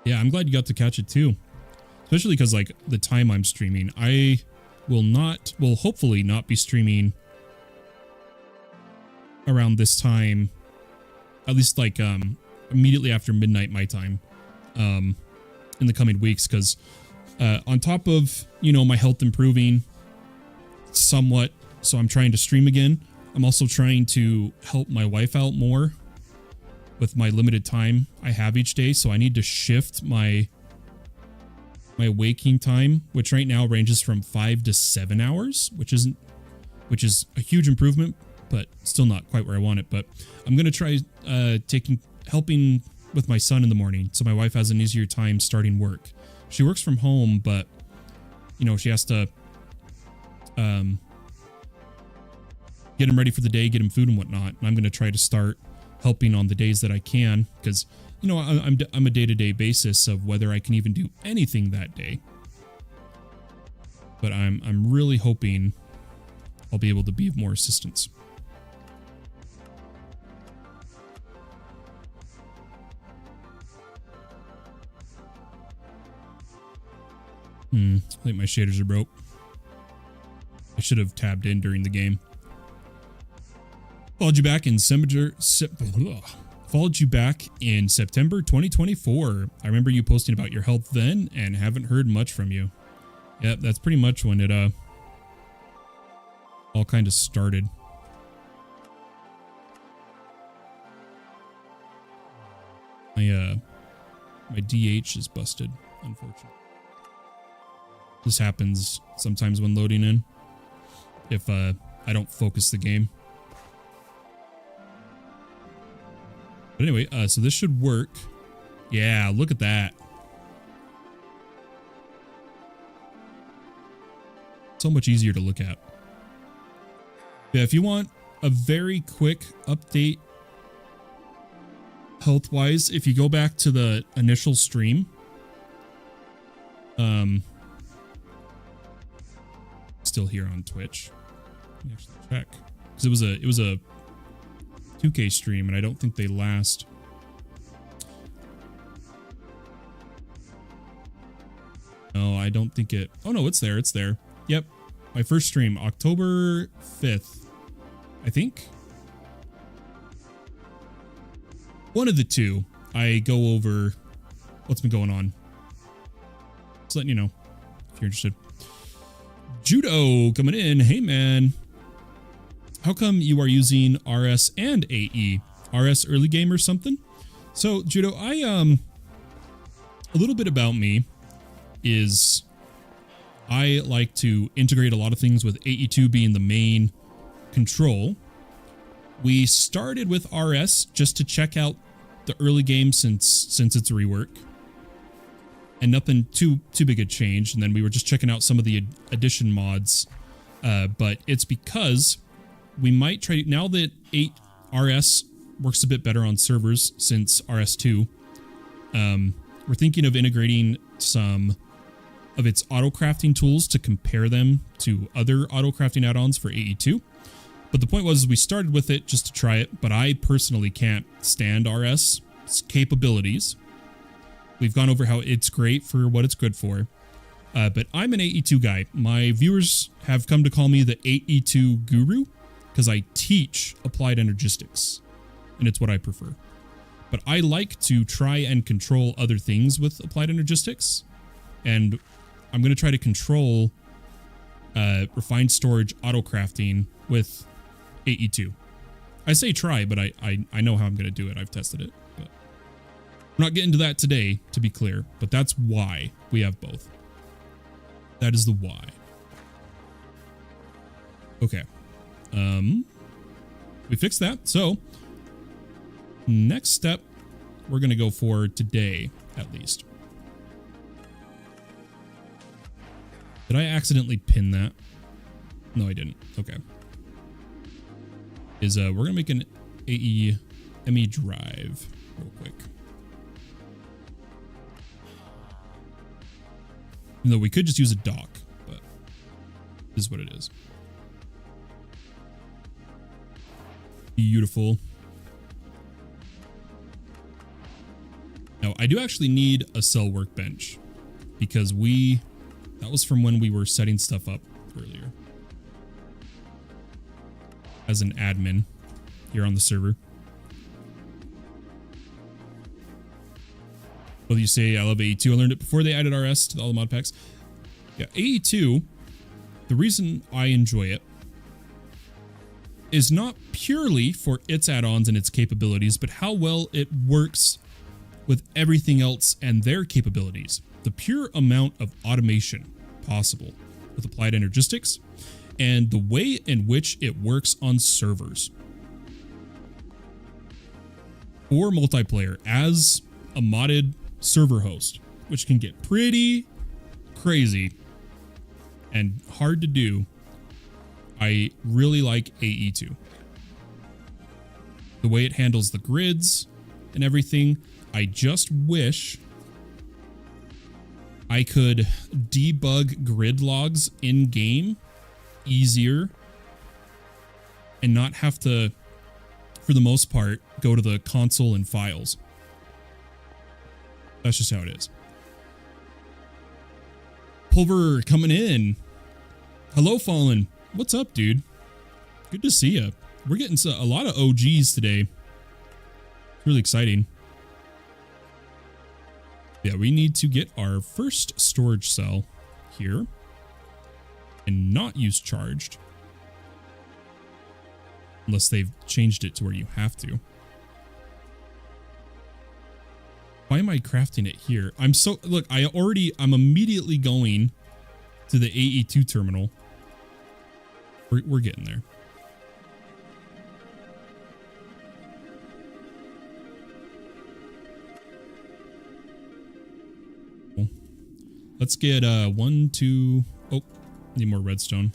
Yeah, I'm glad you got to catch it too. Especially because, like, the time I'm streaming, I will hopefully not be streaming around this time, at least like immediately after midnight my time, in the coming weeks, because on top of, you know, my health improving somewhat, so I'm trying to stream again, I'm also trying to help my wife out more with my limited time I have each day, so I need to shift my waking time, which right now ranges from 5 to 7 hours, which is a huge improvement, but still not quite where I want it. But I'm gonna try helping with my son in the morning, so my wife has an easier time starting work. She works from home, but you know, she has to get him ready for the day, get him food and whatnot. And I'm gonna try to start helping on the days that I can, because you know, I'm a day-to-day basis of whether I can even do anything that day. But I'm really hoping I'll be able to be of more assistance. I think my shaders are broke. I should have tabbed in during the game. Followed you back in September 2024. I remember you posting about your health then and haven't heard much from you. Yep, that's pretty much when it all kind of started. My DH is busted, unfortunately. This happens sometimes when loading in, if I don't focus the game. But anyway, so this should work. Yeah, look at that. So much easier to look at. Yeah, if you want a very quick update health-wise, if you go back to the initial stream, still here on Twitch. Let me actually check, because it was a 2K stream, and I don't think they last. No, I don't think it. Oh no, it's there. It's there. Yep, my first stream, October 5th, I think. One of the two. I go over what's been going on. Just letting you know if you're interested. Judo coming in. Hey man, how come you are using RS and AE? RS early game or something? So Judo, a little bit about me is I like to integrate a lot of things with AE2 being the main control. We started with RS just to check out the early game since it's a rework. And nothing too big a change. And then we were just checking out some of the addition mods. But it's because we might try, now that 8 RS works a bit better on servers since RS2, we're thinking of integrating some of its auto crafting tools to compare them to other auto crafting add-ons for AE2. But the point was, we started with it just to try it, but I personally can't stand RS capabilities. We've gone over how it's great for what it's good for. But I'm an AE2 guy. My viewers have come to call me the AE2 guru because I teach applied energistics, and it's what I prefer. But I like to try and control other things with applied energistics, and I'm going to try to control refined storage auto crafting with AE2. I say try, but I know how I'm going to do it. I've tested it. But I'm not getting to that today, to be clear, but that's why we have both. That is the why. Okay. We fixed that. So next step we're going to go for today, at least. Did I accidentally pin that? No, I didn't. Okay. We're going to make an AE drive real quick. Even though we could just use a dock, but this is what it is. Beautiful. Now, I do actually need a cell workbench because that was from when we were setting stuff up earlier as an admin here on the server. Well, you say I love AE2. I learned it before they added RS to all the mod packs. Yeah, AE2, the reason I enjoy it is not purely for its add-ons and its capabilities, but how well it works with everything else and their capabilities. The pure amount of automation possible with applied energistics and the way in which it works on servers. Or multiplayer as a modded server host, which can get pretty crazy and hard to do. I really like AE2. The way it handles the grids and everything. I just wish I could debug grid logs in game easier and not have to, for the most part, go to the console and files. That's just how it is. Pulver coming in. Hello, Fallen. What's up, dude? Good to see you. We're getting a lot of OGs today. It's really exciting. Yeah, we need to get our first storage cell here and not use charged. Unless they've changed it to where you have to. Why am I crafting it here? Look, I'm immediately going to the AE2 terminal. We're getting there. Let's get 1, 2. Oh, need more redstone.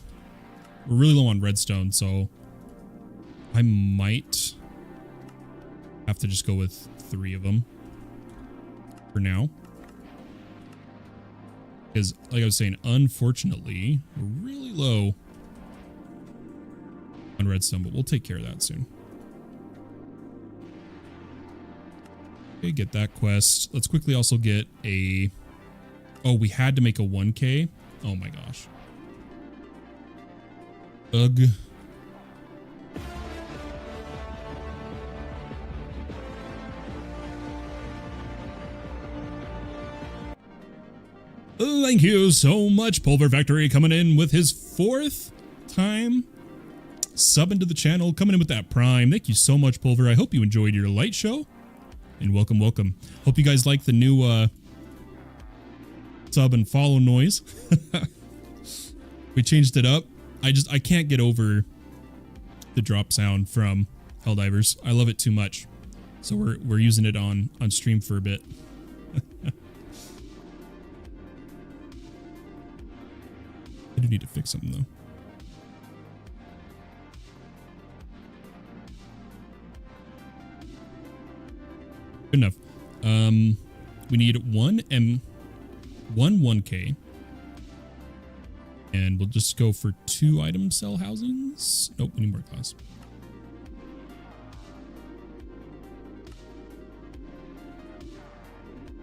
We're really low on redstone, so I might have to just go with 3 of them for now. Because, like I was saying, unfortunately, we're really low on redstone, but we'll take care of that soon. Okay, get that quest. Let's quickly also get a... Oh, we had to make a 1K? Oh my gosh. Ugh. Thank you so much, Pulver Factory, coming in with his 4th time subbing to the channel, coming in with that Prime. Thank you so much, Pulver. I hope you enjoyed your light show, and welcome, welcome. Hope you guys like the new sub and follow noise. We changed it up. I can't get over the drop sound from Helldivers. I love it too much, so we're using it on stream for a bit. I do need to fix something though. Good enough. We need 1 1K. And we'll just go for 2 item cell housings. Nope, we need more glass.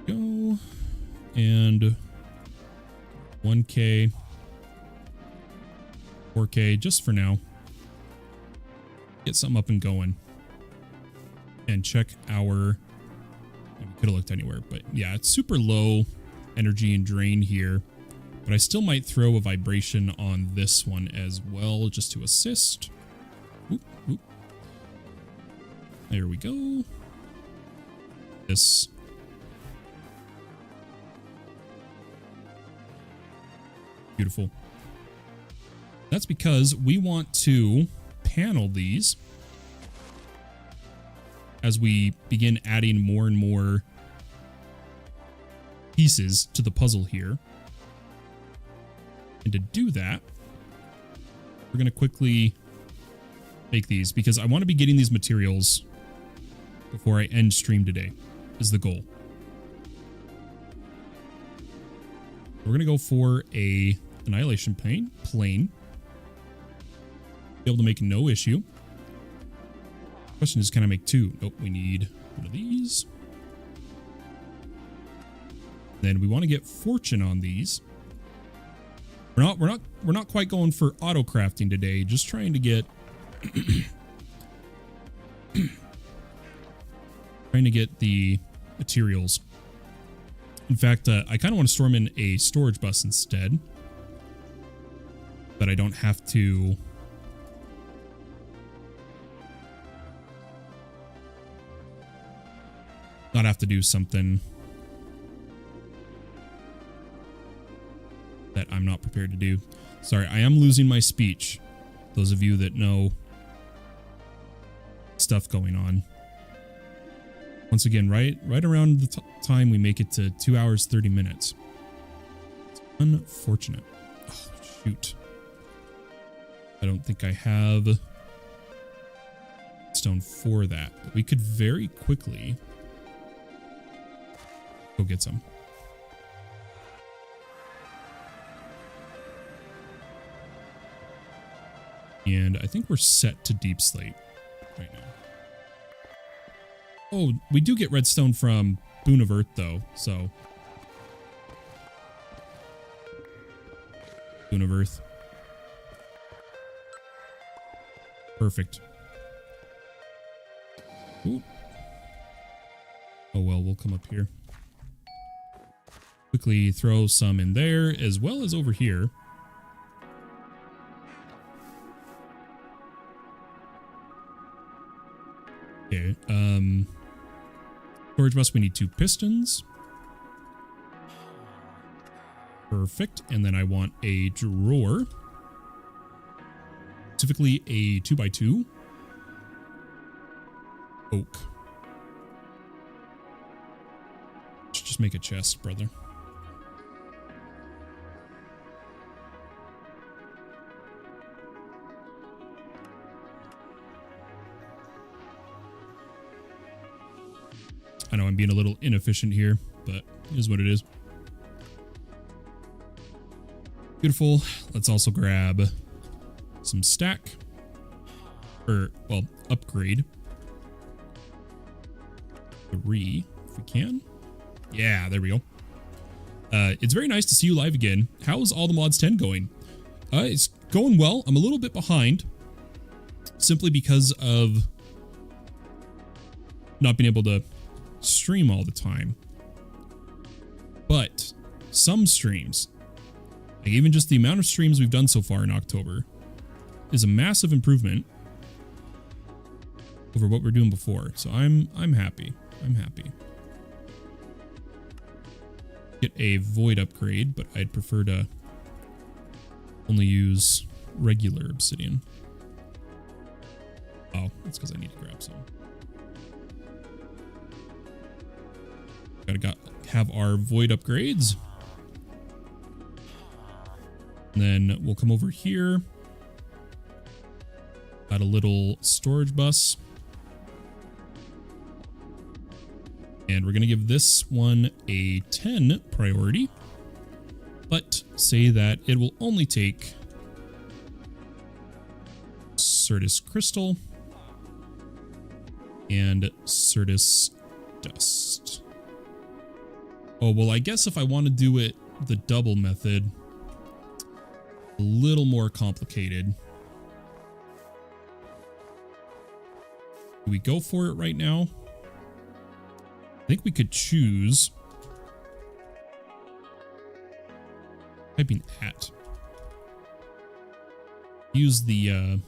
Go. and 1K, 4K, just for now. Get something up and going. And check our... We could have looked anywhere, but yeah, it's super low energy and drain here. But I still might throw a vibration on this one as well, just to assist. Oop, oop. There we go. This. Beautiful. That's because we want to panel these as we begin adding more and more pieces to the puzzle here. And to do that, we're going to quickly make these because I want to be getting these materials before I end stream today, is the goal. We're going to go for a annihilation plane. Be able to make no issue. Question is, can I make two? Nope, we need one of these. Then we want to get fortune on these. We're not quite going for auto crafting today. Just trying to get the materials. In fact, I kind of want to store them in a storage bus instead, but I don't have to. Not have to do something that I'm not prepared to do. Sorry, I am losing my speech. Those of you that know stuff going on. Once again, right around the time we make it to 2 hours, 30 minutes. It's unfortunate. Oh, shoot. I don't think I have stone for that, but we could very quickly go get some. And I think we're set to deep slate right now. Oh, we do get redstone from Boon of Earth, though, so. Boon of Earth. Perfect. Ooh. Oh, well, we'll come up here. Quickly throw some in there, as well as over here. Okay, storage bus, we need 2 pistons. Perfect, and then I want a drawer. Specifically a 2x2. Oak. Should just make a chest, brother. I know I'm being a little inefficient here, but it is what it is. Beautiful. Let's also grab some stack. Or, well, upgrade. 3, if we can. Yeah, there we go. It's very nice to see you live again. How's All the Mods 10 going? It's going well. I'm a little bit behind. Simply because of not being able to stream all the time. But some streams, like even just the amount of streams we've done so far in October, is a massive improvement over what we were doing before. So I'm happy. I'm happy. Get a void upgrade, but I'd prefer to only use regular obsidian. Oh, that's because I need to grab some. Gotta have our void upgrades. And then we'll come over here. Add a little storage bus. And we're going to give this one a 10 priority. But say that it will only take Certus Crystal and Certus Dust. Oh, well, I guess if I want to do it the double method, a little more complicated. Do we go for it right now? I think we could choose typing at. Use the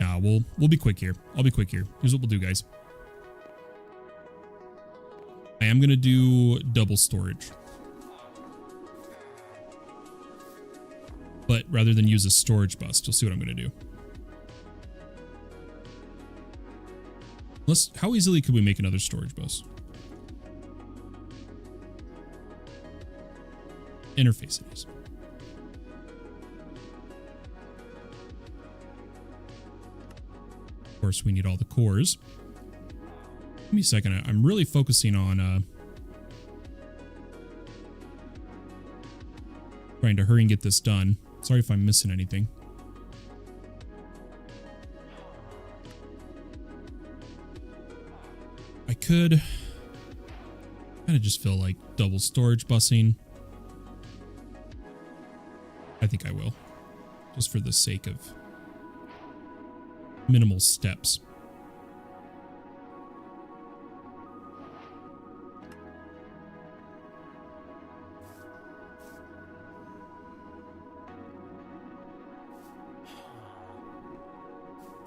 nah, we'll be quick here. I'll be quick here. Here's what we'll do, guys. I am gonna do double storage. But rather than use a storage bus, you'll see what I'm gonna do. How easily could we make another storage bus? Interface it is. Of course, we need all the cores. Give me a second. I'm really focusing on trying to hurry and get this done. Sorry if I'm missing anything. I could kind of just feel like double storage busing. I think I will, just for the sake of minimal steps.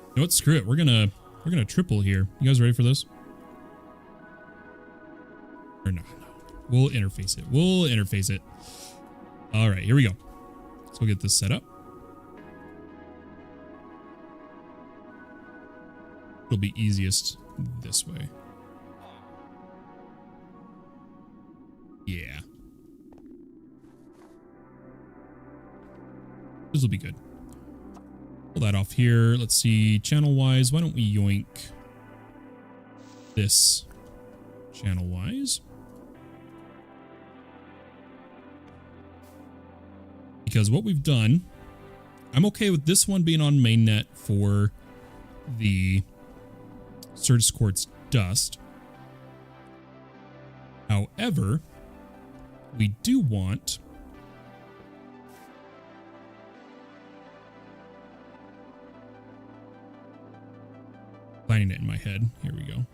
You know what? Screw it. We're gonna triple here. You guys ready for this? Or no? We'll interface it. We'll interface it. All right, here we go. So we'll get this set up. It'll be easiest this way. Yeah. This will be good. Pull that off here. Let's see, channel-wise, why don't we yoink this channel-wise? Because what we've done, I'm okay with this one being on mainnet for the Certus Quartz dust. However, we do want planning it in my head. Here we go.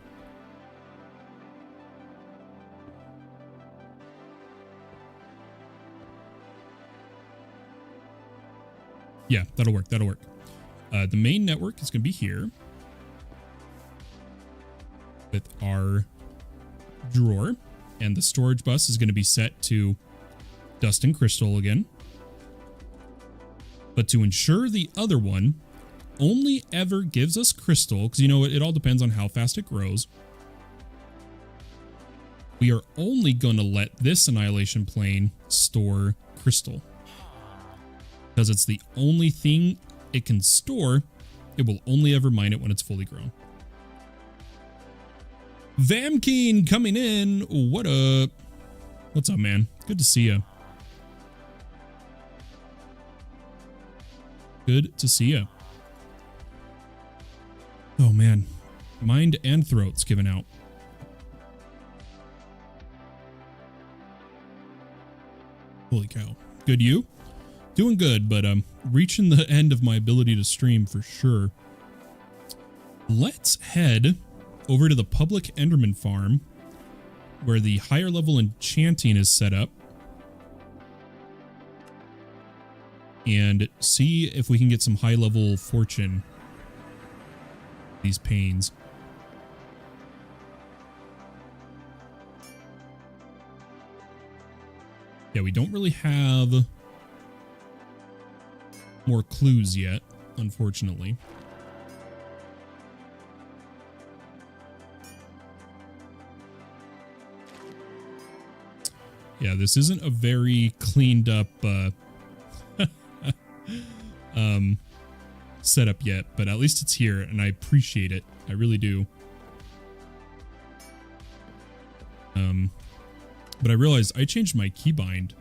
Yeah, that'll work. That'll work. The main network is going to be here with our drawer, and the storage bus is going to be set to dust and crystal again. But to ensure the other one only ever gives us crystal, because you know it all depends on how fast it grows, we are only going to let this annihilation plane store crystal. Because it's the only thing it can store, it will only ever mine it when it's fully grown. Vamkeen coming in. What up? What's up, man? Good to see you. Good to see you. Oh, man. Mind and throat's given out. Holy cow. Good, you? Doing good, but reaching the end of my ability to stream for sure. Let's head over to the public Enderman farm where the higher level enchanting is set up and see if we can get some high level fortune. These pains. Yeah, we don't really have more clues yet, unfortunately. Yeah, this isn't a very cleaned up setup yet, but at least it's here, and I appreciate it. I really do. But I realized I changed my keybind.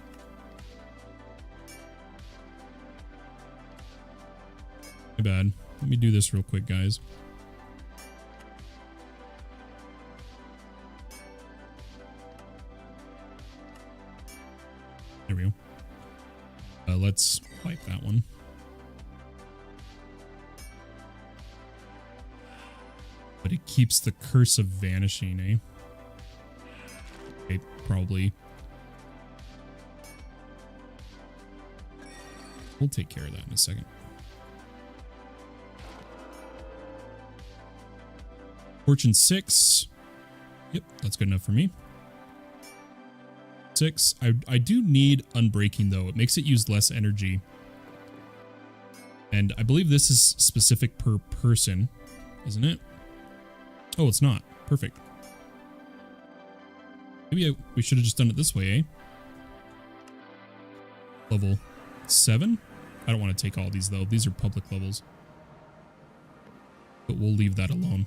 My bad. Let me do this real quick, guys. Let's wipe that one. But it keeps the curse of vanishing, eh? Okay, probably. We'll take care of that in a second. Fortune 6. Yep, that's good enough for me. 6. I do need unbreaking, though. It makes it use less energy. And I believe this is specific per person, isn't it? Oh, it's not. Perfect. Maybe we should have just done it this way, eh? Level 7? I don't want to take all these, though. These are public levels. But we'll leave that alone.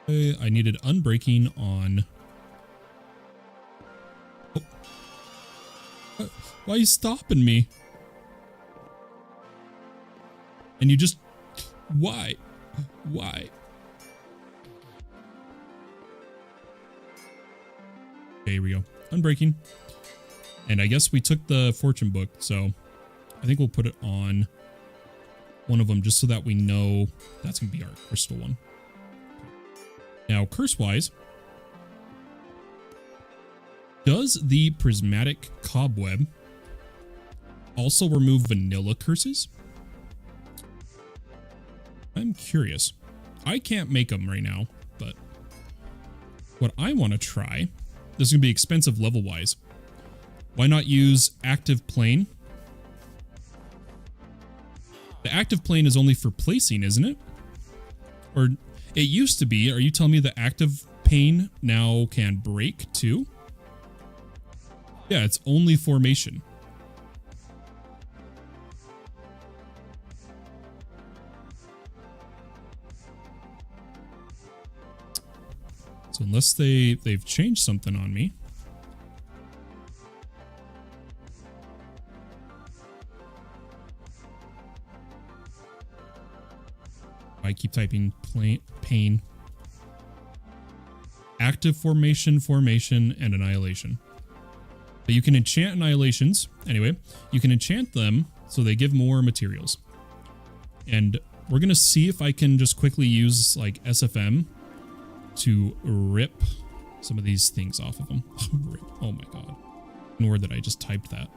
Okay, I needed unbreaking on... Oh. Why are you stopping me? And you just... Why? Why? Okay, here we go. Unbreaking. And I guess we took the fortune book, so I think we'll put it on one of them just so that we know that's going to be our crystal one. Now, curse-wise, does the prismatic cobweb also remove vanilla curses? I'm curious. I can't make them right now, but what I want to try, this is going to be expensive level-wise. Why not use active plane? The active plane is only for placing, isn't it? Or it used to be. Are you telling me the active plane now can break too? Yeah, it's only formation. So unless they've changed something on me. I keep typing pain. Active formation, and annihilation. But you can enchant annihilations. Anyway, you can enchant them so they give more materials. And we're going to see if I can just quickly use like SFM to rip some of these things off of them. Rip. Oh my god. Nor that I just typed that.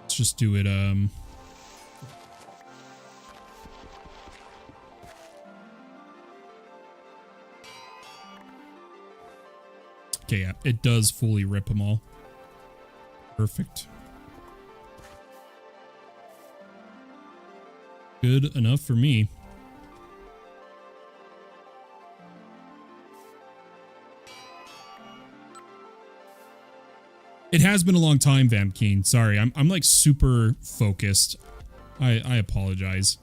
Let's just do it, okay, yeah, it does fully rip them all. Perfect. Good enough for me. It has been a long time, Van Keen. Sorry, I'm like super focused. I apologize.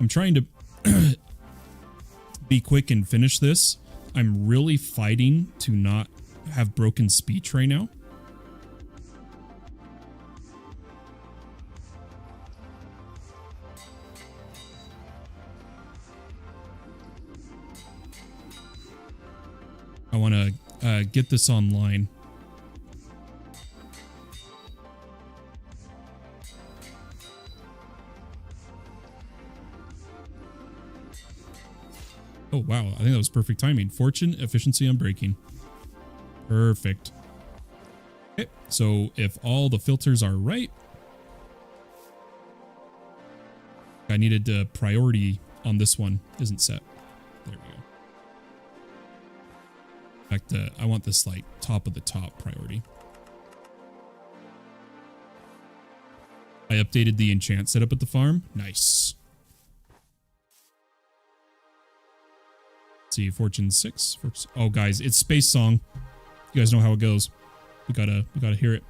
I'm trying to be quick and finish this. I'm really fighting to not have broken speech right now. I want to get this online. Oh, wow. I think that was perfect timing. Fortune, efficiency, unbreaking. Perfect. Okay, so if all the filters are right, I needed the priority on this one isn't set. There we go. In fact, I want this like top of the top priority. I updated the enchant setup at the farm. Nice. Let's see, Fortune 6. Oh, guys, it's Space Song. You guys know how it goes. We gotta hear it.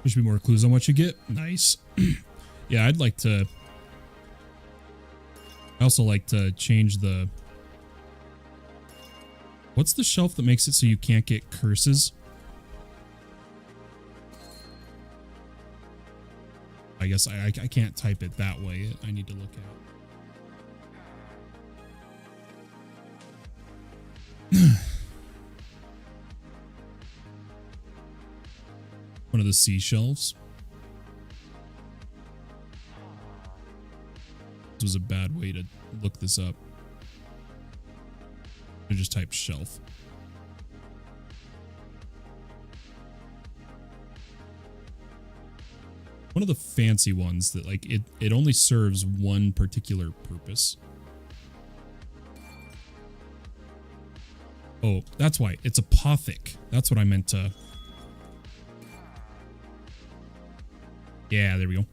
There should be more clues on what you get. Nice. Yeah, I'd like to... I also like to change the... What's the shelf that makes it so you can't get curses? I guess I can't type it that way. I need to look at. One of the seashelves. This was a bad way to look this up. I just type shelf. One of the fancy ones that like it only serves one particular purpose. Oh, that's why. It's apothic. That's what I meant to... Yeah, there we go.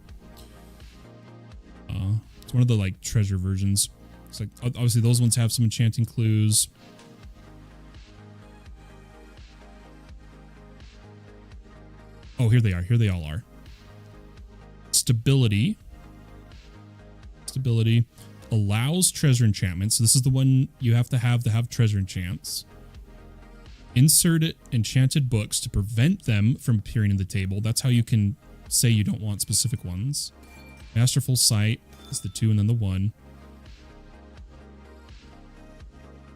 It's one of the like treasure versions. It's like obviously those ones have some enchanting clues. Oh, here they are. Here they all are. Stability. Stability allows treasure enchantments. So this is the one you have to have treasure enchants. Insert enchanted books to prevent them from appearing in the table. That's how you can say you don't want specific ones. Masterful Sight is the 2 and then the 1.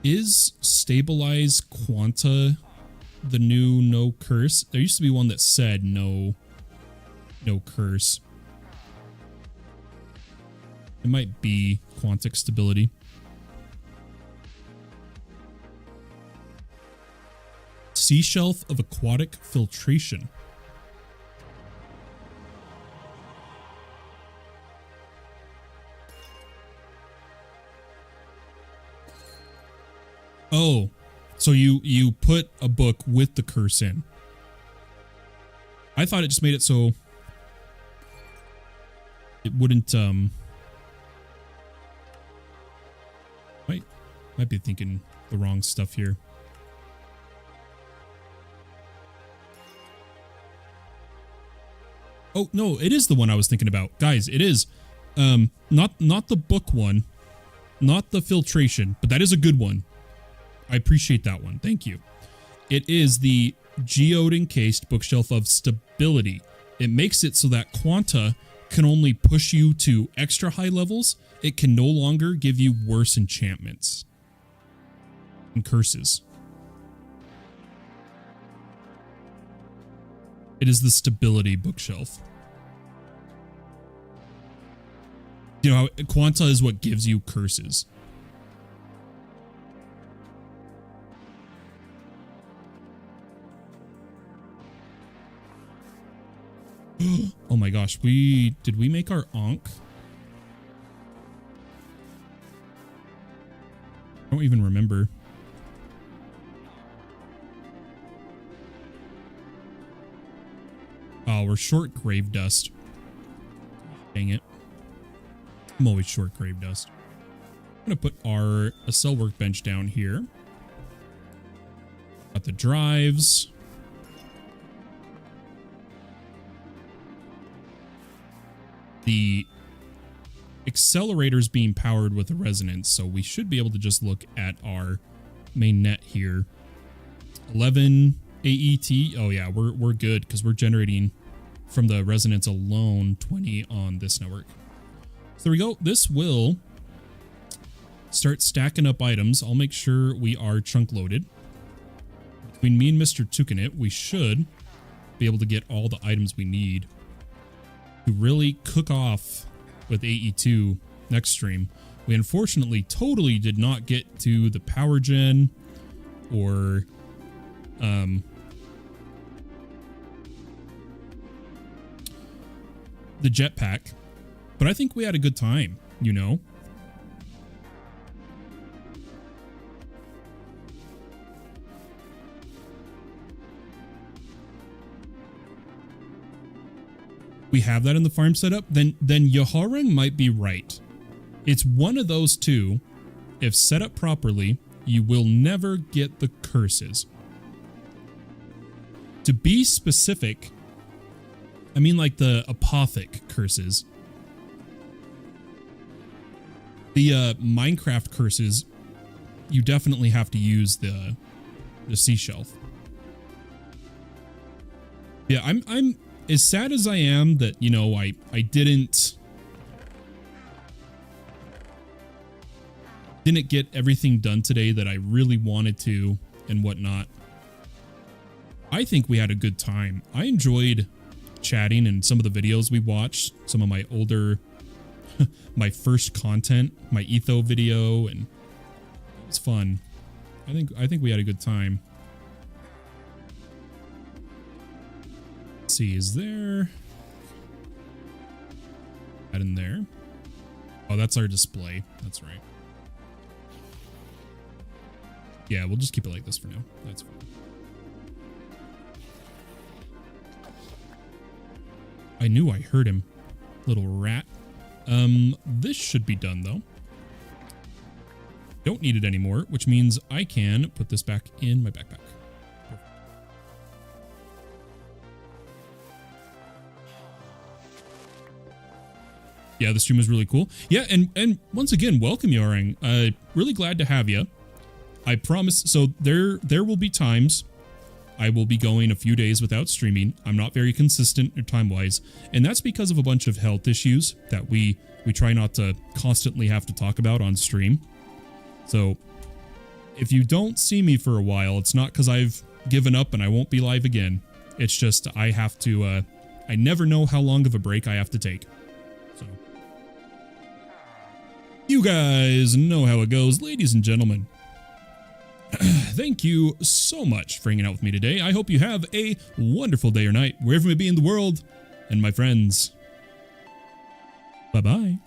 Is Stabilize Quanta the new no curse? There used to be one that said no curse. It might be Quantic Stability. Sea Shelf of Aquatic Filtration. Oh, so you put a book with the curse in. I thought it just made it so it wouldn't might be thinking the wrong stuff here. Oh no, it is the one I was thinking about. Guys, it is not the book one, not the filtration, but that is a good one. I appreciate that one. Thank you. It is the geode encased bookshelf of stability. It makes it so that Quanta can only push you to extra high levels. It can no longer give you worse enchantments and curses. It is the stability bookshelf. You know how Quanta is what gives you curses. Oh my gosh, did we make our Ankh? I don't even remember. Oh, we're short grave dust. Dang it. I'm always short grave dust. I'm gonna put our cell workbench down here. Got the drives. The accelerator's being powered with a resonance, so we should be able to just look at our main net here. 11 AET. Oh yeah, we're good because we're generating from the resonance alone 20 on this network. So there we go. This will start stacking up items. I'll make sure we are chunk loaded. Between me and Mr. Tukinit, we should be able to get all the items we need to really cook off with AE2 next stream. We unfortunately totally did not get to the power gen or the jetpack, but I think we had a good time, you know? We have that in the farm setup, then Yaharang might be right. It's one of those two. If set up properly, you will never get the curses. To be specific, I mean like the apothic curses. The Minecraft curses, you definitely have to use the sea shelf. Yeah, I'm as sad as I am that, you know, I didn't get everything done today that I really wanted to and whatnot. I think we had a good time. I enjoyed chatting and some of the videos we watched, some of my older, my first content, my Etho video, and it was fun. I think we had a good time. Let's see, is there that in there? Oh, that's our display. That's right. Yeah, we'll just keep it like this for now. That's fine. I knew I heard him, little rat. This should be done though. Don't need it anymore, which means I can put this back in my backpack. Perfect. Yeah, the stream was really cool. Yeah, and once again, welcome, Yarang. Really glad to have you. I promise. So there will be times I will be going a few days without streaming. I'm not very consistent time-wise, and that's because of a bunch of health issues that we try not to constantly have to talk about on stream. So if you don't see me for a while, it's not because I've given up and I won't be live again. It's just I have to, I never know how long of a break I have to take. So you guys know how it goes, ladies and gentlemen. Thank you so much for hanging out with me today. I hope you have a wonderful day or night, wherever you may be in the world. And my friends, bye-bye.